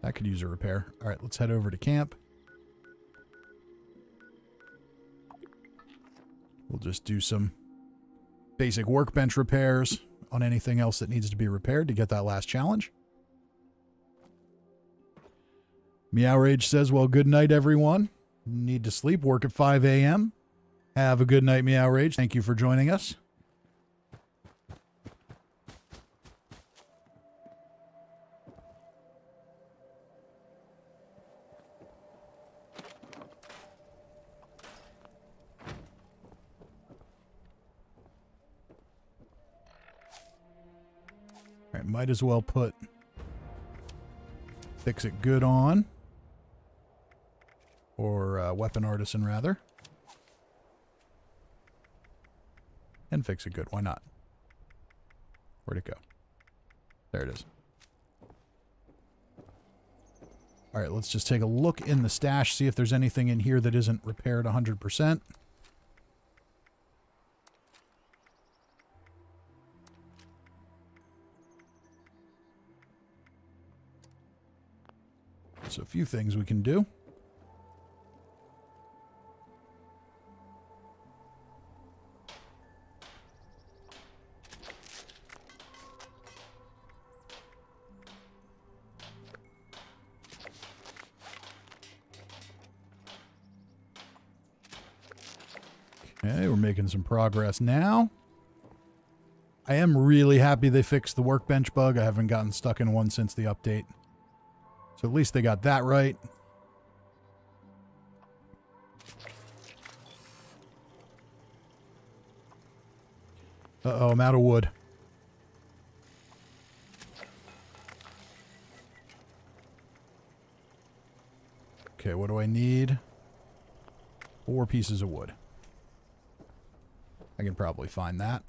That could use a repair. All right, let's head over to camp. We'll just do some basic workbench repairs on anything else that needs to be repaired to get that last challenge. Meow Rage says, well, good night, everyone. Need to sleep, work at 5 a.m. Have a good night, Meow Rage. Thank you for joining us. All right, might as well put Fix It Good on. Or Weapon Artisan, rather. And Fix It Good. Why not? Where'd it go? There it is. All right, let's just take a look in the stash, see if there's anything in here that isn't repaired 100%. So a few things we can do. Okay, we're making some progress now. I am really happy they fixed the workbench bug. I haven't gotten stuck in one since the update. So at least they got that right. Uh-oh, I'm out of wood. Okay, what do I need? 4 pieces of wood. I can probably find that.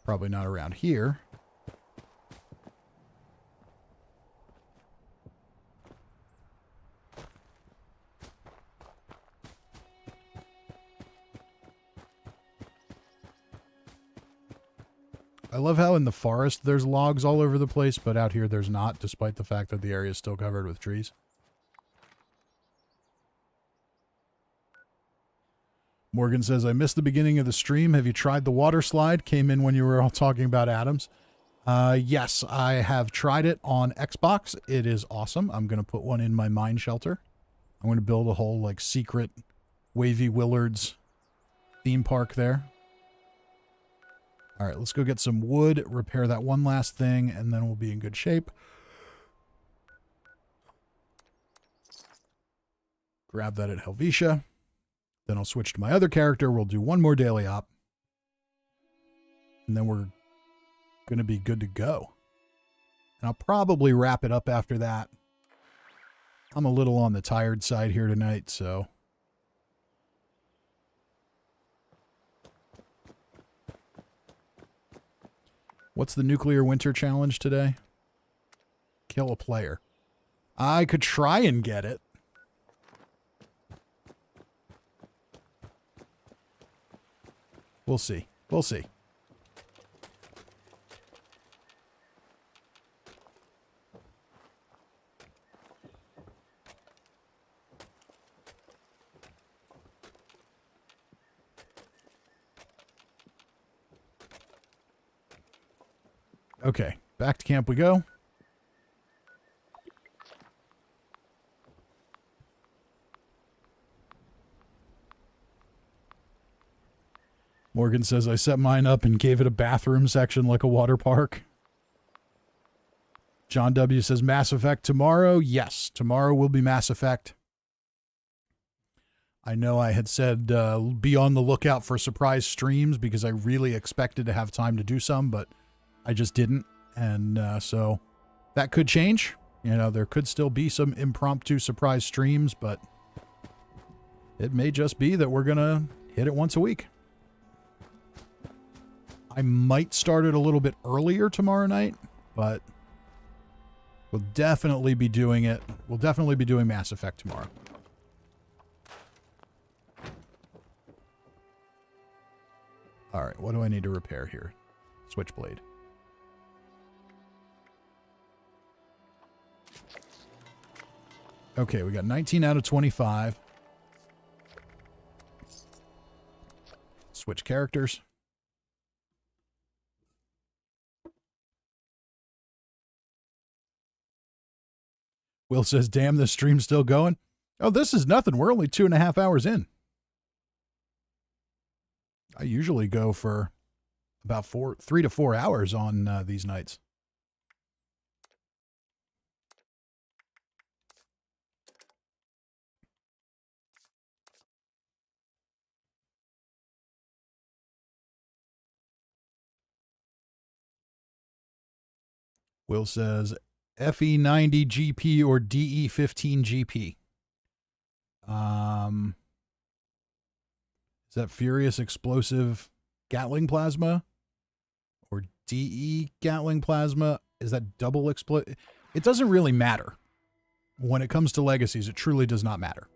Probably not around here. I love how in the forest there's logs all over the place, but out here there's not, despite the fact that the area is still covered with trees. Morgan says, I missed the beginning of the stream. Have you tried the water slide? Came in when you were all talking about atoms. Yes, I have tried it on Xbox. It is awesome. I'm going to put one in my mine shelter. I'm going to build a whole, like, secret Wavy Willards theme park there. All right, let's go get some wood, repair that one last thing, and then we'll be in good shape. Grab that at Helvetia. Then I'll switch to my other character. We'll do one more daily op. And then we're going to be good to go. And I'll probably wrap it up after that. I'm a little on the tired side here tonight, so... What's the nuclear winter challenge today? Kill a player. I could try and get it. We'll see. We'll see. Okay, back to camp we go. Morgan says, I set mine up and gave it a bathroom section like a water park. John W. says, Mass Effect tomorrow. Yes, tomorrow will be Mass Effect. I know I had said be on the lookout for surprise streams because I really expected to have time to do some, but I just didn't. And so that could change. You know, there could still be some impromptu surprise streams, but it may just be that we're going to hit it once a week. I might start it a little bit earlier tomorrow night, but we'll definitely be doing it. We'll definitely be doing Mass Effect tomorrow. All right, what do I need to repair here? Switchblade. Okay, we got 19 out of 25. Switch characters. Will says, damn, this stream's still going. Oh, this is nothing. We're only 2.5 hours in. I usually go for about 3 to 4 hours on these nights. Will says FE90 GP or DE15 GP. Is that Furious Explosive Gatling Plasma or DE Gatling Plasma? Is that double explode? It doesn't really matter. When it comes to legacies, it truly does not matter.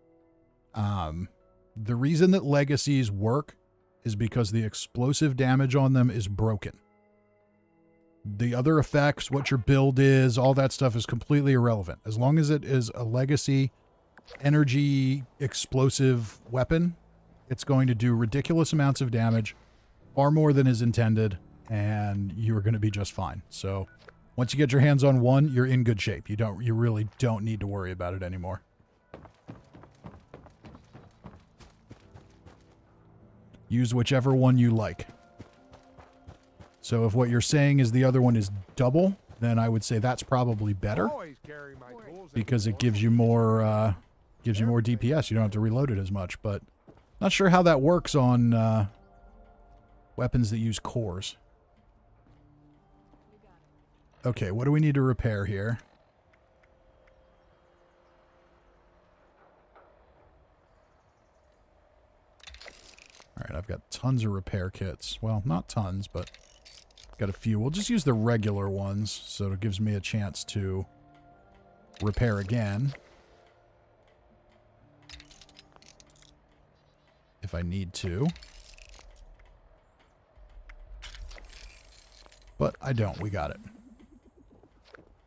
The reason that legacies work is because the explosive damage on them is broken. The other effects, what your build is, all that stuff is completely irrelevant. As long as it is a legacy energy explosive weapon, it's going to do ridiculous amounts of damage, far more than is intended, and you're going to be just fine. So once you get your hands on one, you're in good shape. You really don't need to worry about it anymore. Use whichever one you like. So if what you're saying is the other one is double, then I would say that's probably better because it gives you more DPS. You don't have to reload it as much, but not sure how that works on weapons that use cores. Okay, what do we need to repair here? All right, I've got tons of repair kits. Well, not tons, but got a few. We'll just use the regular ones, so it gives me a chance to repair again if I need to. But I don't. We got it.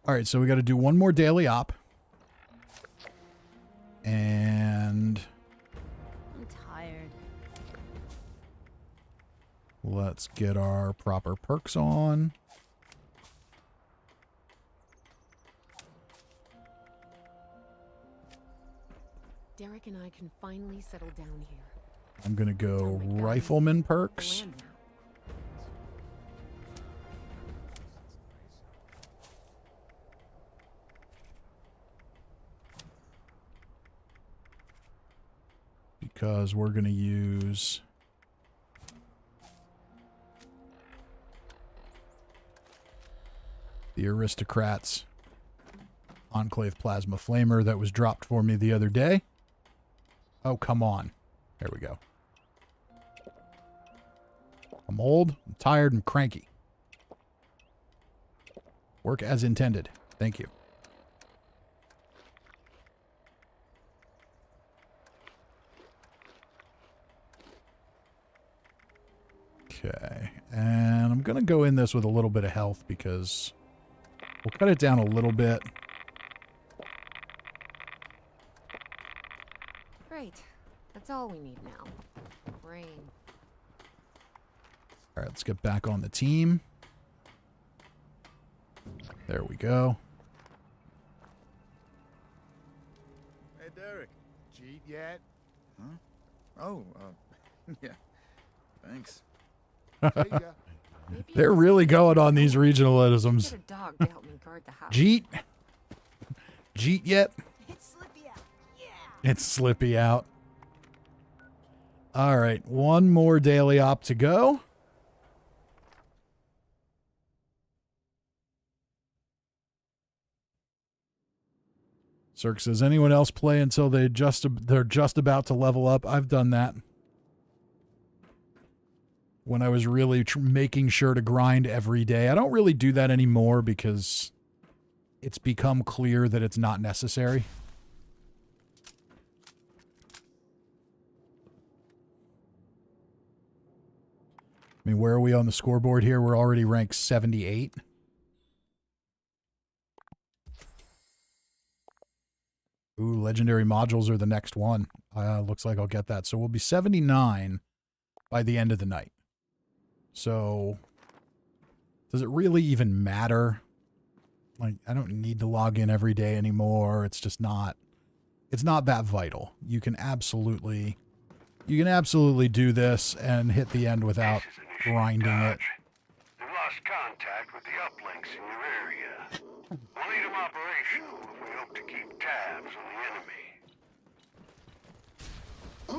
All right, so we got to do one more daily op. And
I'm tired.
let's get our proper perks on.
Derek and I can finally settle down here.
I'm going to go rifleman perks. Because we're going to use the Aristocrats Enclave Plasma Flamer that was dropped for me the other day. Oh, come on. There we go. I'm old, I'm tired, and cranky. Work as intended. Thank you. Okay, and I'm going to go in this with a little bit of health because we'll cut it down a little bit.
Great. That's all we need now. Rain.
All right, let's get back on the team. There we go.
Hey, Derek. Cheat yet? Huh? Oh, yeah. Thanks.
They're really going on these regionalisms.
Get a dog to help me guard the house.
Jeet? Jeet yet?
It's Slippy out. Yeah.
It's Slippy out. All right, one more daily op to go. Cirque says, anyone else play until they're just about to level up? I've done that. When I was really making sure to grind every day. I don't really do that anymore because it's become clear that it's not necessary. I mean, where are we on the scoreboard here? We're already ranked 78. Ooh, legendary modules are the next one. Looks like I'll get that. So we'll be 79 by the end of the night. So does it really even matter? Like, I don't need to log in every day anymore. It's just not, it's not that vital. You can absolutely do this and hit the end without grinding it.
They've lost contact with the uplinks in your area. We'll need them operational if we hope to keep tabs on the enemy. The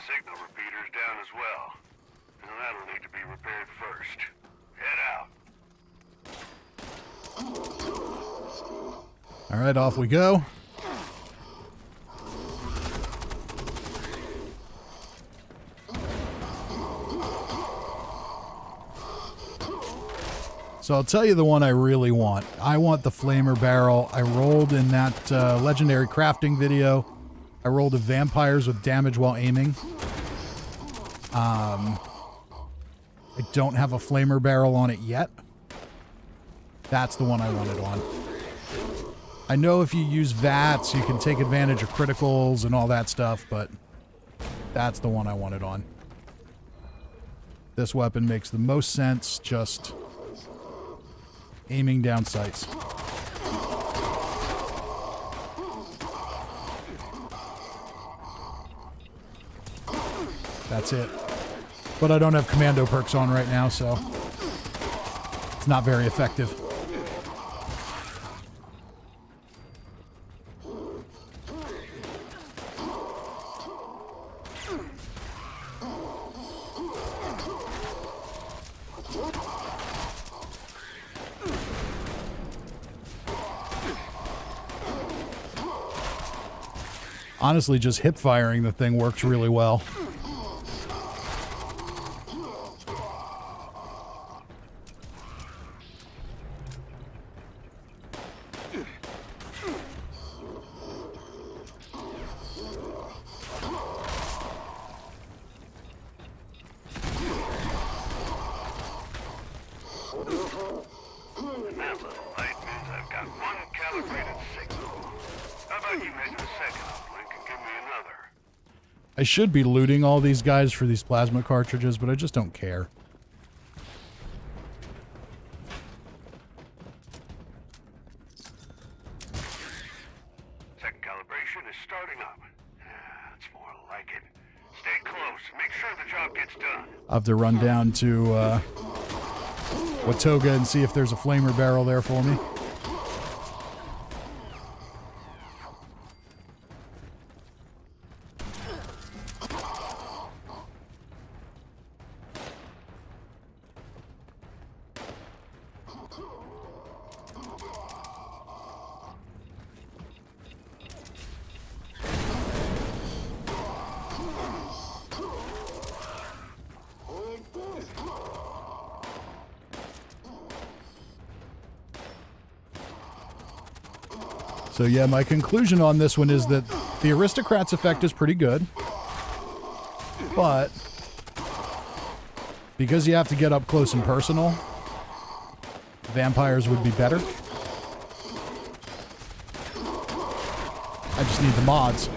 signal repeater's down as well. And that'll need to be repaired first. Head out.
All right, off we go. So I'll tell you the one I really want. I want the flamer barrel. I rolled in that legendary crafting video. I rolled a vampires with damage while aiming. I don't have a flamer barrel on it yet. That's the one I wanted on. I know if you use VATs, you can take advantage of criticals and all that stuff, but that's the one I wanted on. This weapon makes the most sense just aiming down sights. That's it. But I don't have commando perks on right now, so it's not very effective. Honestly, just hip firing the thing works really well. I should be looting all these guys for these plasma cartridges, but I just don't care.
Second calibration is starting up. That's more like it. Stay close. Make sure the job gets done.
I'll have to run down to Watoga and see if there's a flamer barrel there for me. So yeah, my conclusion on this one is that the Aristocrats effect is pretty good, but because you have to get up close and personal, vampires would be better. I just need the mods.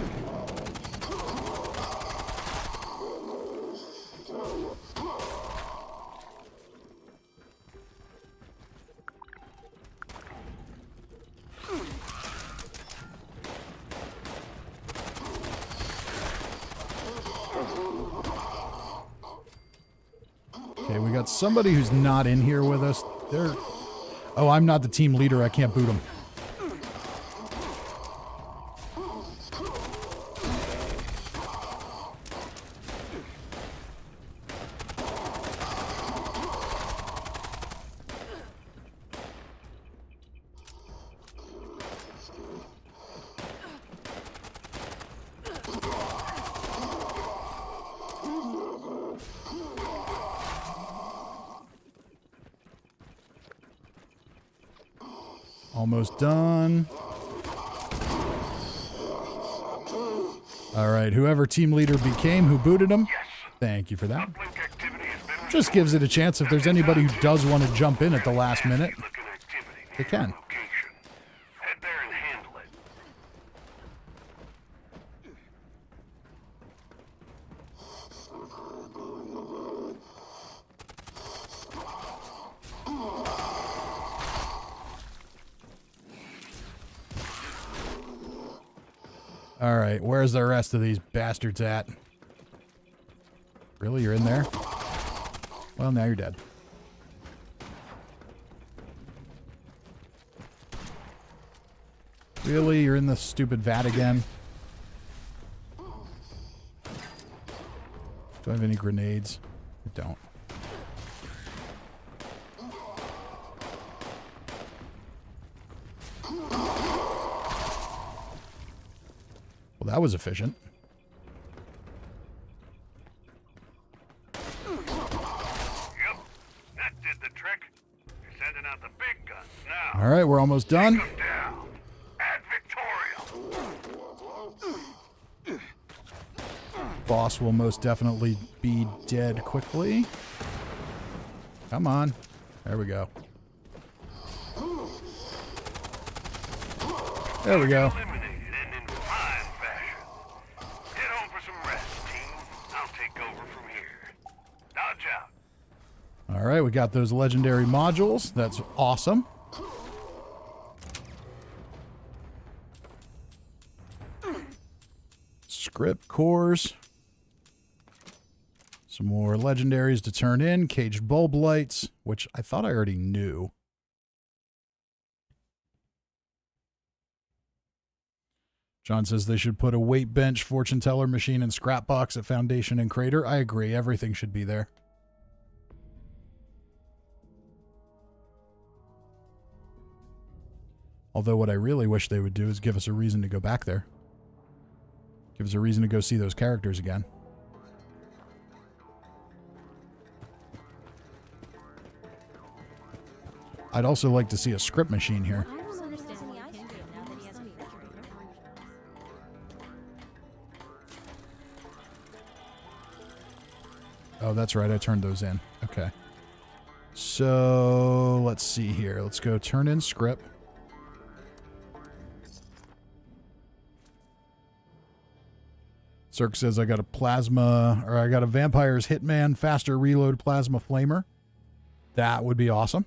Somebody who's not in here with us. Oh, I'm not the team leader. I can't boot them. Almost done. All right, whoever team leader became, who booted him, thank you for that. Just gives it a chance if there's anybody who does want to jump in at the last minute, they can.
Head there and handle it.
All right, where's the rest of these bastards at? Really, you're in there? Well, now you're dead. Really, you're in the stupid vat again? Do I have any grenades? I don't. Well, that was efficient.
Yep, that did the trick. You're sending out the big guns now.
All right, we're almost done.
Take 'em down. Ad Victoriam.
Boss will most definitely be dead quickly. Come on. There we go. There we go.
Eliminated and in fine fashion. Get home for some rest, team. I'll take over from here. Dodge out.
All right, we got those legendary modules. That's awesome. Script cores. Some more legendaries to turn in. Caged bulb lights, which I thought I already knew. John says they should put a weight bench, fortune teller machine, and scrap box at Foundation and Crater. I agree. Everything should be there. Although what I really wish they would do is give us a reason to go back there. Give us a reason to go see those characters again. I'd also like to see a script machine here. Oh, that's right. I turned those in. Okay. So, let's see here. Let's go turn in script. Cirque says I got a plasma, or I got a Vampire's Hitman faster reload plasma flamer. That would be awesome.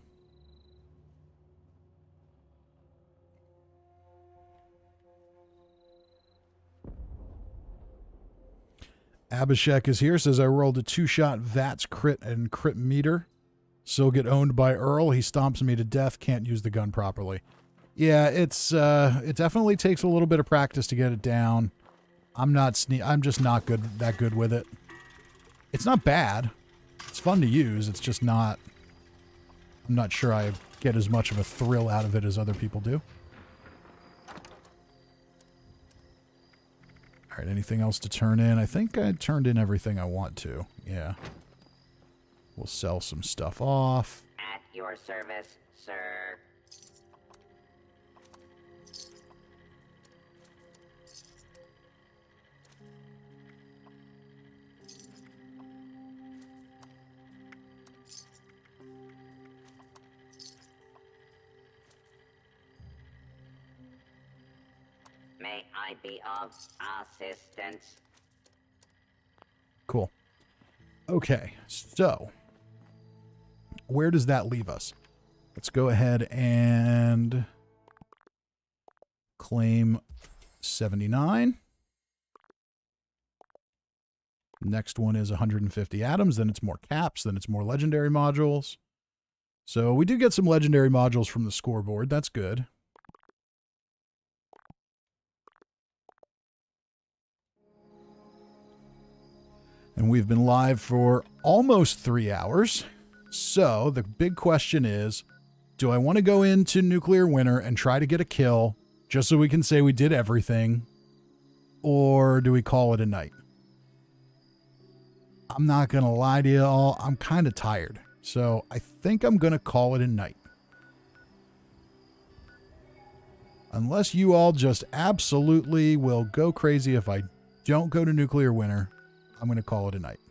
Abhishek is here, says I rolled a 2-shot VATS crit and crit meter. Still get owned by Earl. He stomps me to death. Can't use the gun properly. Yeah, it definitely takes a little bit of practice to get it down. I'm just not that good with it. It's not bad. It's fun to use. It's just not. I'm not sure I get as much of a thrill out of it as other people do. All right, anything else to turn in? I think I turned in everything I want to. Yeah. We'll sell some stuff off.
At your service, sir. May I be of assistance?
Cool. Okay, so where does that leave us? Let's go ahead and claim 79. Next one is 150 atoms, then it's more caps, then it's more legendary modules. So we do get some legendary modules from the scoreboard. That's good. And we've been live for almost 3 hours. So the big question is, do I want to go into Nuclear Winter and try to get a kill just so we can say we did everything? Or do we call it a night? I'm not going to lie to you all. I'm kind of tired. So I think I'm going to call it a night. Unless you all just absolutely will go crazy if I don't go to Nuclear Winter, I'm going to call it a night.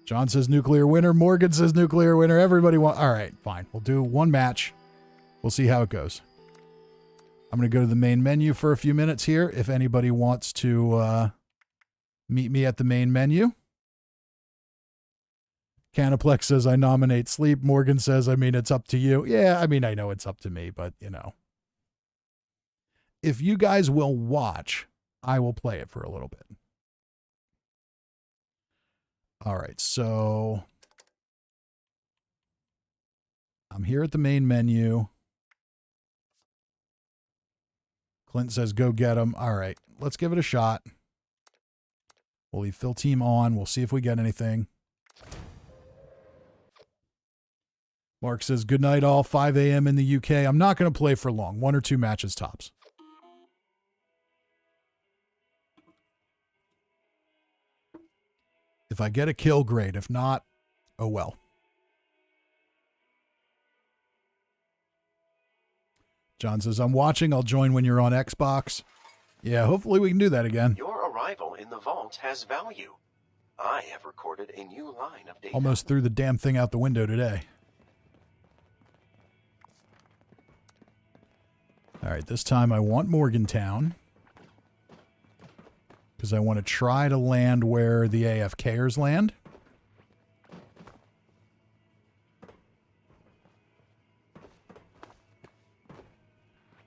John says Nuclear Winter. Morgan says Nuclear Winter. Everybody wants... All right, fine. We'll do one match. We'll see how it goes. I'm going to go to the main menu for a few minutes here. If anybody wants to meet me at the main menu. Canaplex says I nominate sleep. Morgan says, I mean, it's up to you. Yeah, I mean, I know it's up to me, but, you know. if you guys will watch, I will play it for a little bit. All right, so I'm here at the main menu. Clint says, go get him. All right, let's give it a shot. We'll leave Fill Team on. We'll see if we get anything. Mark says, good night all, 5 a.m. in the UK. I'm not going to play for long. 1 or 2 matches tops. If I get a kill, great. If not, oh well. John says, I'm watching. I'll join when you're on Xbox. Yeah, hopefully we can do that again.
Your arrival in the vault has value. I have recorded a new line of data.
Almost threw the damn thing out the window today. All right, this time I want Morgantown. Because I want to try to land where the AFKers land.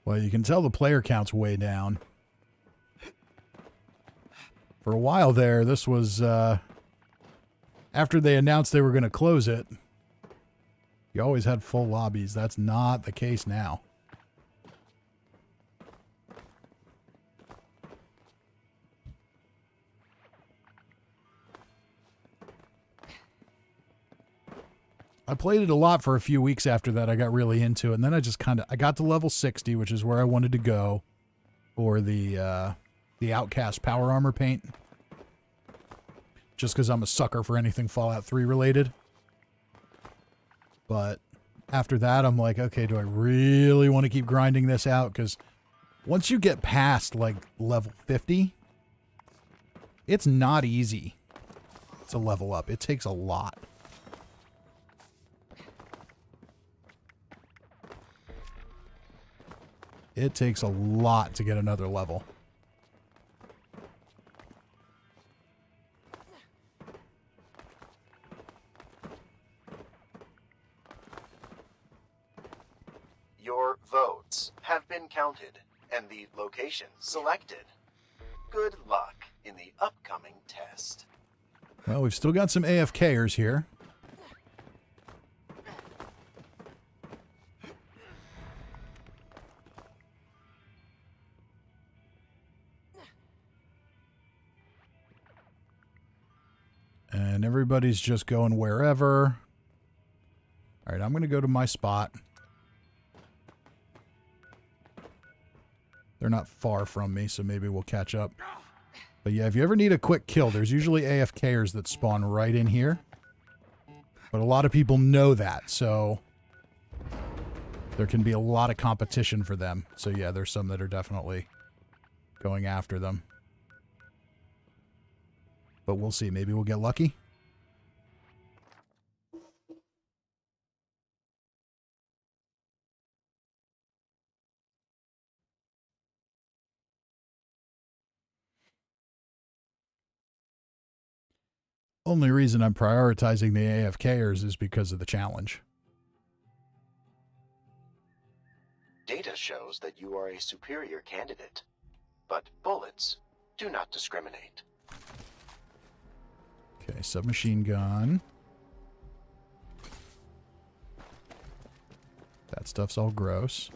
Well, you can tell the player count's way down. For a while there, this was, after they announced they were going to close it, you always had full lobbies. That's not the case now. I played it a lot for a few weeks after that. I got really into it. And then I just I got to level 60, which is where I wanted to go for the Outcast Power Armor paint. Just because I'm a sucker for anything Fallout 3 related. But after that, I'm like, okay, do I really want to keep grinding this out? Because once you get past, like, level 50, it's not easy to level up. It takes a lot. It takes a lot to get another level.
Your votes have been counted and the location selected. Good luck in the upcoming test.
Well, we've still got some AFKers here. And everybody's just going wherever. All right, I'm going to go to my spot. They're not far from me, so maybe we'll catch up. But yeah, if you ever need a quick kill, there's usually AFKers that spawn right in here. But a lot of people know that, so there can be a lot of competition for them. So yeah, there's some that are definitely going after them. But we'll see. Maybe we'll get lucky. Only reason I'm prioritizing the AFKers is because of the challenge.
Data shows that you are a superior candidate, but bullets do not discriminate.
Okay, submachine gun. That stuff's all gross.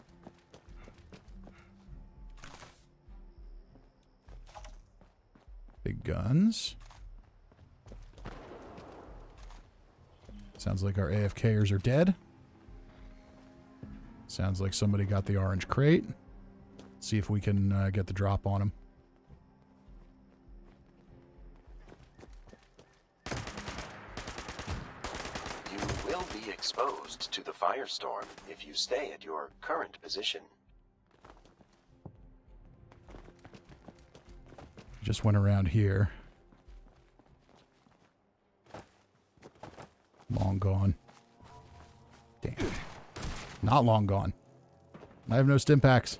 Big guns. Sounds like our AFKers are dead. Sounds like somebody got the orange crate. Let's see if we can get the drop on them.
You will be exposed to the firestorm if you stay at your current position.
Just went around here. Long gone. Damn. Not long gone. I have no stim packs.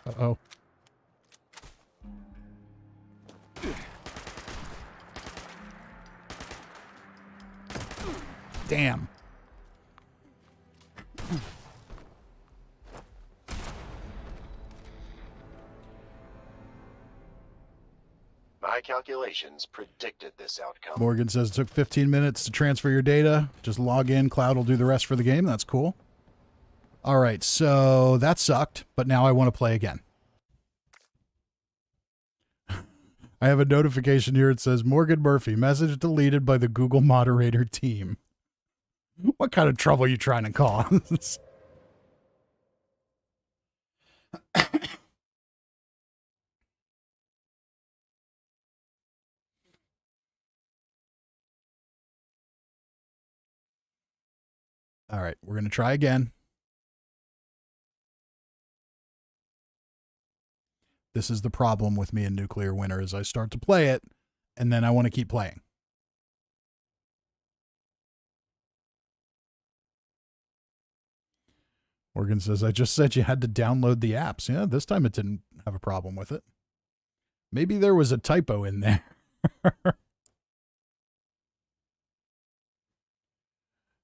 Uh-oh. Damn.
My calculations predicted this outcome.
Morgan says it took 15 minutes to transfer your data. Just log in. Cloud will do the rest for the game. That's cool. All right, so that sucked, but now I want to play again. I have a notification here. It says, Morgan Murphy, message deleted by the Google moderator team. What kind of trouble are you trying to cause? All right, we're going to try again. This is the problem with me in Nuclear Winter is I start to play it, and then I want to keep playing. Morgan says, I just said you had to download the apps. Yeah, this time it didn't have a problem with it. Maybe there was a typo in there.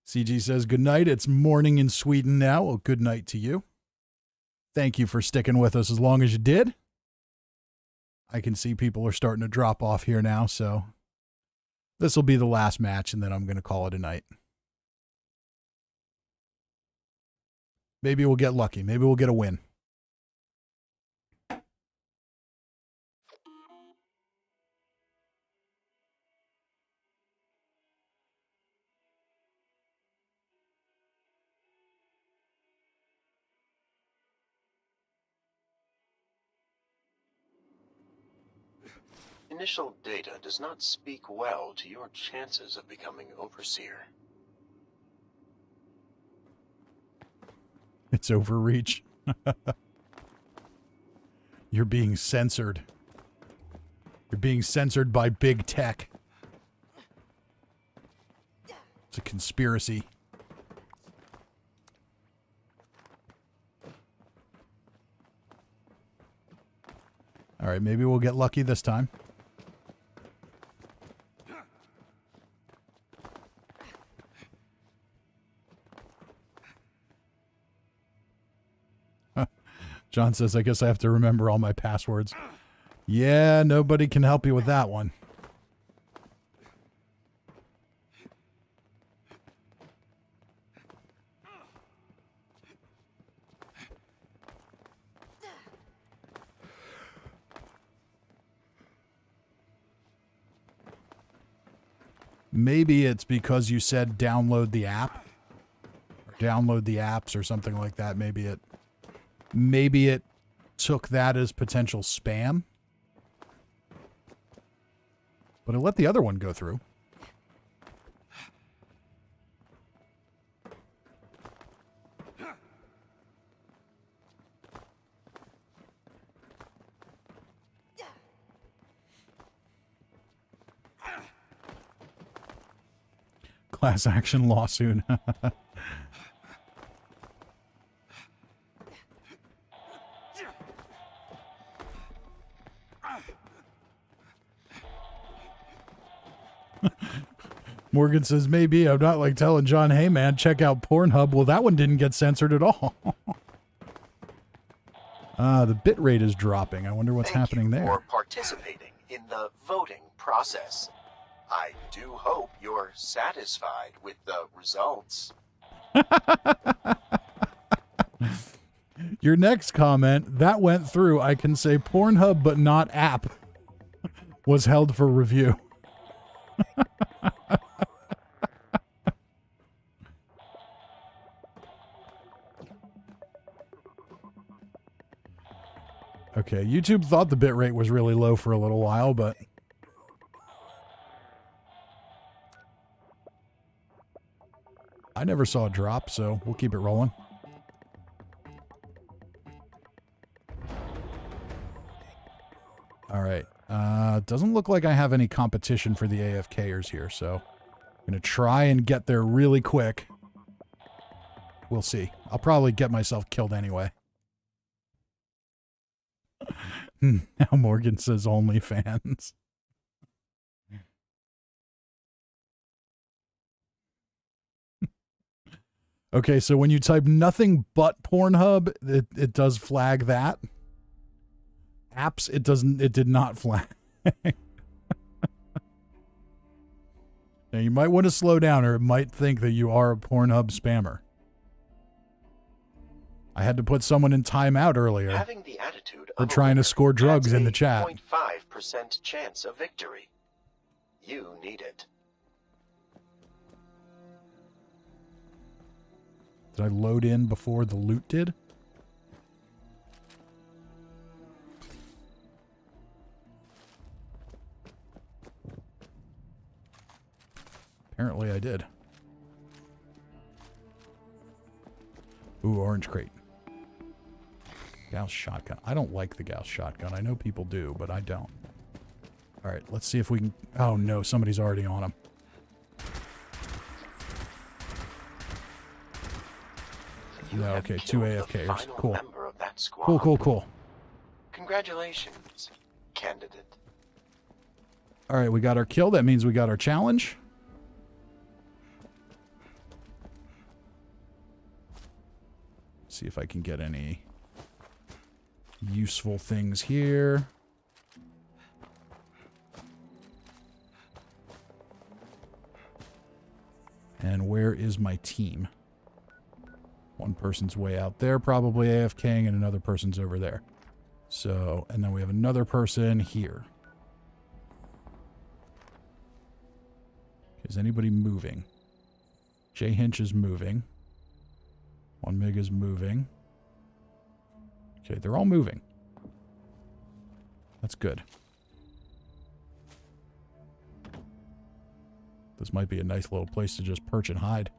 CG says, good night. It's morning in Sweden now. Well, good night to you. Thank you for sticking with us as long as you did. I can see people are starting to drop off here now, so this will be the last match, and then I'm going to call it a night. Maybe we'll get lucky. Maybe we'll get a win.
Initial data does not speak well to your chances of becoming Overseer.
It's overreach. You're being censored. You're being censored by big tech. It's a conspiracy. All right, maybe we'll get lucky this time. John says, I guess I have to remember all my passwords. Yeah, nobody can help you with that one. Maybe it's because you said download the app. Or download the apps or something like that. Maybe it took that as potential spam. But it let the other one go through. Class action lawsuit. Morgan says, maybe. I'm not like telling John, hey, man, check out Pornhub. Well, that one didn't get censored at all. The bitrate is dropping. I wonder what's happening there.
For participating in the voting process. I do hope you're satisfied with the results.
Your next comment, that went through. I can say Pornhub, but not app, was held for review. Okay, YouTube thought the bitrate was really low for a little while, but I never saw a drop, so we'll keep it rolling. All right. Doesn't look like I have any competition for the AFKers here, so I'm going to try and get there really quick. We'll see. I'll probably get myself killed anyway. Now Morgan says OnlyFans. Okay, so when you type nothing but Pornhub, it does flag that. Apps, it did not flag. Now you might want to slow down or it might think that you are a Pornhub spammer. I had to put someone in timeout earlier
Having the attitude
for
of a
trying to
winner
score drugs
adds
in the
a
chat.
0.5% chance of victory. You need it.
Did I load in before the loot did? Apparently I did. Ooh, orange crate. Gauss shotgun. I don't like the Gauss shotgun. I know people do, but I don't. All right, let's see if we can... Oh, no, somebody's already on him. No, okay, 2 AFKers. Cool. Cool, cool, cool.
Congratulations, candidate.
All right, we got our kill. That means we got our challenge. See if I can get any useful things here. And where is my team? One person's way out there, probably AFKing, and another person's over there. So, and then we have another person here. Is anybody moving? J Hinch is moving. 1 Mig is moving. Okay, they're all moving. That's good. This might be a nice little place to just perch and hide.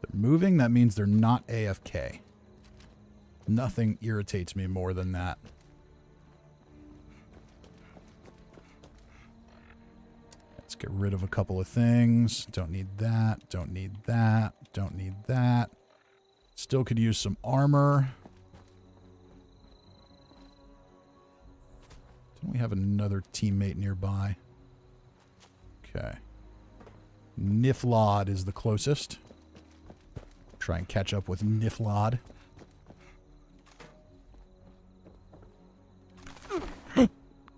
They're moving, that means they're not AFK. Nothing irritates me more than that. Let's get rid of a couple of things. Don't need that. Don't need that. Don't need that. Still could use some armor. Don't we have another teammate nearby? Okay. Niflod is the closest. Try and catch up with Niflod.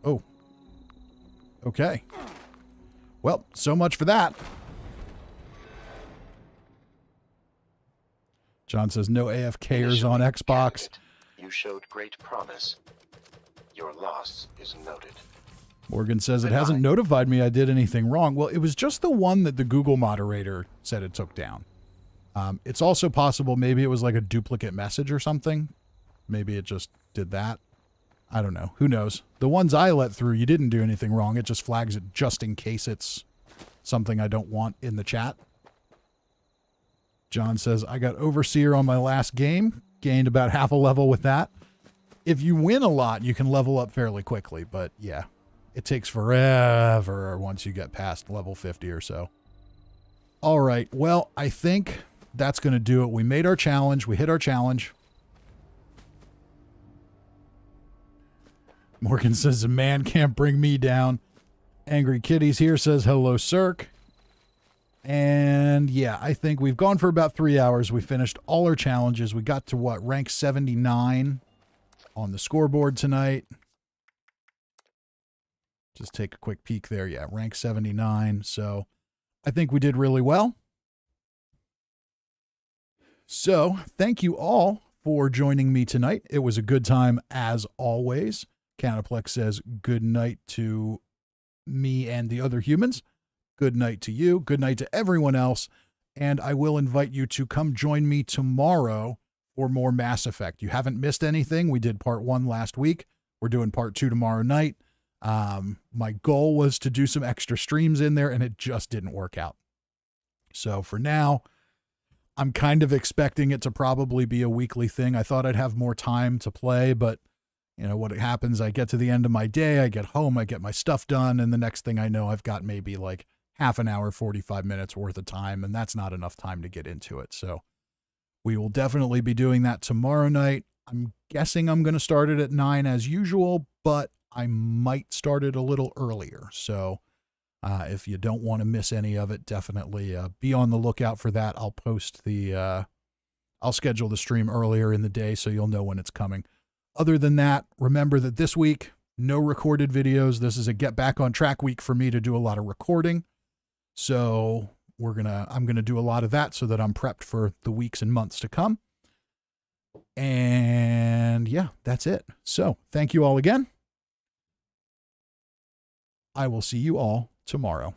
Oh. Okay. Well, so much for that. John says no AFKers on Xbox.
You showed great promise. Your loss is noted.
Morgan says it hasn't notified me I did anything wrong. Well, it was just the one that the Google moderator said it took down. It's also possible maybe it was like a duplicate message or something. Maybe it just did that. I don't know. Who knows? The ones I let through, you didn't do anything wrong. It just flags it just in case it's something I don't want in the chat. John says, I got Overseer on my last game. Gained about half a level with that. If you win a lot, you can level up fairly quickly. But yeah, it takes forever once you get past level 50 or so. All right. Well, I think that's going to do it. We made our challenge. We hit our challenge. Morgan says, a man can't bring me down. Angry Kitties here says, hello, Cirque. And yeah, I think we've gone for about 3 hours. We finished all our challenges. We got to what? Rank 79 on the scoreboard tonight. Just take a quick peek there. Yeah, rank 79. So I think we did really well. So thank you all for joining me tonight. It was a good time as always. Canaplex says good night to me and the other humans. Good night to you. Good night to everyone else. And I will invite you to come join me tomorrow for more Mass Effect. You haven't missed anything. We did part 1 last week. We're doing part 2 tomorrow night. My goal was to do some extra streams in there, and it just didn't work out. So for now, I'm kind of expecting it to probably be a weekly thing. I thought I'd have more time to play, but you know what happens, I get to the end of my day, I get home, I get my stuff done, and the next thing I know, I've got maybe like half an hour, 45 minutes worth of time, and that's not enough time to get into it. So we will definitely be doing that tomorrow night. I'm guessing I'm going to start it at 9 as usual, but I might start it a little earlier. So If you don't want to miss any of it, definitely be on the lookout for that. I'll post the, I'll schedule the stream earlier in the day so you'll know when it's coming. Other than that, remember that this week, no recorded videos. This is a get back on track week for me to do a lot of recording. So I'm going to do a lot of that so that I'm prepped for the weeks and months to come. And yeah, that's it. So thank you all again. I will see you all tomorrow.